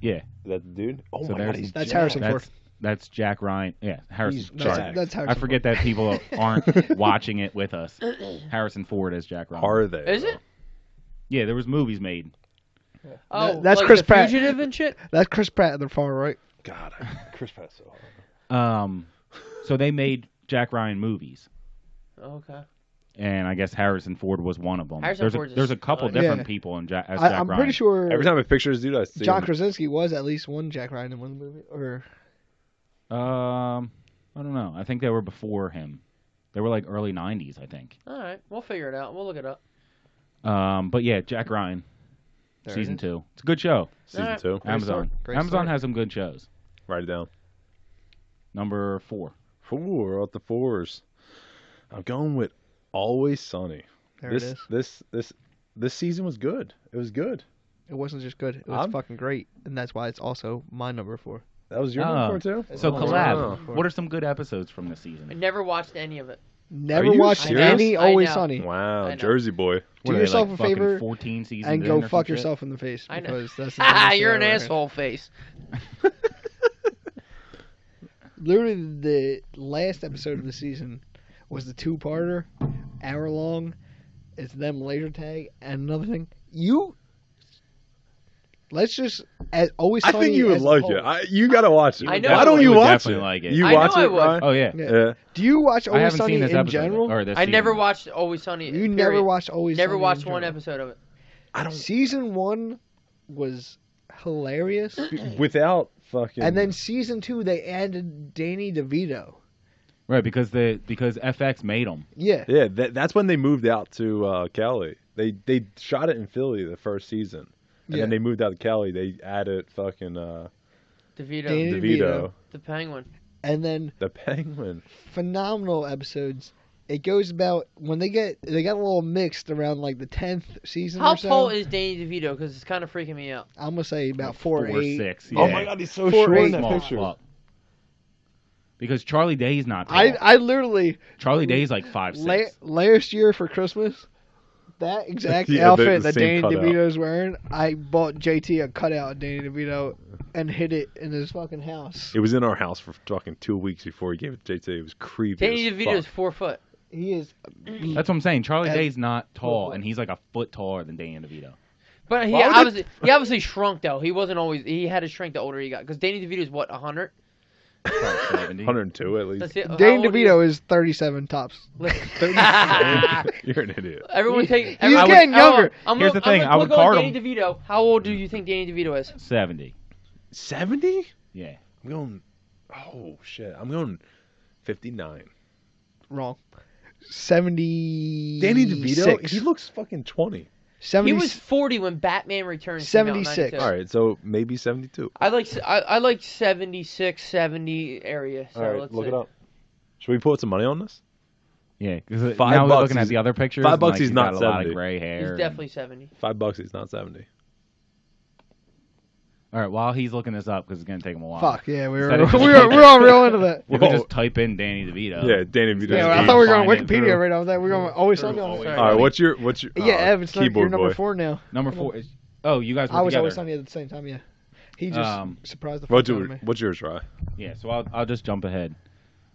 Yeah. Is that the dude? Oh So my there's- god, he's That's jacked. Harrison Ford. That's Jack Ryan. Yeah, Harrison. He's Sorry. jacked. That's Harrison I forget that people aren't watching it with us. Harrison Ford as Jack Ryan. Are they? Is it? Yeah, there was movies made. Oh, That's like Chris the Pratt. Fugitive and shit. That's Chris Pratt at the far right. God, Chris Pratt's so hard. So they made Jack Ryan movies, Okay. and I guess Harrison Ford was one of them. Harrison Ford's There's a couple stud. different Yeah. people in as Jack I'm Ryan. pretty sure Every time I picture this dude, I see John him. Krasinski was at least one Jack Ryan in one movie. Or I don't know. I think they were before him. They were like early '90s, I think. All right, we'll figure it out. We'll look it up. But yeah, Jack Ryan, There it season is. 2. It's a good show. Season Alright. 2. Great Amazon. start. Great Amazon start. has some good shows. Write it down. Number 4. 4 out the 4s. I'm going with Always Sunny. there it is. This season was good. It was good. It wasn't just good. It was I'm- fucking great, and that's why it's also my number 4. That was your Oh. number 4 too. So Oh, collab. wow. What are some good episodes from this I season? never watched any of it. Never you watched serious? any I Always know. Sunny. Wow, I know. Jersey boy. What are they, yourself like, a fucking favor 14 seasons And in go or fuck some shit? yourself in the face I know. because that's the Ah, dumbest you're shit an I've ever heard. asshole face. Literally, the last episode of the season was the 2-parter, hour long. It's them laser tag, and another thing. Let's just Always I Sunny. think you would as a like whole. it. You gotta watch it. I know Why I don't would. you You would watch definitely it? like it. You I watch know it, I would. Ryan? Oh yeah. Yeah. Yeah. Do you watch I Always haven't Sunny seen this in episode general? or this I never season. watched Always Sunny. You period. never watched Always Never Sunny watched in one general. episode of it. I don't. Season 1 was hilarious, Without fucking. and then season 2 they added Danny DeVito. Right, because FX made them. Yeah, Yeah, that's when they moved out to Cali. They shot it in Philly the first season, and Yeah. then they moved out to Cali. They added fucking DeVito, Danny DeVito, the Penguin. and then the Penguin. phenomenal episodes. It goes about when they got a little mixed around like the 10th season How or so. tall is Danny DeVito? Because it's kind of freaking me out. I'm gonna say about 4'8". 4'6". Oh yeah. my god, he's so 4'8". short in that Small picture. fuck. Because Charlie Day's not tall. I literally Charlie Day's like 5'6". last year for Christmas, that exact Yeah, outfit the that same Danny cutout. DeVito's wearing, I bought JT a cutout of Danny DeVito and hid it in his fucking house. It was in our house for fucking 2 weeks before he gave it to JT. It was creepy. Danny as DeVito is fuck. 4 foot. He is. That's what I'm saying. Charlie As- Day's not tall, and he's like a foot taller than Danny DeVito. But he Why would obviously shrunk though. He wasn't always. He had to shrink the older he got. Because Danny DeVito is what 100. Probably 70. 102 at least. That's it. How Danny old DeVito is 37 tops. You're an idiot. Everyone take. He's everyone- getting younger. Here's the thing, I would look on card Danny DeVito. How old do you think Danny DeVito is? 70. 70? Yeah. I'm going Oh shit! I'm going 59. Wrong. 70. Danny DeVito. He looks fucking 20. 70, He was 40 when Batman Returns came out in 76. 92. All right, so maybe 72. I like 76, 70 area. So All right, let's look see. it up. Should we put some money on this? Yeah, because $5 now we're looking at he's- the other pictures. $5 and, like, he's he's not got a lot 70. of gray hair. He's definitely 70. $5. He's not 70. All right, while he's looking this up, because it's gonna take him a while. Fuck, yeah, we Instead were of just we're all real into that. You could just type in Danny DeVito. Yeah, Danny DeVito. Yeah, I Find thought we were going it Wikipedia through- right now. That we're going Always Sunny on it. Always Sorry. All right, Sunny. what's your Yeah, Ev, it's keyboard you're number boy? 4 now. Number 4 is. Oh, you guys were I was together. Always Sunny at the same time, yeah. He just surprised the fuck What's out of me. yours, Rye? Yeah, so I'll just jump ahead.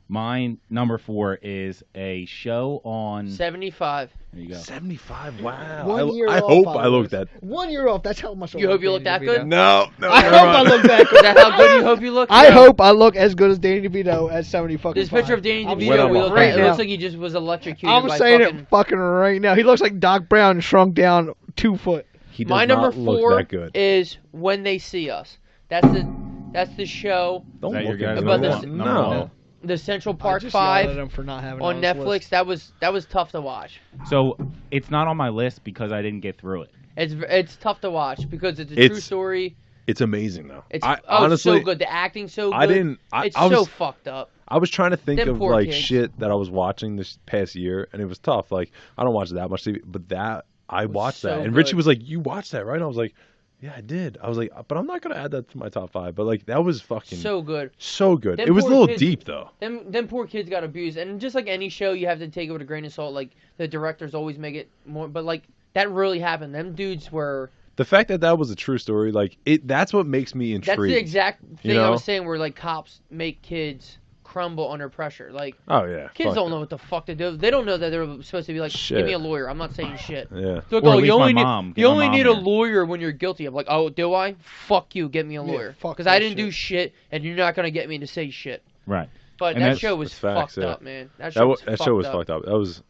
Mine number 4 is a show on. 75. There you go. 75. Wow. 1 year I off, hope followers. I looked that. 1 year off. That's how much. I You love hope you look Danny that DeVito. good? No. I hope I look that Is good. that how good you hope you look? I No. hope I look as good as Danny DeVito at 70 fucking. This picture of Danny I'm When DeVito, I'm we look right at, it now. looks like he just was electrocuted I'm by saying fucking... it fucking right now. He looks like Doc Brown shrunk down 2 foot. He does My not number look 4 that good. is When They See Us. That's the show, Don't Is that look your at guys' me number like one? that. Number No. one? the Central I Park just yelled at 5 him for not having it on his Netflix. list. That was tough to watch. So it's not on my list because I didn't get through it. It's tough to watch because it's a true It's- story. It's amazing though. It's honestly, so good. The acting's so good. I didn't. It's I was, so fucked up. I was trying to think Them of poor like kids. shit that I was watching this past year, and it was tough. Like I don't watch that much TV, but that I watched so that, and good. Richie was like, "You watched that, right?" And I was like, "Yeah, I did." I was like, "But I'm not gonna add that to my top 5." But like that was fucking So good. so good. Them It was a poor little kids- deep though. Them poor kids got abused, and just like any show, you have to take it with a grain of salt. Like the directors always make it more, but like that really happened. Them dudes were. The fact that that was a true story, like that's what makes me intrigued. That's the exact thing You know? I was saying. Where like cops make kids crumble under pressure. Like Oh yeah, kids fuck don't that. know what the fuck to do. They don't know that they're supposed to be like, Shit. give me a lawyer. I'm not saying shit. Yeah. They're like, Or at oh, least you only my need mom. you Get my only mom need a here. lawyer when you're guilty. I'm like, oh, do I? Fuck you, get me a Yeah, lawyer. fuck Because that I didn't do shit. shit, and you're not gonna get me to say shit. Right. But And that that's- show was that's facts, fucked yeah. up, man. That That, show was that show was fucked up. fucked up. It was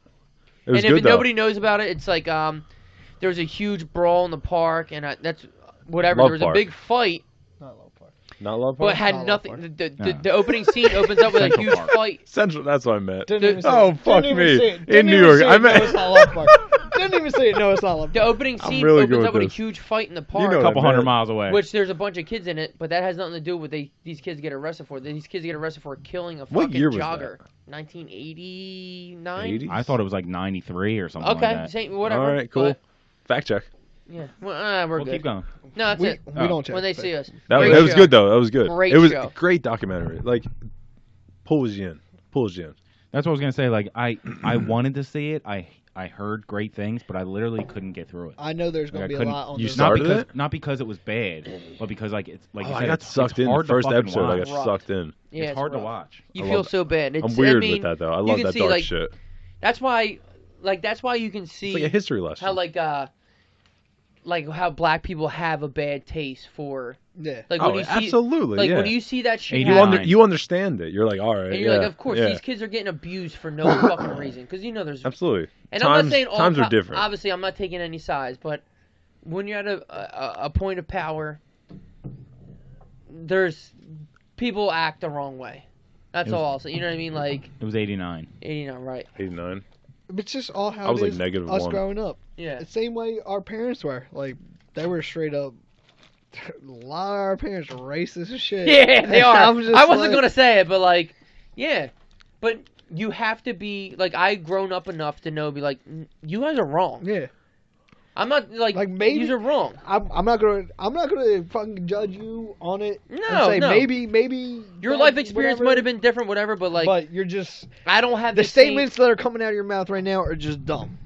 And good if though. nobody knows about it, it's like there was a huge brawl in the park, and that's whatever. Love There was Park. a big fight, Not Love Park. Not Love but Park? had Not nothing. Love The opening scene opens up with a Central huge Park. fight. Central. That's what I meant. Didn't The- even say Oh, it. fuck Didn't even me. say it. In Didn't New even York, say I it. meant- No, it's not Love Park. Didn't even say it. No, it's not Love The Park. opening I'm scene really opens good up with with a this. huge fight in the You park. know A couple that, hundred man. miles away. Which there's a bunch of kids in it, but that has nothing to do with these kids get arrested for. These kids get arrested for killing a What fucking year was jogger. that? 1989. 80s? I thought it was like 93 or something Okay, like that. same, whatever. All right, cool. but- Fact check. yeah, well, we're We'll good. keep going. No, that's We, it. we don't check. When they but- see us. That Great was show. good though. That was good. Great it was show. a great documentary. Like pulls you in. Pulls you in. That's what I was gonna say. Like I wanted to see it. I heard great things, but I literally couldn't get through it. I know there's going Like, to I be a couldn't- lot on you this. saw- Not Started because it? not because it was bad, but because like it's like Oh, you I said, got it's sucked in. The hard to first fucking episode, I watch. got Rough. sucked in. Yeah, It's hard to rough. watch. You I feel love so bad. It's, I'm weird I mean, with that though. I you love can that see, dark like, shit. That's why, that's why you can see It's like a history lesson. how like how black people have a bad taste for Yeah. like oh, when you see absolutely. like yeah. when you see that shit You you, happen, you understand it. You're like, all right. and you're yeah, like, of course yeah. these kids are getting abused for no fucking reason because you know there's Absolutely. and times, I'm not saying all times are different. Obviously, I'm not taking any sides, but when you're at a point of power, there's people act the wrong way. That's It was- all I'll say. You know what I mean? Like It was 89. 89, right? 89. It's just all how I was it like is negative us 1. growing up. Yeah. The same way our parents were. Like, they were straight up. A lot of our parents are racist as shit. Yeah, they are. I'm just I wasn't like- gonna say it, but like, yeah, but you have to be like I've grown up enough to know, be like, you guys are wrong. Yeah. I'm not like maybe you are wrong. I'm not gonna fucking judge you on it. No, and say no. maybe Your that- life experience whatever, might have been different, whatever, but like but you're just I don't have the same- statements that are coming out of your mouth right now are just dumb.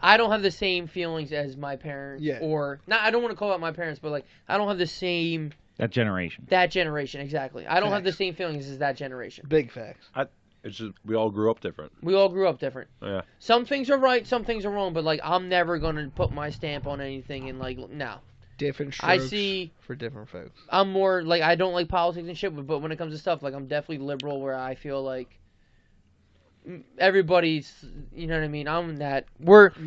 I don't have the same feelings as my parents. Yeah. Or not. I don't want to call out my parents, but like I don't have the same That generation. that generation exactly. I don't have the Facts. same feelings as that generation. Big facts. It's just we all grew up different. We all grew up different. Yeah. Some things are right, some things are wrong, but like I'm never gonna put my stamp on anything and like no. Different I strokes see. for different folks. I'm more like I don't like politics and shit, but when it comes to stuff like I'm definitely liberal where I feel like everybody's, you know what I mean. Yeah.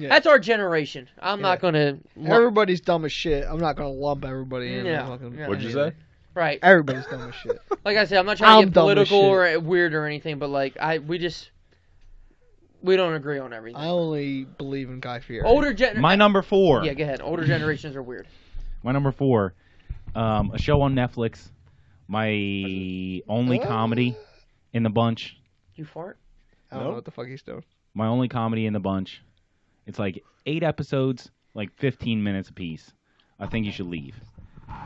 That's our generation. I'm not Yeah. gonna. Everybody's dumb as shit. I'm not gonna lump everybody in. Yeah, Fucking- yeah. What'd you say? Right. Everybody's dumb as shit. Like I said, I'm not trying to get dumb as political shit. or weird or anything, but like we don't agree on everything. I only believe in Guy Fieri. My number 4. Yeah, go ahead. Older generations are weird. My number 4. A show on Netflix. My only comedy in the bunch. You fart? I don't know what the fuck he's doing. My only comedy in the bunch. It's like 8 episodes, like 15 minutes apiece. I think you should leave.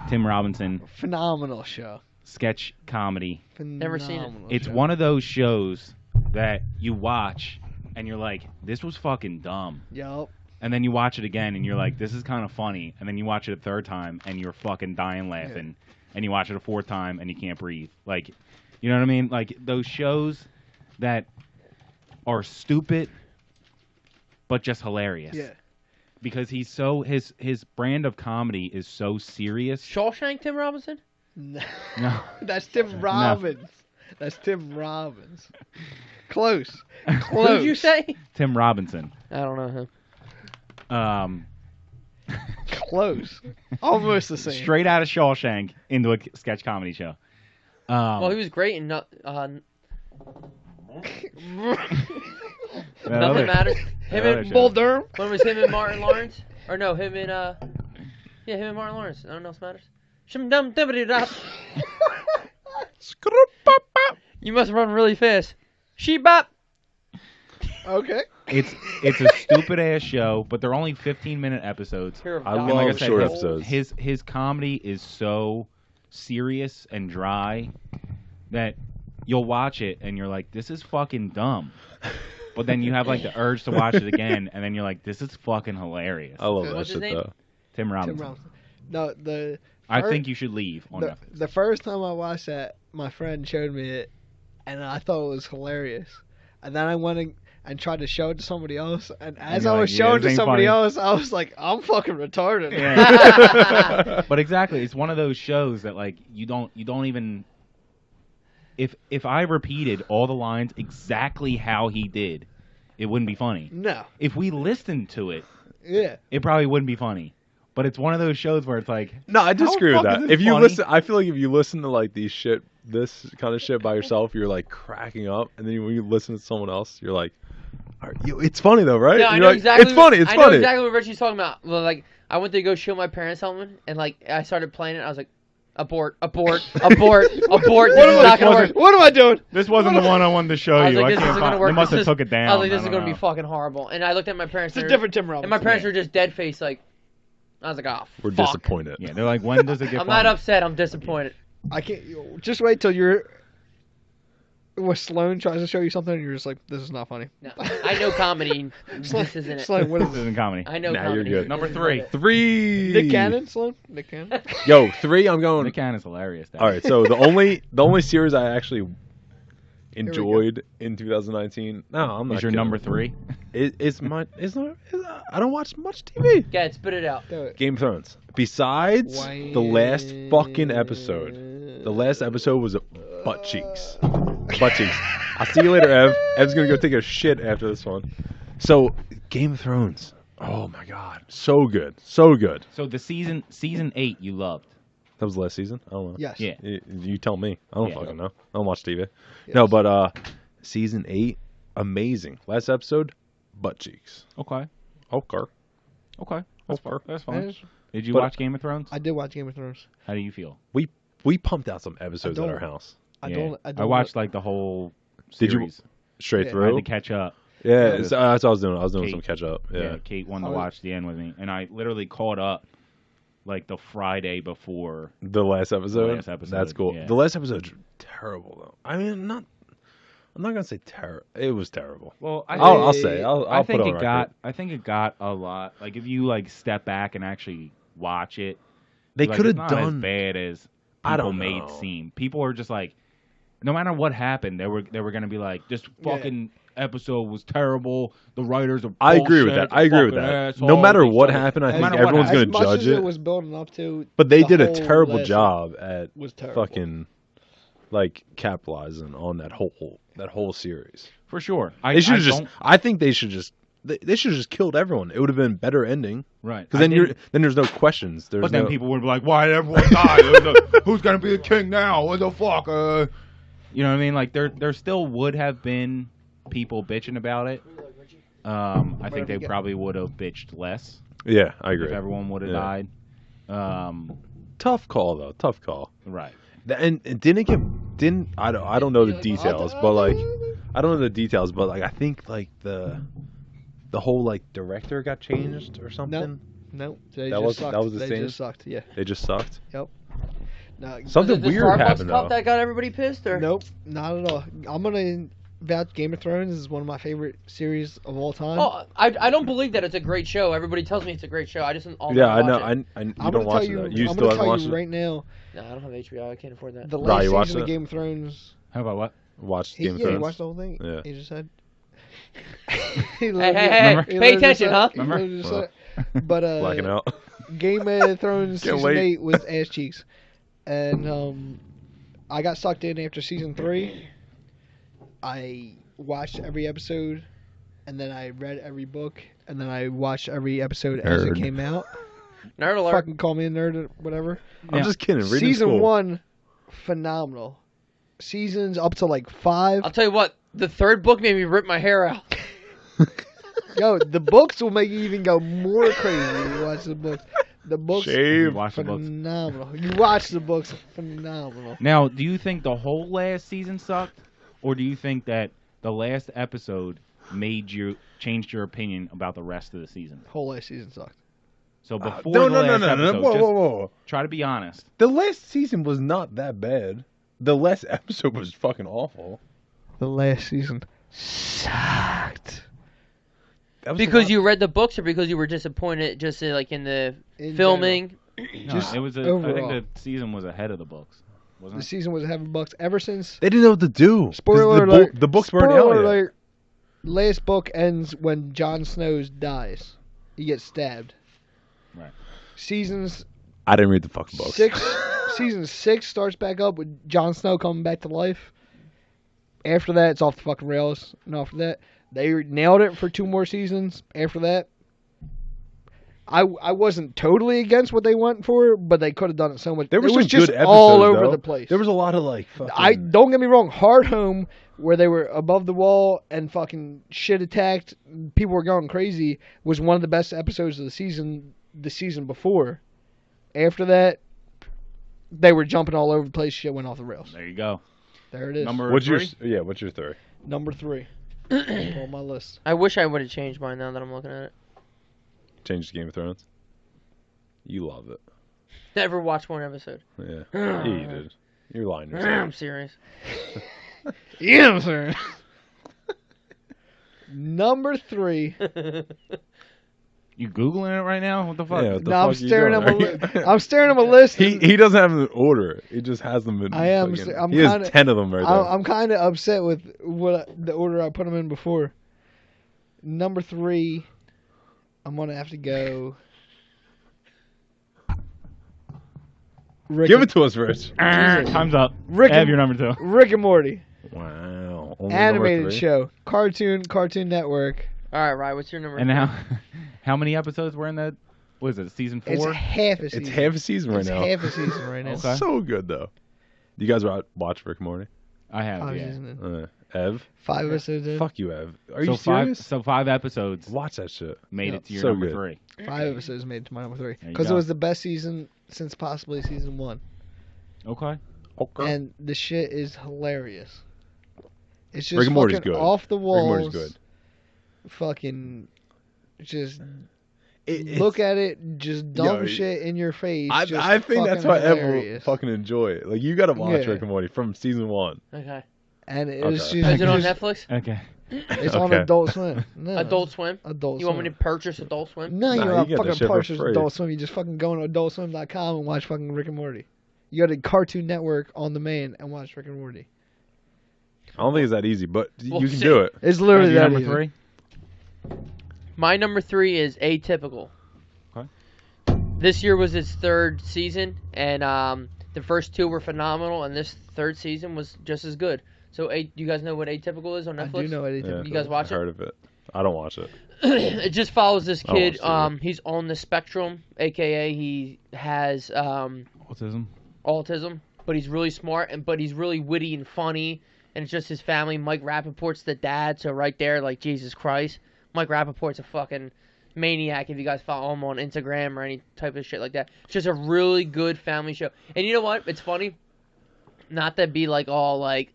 Tim Robinson. Phenomenal show. Sketch comedy. Never seen it. It's one of those shows that you watch and you're like, this was fucking dumb. Yup. And then you watch it again and you're like, this is kind of funny. And then you watch it a third time and you're fucking dying laughing. And you watch it a fourth time and you can't breathe. Like, you know what I mean? Like those shows that are stupid but just hilarious. Yeah. Because he's so his brand of comedy is so serious. Shawshank Tim Robinson? No. No. That's Tim Robbins. That's Tim Robbins. Close. What did you say? Tim Robinson. I don't know him. Close. Almost the same. Straight out of Shawshank into a sketch comedy show. Well, he was great in that Nothing other- Matters. that Him other and show. Bull Durham. when was him and Martin Lawrence? Or no, him and him and Martin Lawrence. I don't know if it matters. Shim dum dibbity dop. You must run really fast. She bop. Okay. It's a stupid ass show, but they're only 15-minute episodes. I And love like I said, short his- episodes. His comedy is so serious and dry that you'll watch it and you're like, this is fucking dumb. But then you have like the urge to watch it again, and then you're like, this is fucking hilarious. I love that What's his shit name? though. Tim Tim Robinson. Robinson. No, I think you should leave on Netflix. the first time I watched that, my friend showed me it, and I thought it was hilarious. And then I went and tried to show it to somebody else, and as you're I was like, yeah, showing this it to ain't somebody funny. else, I was like, I'm fucking retarded. Yeah. But exactly, it's one of those shows that like you don't even. If I repeated all the lines exactly how he did, it wouldn't be funny. No. If we listened to it, Yeah. it probably wouldn't be funny. But it's one of those shows where it's like, No, I disagree How with the fuck that. is this If you funny? listen, I feel like if you listen to like this kind of shit by yourself, you're like cracking up, and then when you listen to someone else, you're like, it's funny though, right? No, I You're know like, exactly. It's funny. It's I know funny. exactly what Richie's talking about. Well, like I went to go show my parents something, and like I started playing it. I was like, abort, abort, abort, abort. This is not gonna work. What am I doing? this wasn't the one I wanted to show I was you. like, I this can't isn't gonna find. work. They must This have is- took it down. I was like, this I is don't gonna know. be fucking horrible. And I looked at my parents. It's a and different Tim Robinson. And my parents were just dead faced, like. I was like, oh, We're fuck. disappointed. Yeah, they're like, when does it get I'm funny? not upset. I'm disappointed. I can't. Just wait till you're. When Sloan tries to show you something, and you're just like, this is not funny. No, I know comedy. This isn't it. Sloan, what is This it? isn't comedy. I know Nah, you're comedy. good. Number This 3. isn't it. 3. Nick Cannon, Sloan? Nick Cannon? Yo, 3. I'm going. Nick Cannon's hilarious. All right, so the only series I actually we go. enjoyed in 2019. No, I'm not. Is your kidding. number 3? I don't watch much TV. Go spit it out. Do it. Game of Thrones. Besides the last fucking episode, the last episode was butt cheeks. Butt cheeks. I'll see you later, Ev. Ev's gonna go take a shit after this one. So, Game of Thrones. Oh my god, so good, so good. So the season 8 you loved. That was the last season. I don't know. Yes. Yeah. You tell me. I don't Yeah. fucking know. I don't watch TV. Yes. No, but season 8, amazing. Last episode, butt cheeks. Okay. Okay. That's fine. That's fine. Yes. Did you But- watch Game of Thrones? I did watch Game of Thrones. How do you feel? We pumped out some episodes at don't- our house. I Yeah. don't. I don't. I watched like the whole Did you- series. Straight Yeah. I had through. to catch up. Yeah, Yeah. that's what I was doing. I was doing Kate. some catch up. Yeah. Kate wanted to Oh. watch the end with me, and I literally caught up like the Friday before. The last episode. The last episode, That's cool. yeah. The last episode's terrible though. I mean, I'm not gonna say terrible. It was terrible. Well, I'll say. I'll I put think it on it record. got. I think it got a lot. Like if you like step back and actually watch it, They like, could have it's not as done. bad as I people don't made know. seem. People are just like, no matter what happened, they were gonna be like, this fucking episode was terrible. The writers are. I agree with bullshit, that. I agree with fucking that. assholes, No matter they what suck." happened, I No think matter what everyone's happened. gonna as much judge as it. was building up to. But they the did a whole terrible last job at was terrible. fucking like capitalizing on that whole series. For sure. They should just. I think they should just They should have just killed everyone. It would have been a better ending. Right. Because then there's no questions. There's But then no, people would be like, "Why did everyone die? Who's gonna be the king now? What the fuck?" You know what I mean? Like there still would have been people bitching about it. I think they probably would have bitched less Yeah, I agree. if everyone would have died. Tough call though. Tough call. Right. And I don't know the details, but like I don't know the details, but like I think like the whole like director got changed or something. Nope. That was the They same? just sucked. Yeah. They just sucked. Yep. No, Something Was it the weird Starbucks happened cup though. that got everybody pissed, or nope. Not at all. I'm gonna vouch Game of Thrones is one of my favorite series of all time. Oh, I don't believe that it's a great show. Everybody tells me it's a great show. I just don't. Yeah, I know. Watch it. You I'm don't gonna watch tell you. it. You I'm still gonna haven't tell watched you it. right now. No, I don't have HBO. I can't afford that. The Right, you last watched season of it? Game of Thrones. How about what? Watched He, Game of yeah, you Thrones. watched the whole thing. Yeah. He just said. Hey, pay attention, huh? Remember? But Blacking out. Game of Thrones Can't season wait. 8 was ass cheeks, and I got sucked in after season 3. I watched every episode, and then I read every book, and then I watched every episode as it Nerd. came out. Nerd alert. Fucking call me a nerd or whatever. I'm just kidding. Reading Season school. 1, phenomenal. Seasons up to like 5. I'll tell you what. The third book made me rip my hair out. Yo, the books will make you even go more crazy when you watch the books. The books, Shave. Watch the books. phenomenal. You watch the books, phenomenal. Now, do you think the whole last season sucked, or do you think that the last episode changed your opinion about the rest of the season? Whole last season sucked. So before No. the last episode, Whoa, just whoa, whoa. try to be honest. The last season was not that bad. The last episode was fucking awful. The last season sucked. That was Because a you read the books, or because you were disappointed just like in the In filming? No, Just it was. I overall. think the season was ahead of the books, wasn't The it? season was having bucks ever since. They didn't know what to do. 'Cause Spoiler alert. The books weren't out Spoiler yet. alert. Last book ends when Jon Snow dies. He gets stabbed. Right. Seasons I didn't read the fucking books. Season 6 starts back up with Jon Snow coming back to life. After that, it's off the fucking rails. And after that, they nailed it for 2 more seasons. After that, I wasn't totally against what they went for, but they could have done it so much. There were it was some just good episodes, all over though. the place. There was a lot of like fucking... I don't get me wrong. Hard Home, where they were above the wall and fucking shit attacked, people were going crazy, was one of the best episodes of the season. The season before. After that, they were jumping all over the place. Shit went off the rails. There you go. There it is. What's 3? what's your theory? Number 3 on my list. I wish I would have changed mine now that I'm looking at it. Change the Game of Thrones? You love it. Never watched one episode. Yeah. Yeah, you did. You're lying to yourself. I'm serious. Yeah, sir. Number 3. You googling it right now? What the fuck? Yeah, what the No, I'm fuck you staring at my doing? I'm staring at my list. He doesn't have them in order. He just has them in. I am. fucking- I'm he has kinda- 10 of them right there. I'm kind of upset with the order I put them in before. Number 3, I'm gonna have to go. Give it to us, Rich. Time's up. Rick Have and- your number 2. Rick and Morty, Wow. Only number animated 3? show, Cartoon Network. All right, Ryan, what's your number? And how many episodes were in that? What is it, season 4? It's half a season. It's half a season right It's now. half a season right now. Okay. So good though. You guys watch Rick and Morty? I have, Five yeah. seasons. Ev? 5 episodes in. Fuck you, Ev. Are you So serious? 5 episodes Watch that shit. made Yeah. it to your So number good. 3. 5 episodes made it to my number 3 There you because it go. was the best season since possibly season 1, Okay. Okay. and the shit is hilarious. It's just Rick and Morty's fucking good. off the Rick and walls. Morty's good. Fucking, just It's- look at it, just dumb Yo, shit in your face. I just think that's fucking why Ev will hilarious. fucking enjoy it. Like you gotta watch Yeah. Rick and Morty from season 1. Okay. And it's Okay. just, Is it on just- Netflix? Okay. It's on Okay. Adult Swim. No. Adult Swim? Adult You Swim. want me to purchase Adult Swim? No, you Nah, don't you get that fucking shit for purchase free. Adult Swim. You just fucking go on adultswim.com and watch fucking Rick and Morty. You go to Cartoon Network on demand and watch Rick and Morty. I don't think it's that easy, but We'll you can see. do it. It's literally Your that number easy. 3? My number 3 is Atypical. Okay. This year was its 3rd season, and the first 2 were phenomenal, and this 3rd season was just as good. So, you guys know what Atypical is on I Netflix? do know anything. Yeah. You guys watch I it? heard of it. I don't watch it. It just follows this kid. I won't He's on the spectrum, aka he has Autism. autism, but he's really smart but he's really witty and funny. And it's just his family. Mike Rappaport's the dad, so right there, like Jesus Christ, Mike Rappaport's a fucking maniac. If you guys follow him on Instagram or any type of shit like that, it's just a really good family show. And you know what? It's funny. Not to be like all like,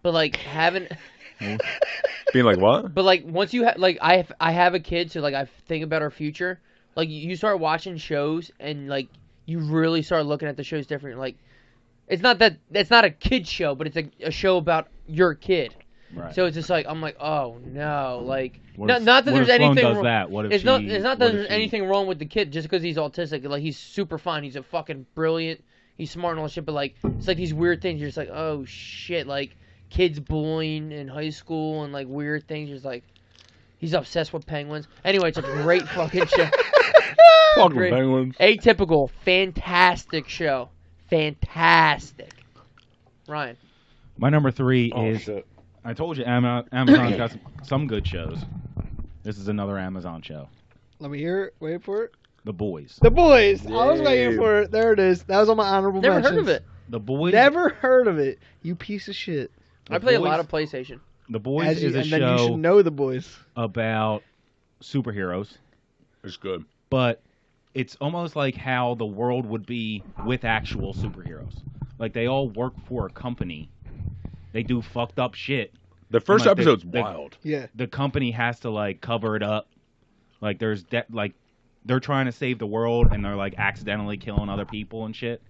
but like having. Being like what? But like once you like I have a kid, so like I think about our future. Like you start watching shows and like you really start looking at the shows different. Like it's not a kid show, but it's a show about your kid. Right. So it's just like I'm like, oh no, like What not if- that what there's if Sloan anything does wrong. that? What if It's she, not that what there's if she- anything wrong with the kid just because he's autistic. Like he's super fun. He's a fucking brilliant. He's smart and all that shit. But like it's like these weird things. You're just like, oh shit, like kids bullying in high school and like weird things. You're just like he's obsessed with penguins. Anyway, it's a great fucking show. Fucking Great. penguins. Atypical, fantastic show. Fantastic. Ryan. My number 3 Oh, is. shit. I told you Amazon's got some good shows. This is another Amazon show. Let me hear it. Wait for it. The Boys. The Boys. I was waiting Yeah. for it. There it is. That was on my honorable Never mentions. heard of it. The Boys. Never heard of it. You piece of shit. The I play a Boys- lot of PlayStation. The Boys is a and then you show should know the Boys. about superheroes, It's good. but it's almost like how the world would be with actual superheroes. Like they all work for a company. They do fucked up shit. The first like, episode's they- wild. Yeah. The company has to like cover it up. Like there's like they're trying to save the world and they're like accidentally killing other people and shit.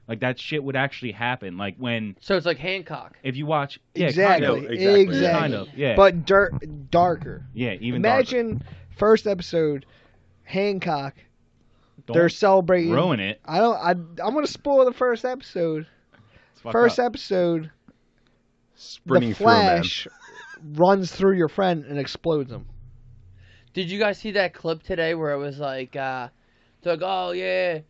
Like that shit would actually happen. Like when So it's like Hancock. if you watch Exactly. kind of, exactly. kind of, yeah, But darker. yeah, even darker. Imagine first episode, Hancock. Don't They're celebrating. ruin it. I'm gonna spoil the first episode. It's fucked First up. episode, Sprinting the through, man. Flash runs through your friend and explodes him. Did you guys see that clip today where it was like, they're like, oh yeah,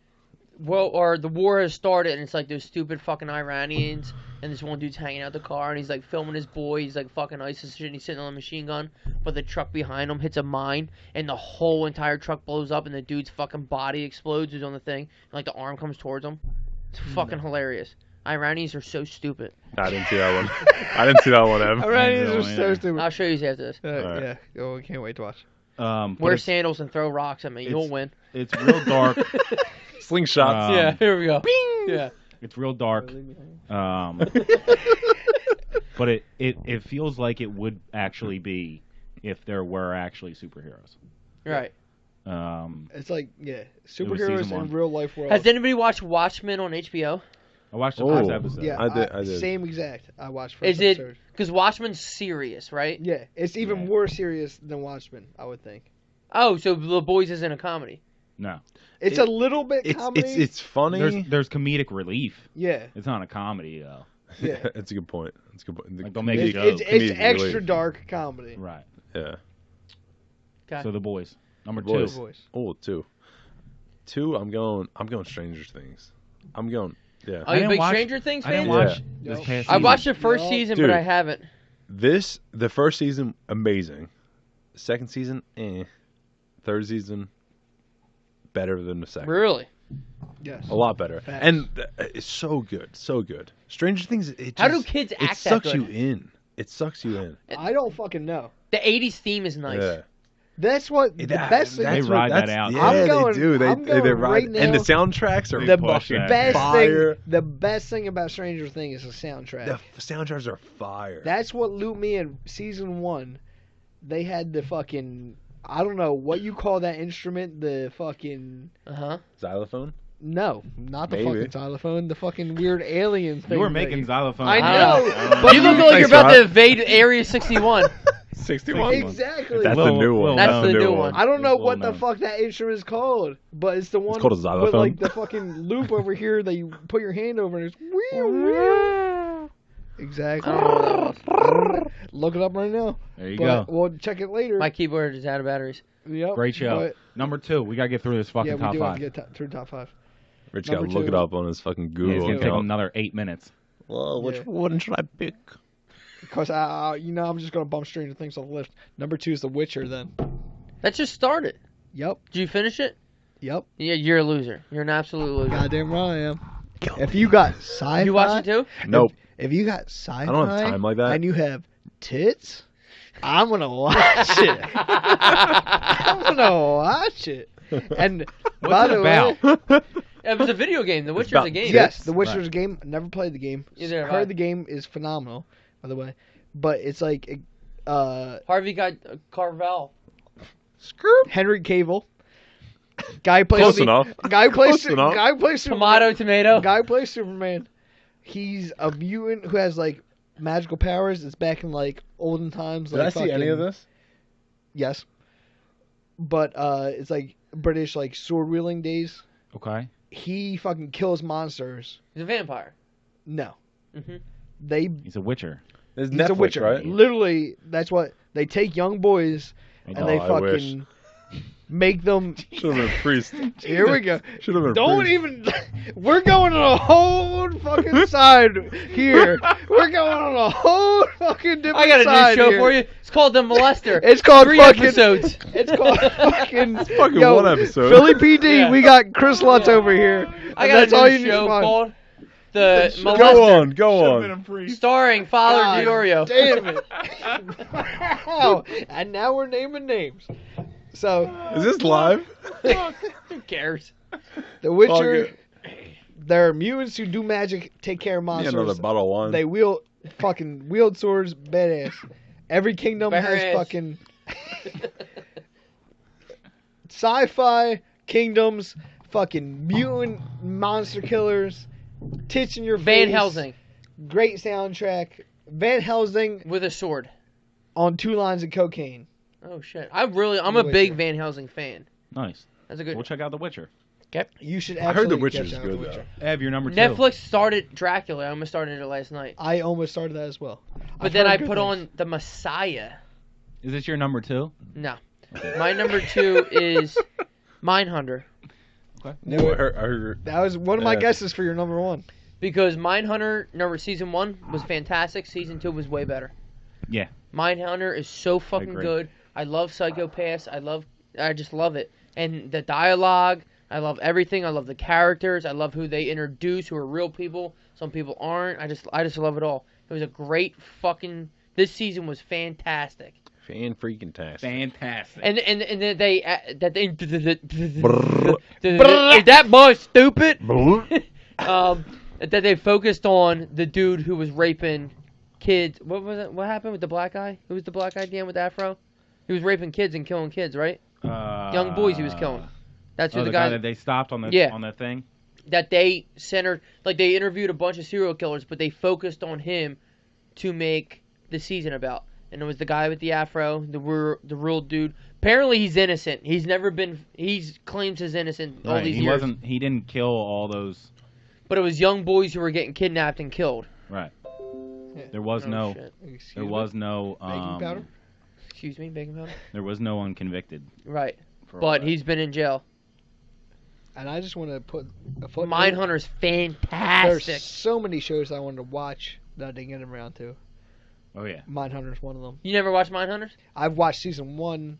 well, or the war has started, and it's like those stupid fucking Iranians, and this one dude's hanging out the car, and he's like filming his boy, he's like fucking ISIS shit, and he's sitting on a machine gun, but the truck behind him hits a mine, and the whole entire truck blows up, and the dude's fucking body explodes, who's on the thing, and like the arm comes towards him. It's fucking hilarious. Iranians are so stupid. I didn't see that one. I didn't see that one, Ev. Iranians Yeah, are so yeah. stupid. I'll show you after this. Alright. Yeah. Oh, I can't wait to watch. But Wear it's, sandals and throw rocks at me. You'll it's- win. it's real dark. Slingshots. Um, Yeah, here we go. Bing! Yeah. It's real dark. But it feels like it would actually be if there were actually superheroes. Right. It's like, yeah, season superheroes one. in real life world. Has anybody watched Watchmen on HBO? I watched the Oh. first episode. Yeah, I did. Same exact. I watched first Is it episode. because Watchmen's serious, right? Yeah, it's even Yeah. more serious than Watchmen, I would think. Oh, so The Boys isn't a comedy. No, It's It- a little bit comedy. It's funny. there's comedic relief. yeah, It's not a comedy though. yeah. That's a good point. That's a good point. Like, don't make It's, it joke. it's Comedic extra relief. dark comedy. Right. Yeah. Okay. So the boys. Number The Boys. two. Boys. Oh, two. I'm going Stranger Things. I'm going. Yeah. Are you a didn't big watch- Stranger Things I fan? didn't Yeah. watch this No. past I season. watched the first No. season, Dude. but I haven't. The first season, amazing. Second season, Third season, better than the second. Really? Yes. A lot better. Facts. And it's so good. So good. Stranger Things, it How do just- kids it act that sucks good? you in. It sucks you in. I don't fucking know. The '80s theme is nice. Yeah. That's what the best thing. They That's ride what- that out. Yeah, I'm going- they do. They I'm going ride. right And the now. soundtracks are The push fucking that. best fire. thing. The best thing about Stranger Things is the soundtrack. The soundtracks are fire. That's what looped me in season 1. They had the fucking, I don't know what you call that instrument. The fucking Xylophone? no, not the Maybe. fucking xylophone. The fucking weird alien thing. You were that making xylophone. I know, don't but You look like Thanks, you're about Rob. to invade Area 61. 61? Exactly. That's Little- the new one. Little That's the new one. I don't know It's what well the known. fuck that instrument is called, but it's the one called a with xylophone. like the fucking loop over here that you put your hand over and it's wee. Exactly. I don't know what that I don't know. Look it up right now. There you But go. we'll check it later. My keyboard is out of batteries. Yep, Great show. but, Number 2. We gotta get through this fucking yeah, we top do 5. have to get through top 5. Rich got to Number look it two. up on his fucking Yeah, it's Google gonna take him account. another 8 minutes. Well, which one should I pick? Because I'm just gonna bump Stranger Things off the list. Number 2 is The Witcher. Then. That just started. Yep. Did you finish it? Yep. Yeah, you're a loser. You're an absolute loser. Goddamn right I am. If you got sci-fi, You watch it too? Nope. If you got sci-fi, I don't have time like that. and you have tits, I'm gonna watch it. I'm gonna watch it. And by What's it the about? way, It was a video game. The Witcher's about a game. yes, tits? The Witcher's a game. Never played the game. Neither have I. Heard the game is phenomenal, by the way. But it's like, Harvey got Carvel. Henry Cavill. Guy plays Close enough. Guy plays. Close enough. Guy plays Tomato, tomato. Guy plays Superman. He's a mutant who has like magical powers. It's back in like olden times. Did I see any of this? Yes. But it's like British like sword wielding days. Okay. He fucking kills monsters. He's a vampire. No. Mm-hmm. They He's a Witcher. It's he's Netflix, a Witcher. right? Literally, that's what they take young boys and Oh, they I wish. fucking make them. Should have been priest. Here we go. Should have been Don't priest. even. We're going on a whole fucking side here. We're going on a whole fucking different I got a side new show here. for you. It's called The Molester. It's called 3 fucking. episodes. It's called fucking. fucking yo, one episode. Philly PD. Yeah. We got Chris Lutz over here. I and got that's a all you new need to show find. called The Go Molester, on. starring Father God Diorio. Damn it. Wow. And now we're naming names. So, Is this live? Who cares? The Witcher, Fuck they're mutants who do magic, take care of Yeah, monsters. another bottle of wine. They wield swords, badass. Every kingdom has Badass. fucking sci-fi kingdoms, fucking mutant monster killers, tits in your face. Van Helsing Great soundtrack. Van Helsing with a sword. on 2 lines of cocaine. Oh shit! I'm a The big Witcher. Van Helsing fan. Nice. That's a good. We'll check out The Witcher. You should I heard The absolutely Witcher's catch out good, The Witcher. Ev, your number 2. Netflix started Dracula. I almost started it last night, I almost started that as well. but then I put on The Messiah. Is this your number 2? No, my number 2 is Mindhunter No, I heard. That was one of my Yeah. guesses for your number 1. because Mindhunter season 1 was fantastic. Season 2 was way better. Yeah. Mindhunter is so fucking agree. good. I love Psychopaths. I just love it. And the dialogue, I love everything. I love the characters. I love who they introduce, who are real people. Some people aren't. I just love it all. It was a great fucking. This season was fantastic. Fan freaking tastic. Fantastic. And that they is that boy stupid? That they focused on the dude who was raping kids. What was it? What happened with the black guy? Who was the black guy, Dan, with the afro? He was raping kids and killing kids, right? Young boys he was killing. That's who Oh, the the guy that they stopped on the Yeah. on the thing. that they centered. Like they interviewed a bunch of serial killers, but they focused on him to make the season about. And it was the guy with the afro, the real dude. Apparently he's innocent. He's never been. He claims his innocent all Right, these he years. He didn't kill all those. But it was young boys who were getting kidnapped and killed. Right. Yeah. There was Oh, no. shit. There was no. Baking powder? Excuse me, baking powder. There was no one convicted. Right, for all but that. he's been in jail. And I just want to put a foot. Mindhunter's There's fantastic. so many shows I wanted to watch that I didn't get around to. Oh yeah. Mindhunter's one of them. You never watched Mindhunters? I've watched season 1.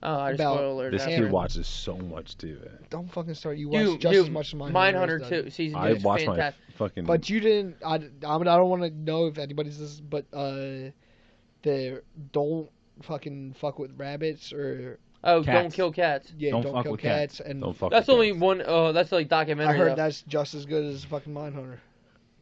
Oh, I just About spoiled alert. This after. kid watches so much TV. Don't fucking start. You watch Dude, just dude, as much as Mindhunter. Mindhunter as 2 season 2 I is watched my fantastic. fucking. But you didn't. I don't want to know if anybody's this, but the don't fucking fuck with rabbits or Oh, Cats. don't kill cats. yeah, Don't don't, fuck kill with cats. cats. And don't fuck. That's with only cats. one. That's like I documentary. heard though. that's just as good as fucking Mindhunter.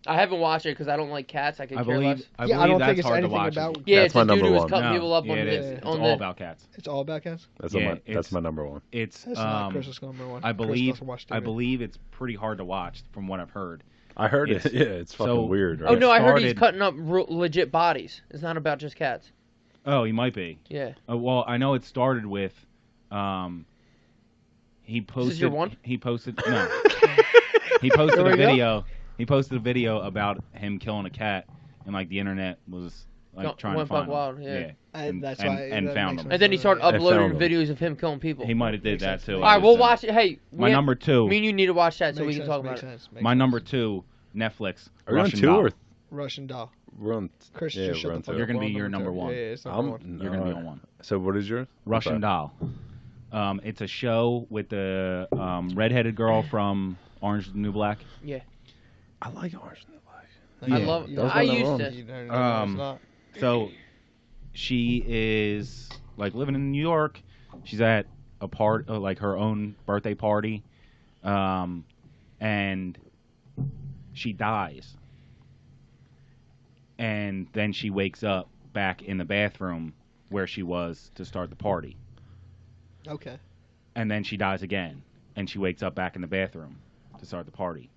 I haven't watched it because I don't like cats. I could care less. I Yeah, I believe don't that's think it's hard to anything watch. about. Yeah, That's it's my a dude number who was one. cutting No, people up yeah, on it the is. It's on all the. about cats. It's all about cats. That's Yeah, my. That's it's- my number one. It's That's not Chris's number 1. I Chris believe doesn't watch I TV. believe it's pretty hard to watch from what I've heard. I heard it. It's- Yeah, it's fucking so- weird. Right? Oh no, I heard he's started- cutting up legit bodies. It's not about just cats. Oh, he might be. Yeah. Well, I know it started with he posted your one? he posted no. He posted There a we go. video. He posted a video about him killing a cat and like the internet was like trying to went find buck wild, him. yeah. And that's and, why and that found makes him. sense. And then he started found uploading him. videos of him killing people. He might have did Makes that sense. too. All right, we'll watch it. Hey, My number 2. Me and you need to watch that so we Makes can sense, talk about makes it. sense, makes My sense. number 2, Netflix. Are you on Russian 2 Doll. or Russian Doll. we're on. Chris, Yeah, just shut we're the on fuck two. You're up. gonna We're be on your number number two. one. Yeah, it's number one. You're gonna be on one. So what is yours? Russian Okay. Doll. It's a show with the redheaded girl from Orange is the New Black. Yeah. I like Orange and the Black. Yeah. I love. That was I my number used one. to. You know, no, Um, it's not. So she is like living in New York. She's at a part, like her own birthday party, and she dies. And then she wakes up back in the bathroom where she was to start the party. Okay. And then she dies again, and she wakes up back in the bathroom to start the party.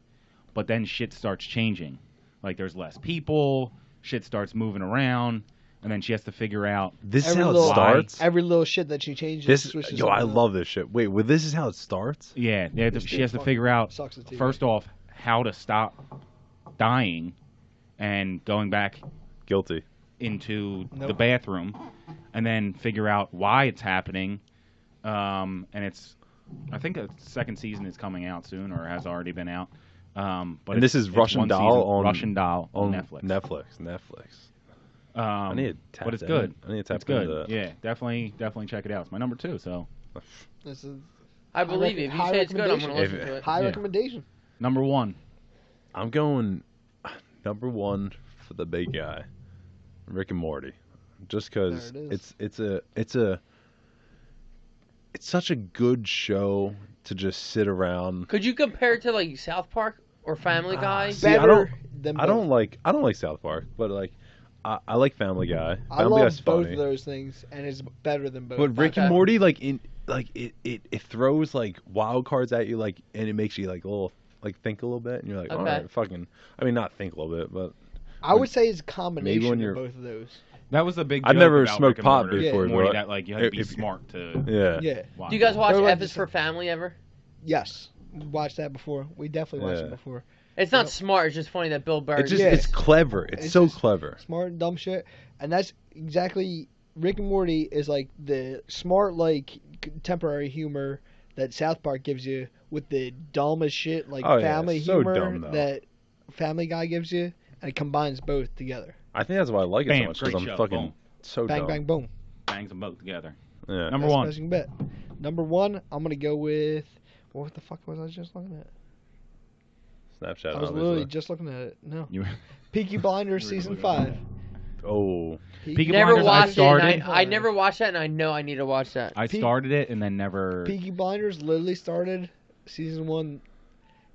But then shit starts changing. Like there's less people, shit starts moving around, and then she has to figure out. This is Every how it little- starts. Every little shit that she changes. This, switches yo, I something up. love this shit. Wait, well, this is how it starts. Yeah, This she dude has to fucking figure out sucks at TV. first off how to stop dying and going back Guilty. into the Nope. bathroom, and then figure out why it's happening. And it's, I think the second season is coming out soon or has already been out. But And this is Russian one Doll season. on Russian Doll on Netflix. Netflix. Netflix. I need to tap but it's that good. in. I need to tap It's good. into that. Yeah, definitely check it out. It's my number 2. So This is I believe you. If you high say it's good, I'm gonna recommendation. listen to it. high Yeah. recommendation. number 1. I'm going number 1 for the big guy, Rick and Morty, just because There it it's such a good show to just sit around. Could you compare it to like South Park or Family Guy? See, I Better than I don't both. like South Park, but like I like Family Guy. I Family Guy's love both funny. of those things, and it's better than both. But Rick and Okay. Morty, it throws like wild cards at you, like, and it makes you like a little like think a little bit, and you're like, all Okay. right, fucking. I mean, not think a little bit, but I would say it's a combination Maybe when of you're- both of those. That was the big. I've joke never about smoked Rick and pot Morty, before, Morty, but that like you had to be if- smart to. yeah. Yeah. watch Do you guys it. watch They're like F is the for same. Family ever? Yes. Watched that before. We definitely watched Yeah. it before. It's not Yep. smart. It's just funny that Bill Burr. It's just Yeah. it's clever. It's so just clever. Smart and dumb shit. And that's exactly Rick and Morty is like the smart, like contemporary humor that South Park gives you with the dumbest shit, like Oh, yeah, family so humor dumb, though. that Family Guy gives you, and it combines both together. I think that's why I like it Bam, so much because great I'm show, fucking boom. so Bang, dumb. bang, boom. Bangs them both together. Yeah. Number Best 1. best you can bet. Number 1, I'm gonna go with what the fuck was I just looking at? Snapchat. I was obviously. literally just looking at it. No, You Peaky Blinders You were season looking at 5. Oh, Peaky never Blinders, I watched it. started- And I never watched that, and I know I need to watch that. I Pe- started it and then never. Peaky Blinders literally started season 1.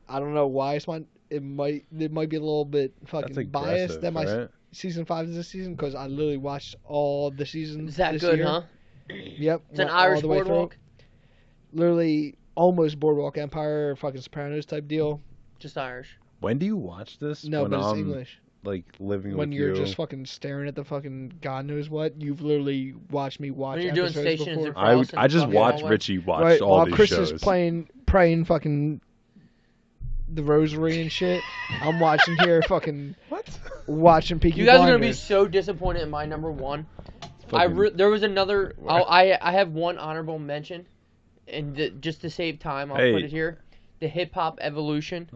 I don't know why it's my. It might be a little bit fucking that's biased aggressive, that my right? season 5 is this season because I literally watched all the seasons. Is that this good, year. huh? Yep. It's an went all Irish the way through. boardwalk. Literally almost Boardwalk Empire, fucking Sopranos type deal. Just Irish. when do you watch this? No, when but it's I'm, English. Like living When with you're you. just fucking staring at the fucking God knows what, you've literally watched me watch When you're doing episodes stations before. and I just fucking watched hallway. Richie watch Right, all while these Chris shows. is praying fucking the rosary and shit. I'm watching here fucking What? watching Peaky You guys are Blinders. gonna be so disappointed in my number 1. Fucking- There was another. I have one honorable mention, and just to save time, I'll Hey. put it here. The Hip Hop Evolution.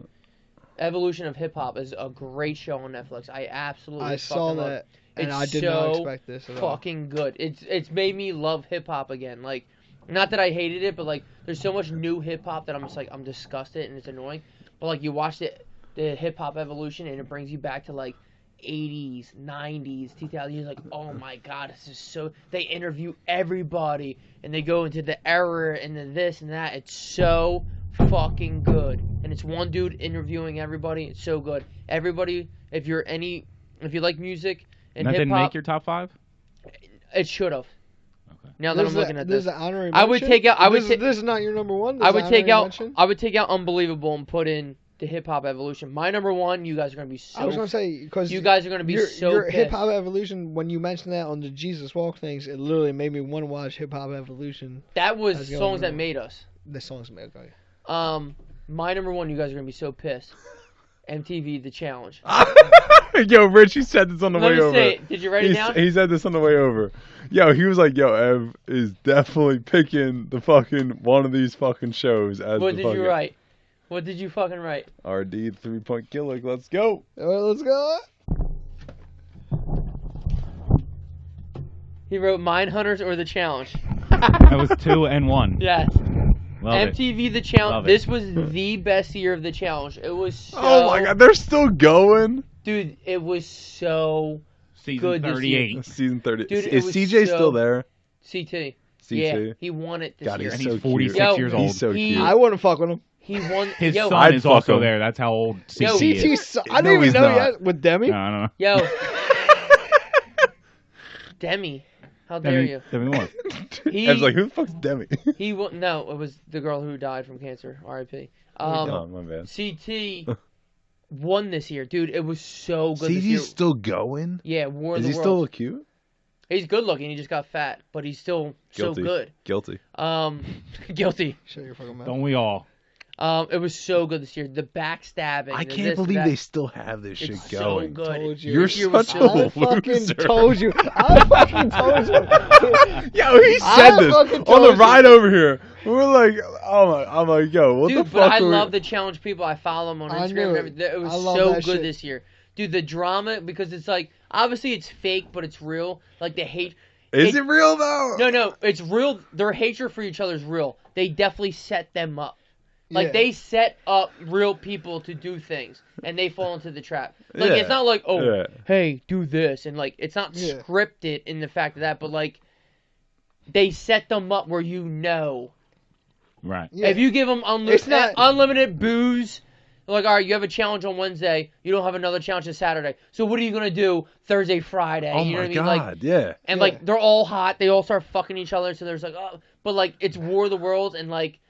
Evolution of Hip Hop is a great show on Netflix. I absolutely. I saw fucking love it. that, and It's I did not so expect this at all. Fucking good. It's made me love hip hop again. Like, not that I hated it, but like, there's so much new hip hop that I'm just like I'm disgusted and it's annoying. But like, you watch the Hip Hop Evolution and it brings you back to like 80s, 90s, 2000s. You're like, oh my god, this is so. They interview everybody and they go into the era and then this and that. It's so fucking good. And it's one dude interviewing everybody. It's so good. Everybody, if you like music and that hip didn't hop, make your top 5. it should have. Okay. Now that I'm looking at this, This is an honorary I would mention? take out- I would This, ta- this is not your number 1. This I is would an take honorary out. mention? I would take out Unbelievable and put in the Hip Hop Evolution. My number 1. You guys are gonna be so. I was gonna say because you guys are gonna be so your pissed. Hip Hop Evolution. When you mentioned that on the Jesus Walk things, it literally made me want to watch Hip Hop Evolution. That was That's the songs only that one. made us. The songs made okay. My number 1. You guys are gonna be so pissed. MTV The Challenge. Yo, Richie said this on the Let way me over. say it. Did you write it down? He said this on the way over. Yo, he was like, yo, Ev is definitely picking the fucking one of these fucking shows as What the did fucking you write? What did you fucking write? RD 3-point killer. Let's go. All right, let's go. He wrote Mine Hunters or the Challenge. That was 2 and 1. Yes. Love MTV The Challenge. Love it. This was the best year of the challenge. It was so. Oh my god, they're still going. Dude, it was so Season good this year. 38. Season 30. Dude, it Is was CJ so- still there? CT. CT. Yeah, he won it this God, year. he's And so he's 46 cute. Yo, years old. He's so He- cute. I wouldn't fuck with him. He won. His yo, son I'd is fuck also him. there. That's how old Yo, CT is. CT's, I No, didn't he's even know not. yet with Demi. No, I don't know. Yo. Demi. How dare you? Demi Moore. He, I was like, who the fuck's Demi? he won. No, it was the girl who died from cancer. R.I.P. Oh, my bad. CT won this year, dude. It was so good this CG's year. still going? Yeah, War of Is the he Worlds. still look cute? He's good looking. He just got fat, but he's still Guilty. so good. Guilty. Guilty. Shut your fucking mouth. Don't we all? It was so good this year. The backstabbing. I the can't this, believe that. they still have this shit It's going. so good. Told you. You're This year was such so a I fucking loser. told you. I fucking told you. Yo, he I said this fucking on told the you. ride over here. We're like, I'm like, yo, what Dude, the but fuck? I are we- love the challenge people. I follow them on I Instagram knew and it. everything. It was I love so that good shit. this year. Dude, the drama, because it's like, obviously it's fake, but it's real. Like, the hate. Is it real though? No, it's real. Their hatred for each other is real. They definitely set them up. Like, Yeah. they set up real people to do things, and they fall into the trap. Like, Yeah. it's not like, oh, Yeah. hey, do this, and, like, it's not Yeah. scripted in the fact of that, but, like, they set them up where you know. Right. Yeah. If you give them It's not- unlimited booze, like, all right, you have a challenge on Wednesday, you don't have another challenge on Saturday. So what are you going to do Thursday, Friday? Oh you know my what I mean? god, Like, yeah. and, Yeah. like, they're all hot. They all start fucking each other, so there's, like, oh. But, like, it's War of the Worlds, and, like,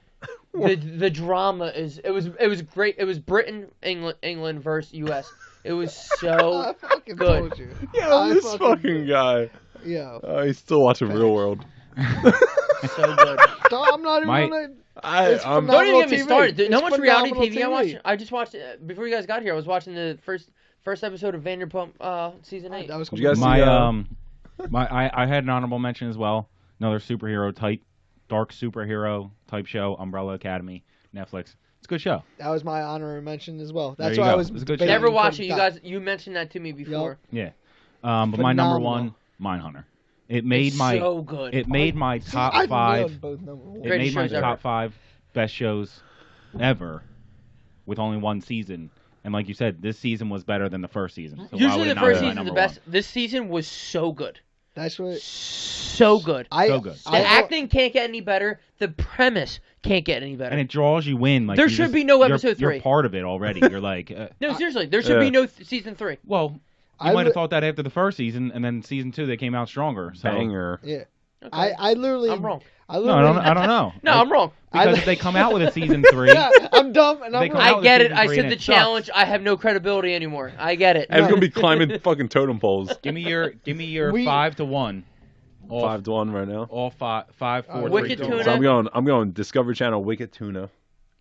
the drama is... It was great. It was Britain, England versus U.S. It was I so... fucking good. told you. Yo, I this fucking guy. Yeah. He's still watching Real World. so good. I'm not even My- gonna... It's I'm Don't even Phenomenal get me TV. started. There's no It's much reality phenomenal TV. TV. I just watched... before you guys got here, I was watching the first episode of Vanderpump Season 8. That was Did you guys My see, I had an honorable mention as well. Another superhero type, dark superhero type show, Umbrella Academy, Netflix. It's a good show. That was my honorary mention as well. There That's you why I go. was It's a good debating show. Never for watched it. You that. guys, you mentioned that to me before. Yeah. But my number one, Mindhunter. It made It's my so good. it made my See, top I five. love both number one. It Greatest made my shows top ever. 5 best shows ever, with only one season. And like you said, this season was better than the first season. So why Usually would the it not first be my season's the number best. one? This season was so good. That's what... So good. So good. The acting can't get any better. The premise can't get any better. And it draws you in. Like There you should just- be no you're- episode 3. You're part of it already. You're like, No, seriously, there should be no season 3. well, I you might li- have thought that after the first season, and then season 2 they came out stronger. So Banger. Yeah. Okay. I literally... I'm wrong. I no, literally... I don't know. No, I'm wrong. Because if they come out with a season 3, Yeah, I'm dumb and They I'm come wrong. out I with get it. season I 3 said and the it sucks. challenge. I have no credibility anymore. I get it. And he's gonna be climbing fucking totem poles. give me your We- 5-1. All 5-1 right now. all 5, 4, Wicked 3, Tuna. So I'm going Discovery Channel, Wicked Tuna,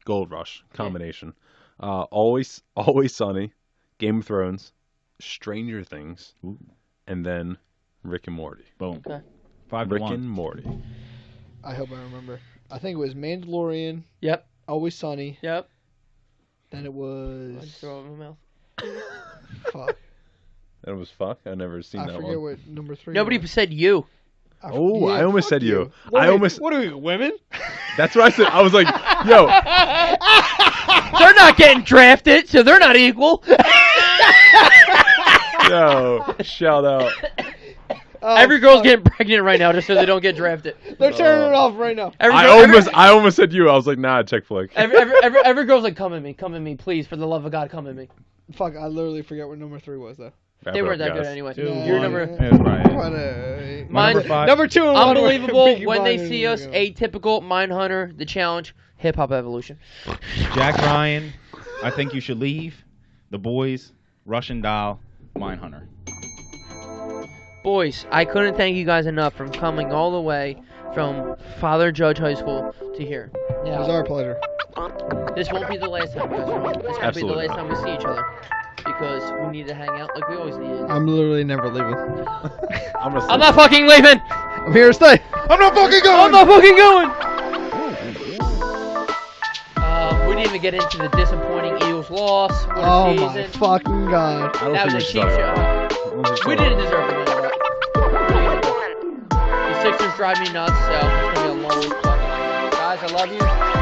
Gold Rush combination. Always Sunny, Game of Thrones, Stranger Things, Ooh. and then Rick and Morty. Boom. Okay. 5 to Rick 1. and Morty. I hope I remember. I think it was Mandalorian, Yep. Always Sunny, Yep. then it I was... just throw it in my mouth. Fuck. That was fuck. I never seen I that forget one. what number 3 Nobody was. said you. Oh, I almost fuck said you. What I are we- almost. What are we, women? That's what I said. I was like, yo, They're not getting drafted, so they're not equal. yo, shout out. Oh, Every girl's fuck. getting pregnant right now just so they don't get drafted. They're turning it off right now. Every I girl- almost said you. I was like, nah, check flick. every girl's like, come at me, please, for the love of God, come at me. Fuck, I literally forget what number 3 was though. They weren't that good anyway. 2, Your 1. number, That's right. What Mine- Number 5. number 2 and 1 were unbelievable. Peaky When they Blinders see us, ago. atypical, Mindhunter, the challenge, hip hop evolution. Jack Ryan, I Think You Should Leave, The Boys, Russian Doll, Mindhunter. Boys, I couldn't thank you guys enough from coming all the way from Father Judge High School to here. It was Now, our pleasure. this won't be the last time you guys are on. It's going to be the Absolutely last time we see each other. Because we need to hang out like we always did. I'm literally never leaving. I'm not fucking leaving! I'm here to stay. I'm not fucking I'm going. not fucking going! We didn't even get into the disappointing Eagles loss. What a Oh season. my fucking god. I don't That think was a we cheap should. show. We didn't deserve to win that. What are you gonna do? Sixers drive me nuts, so it's gonna be a long week talking. Guys, I love you.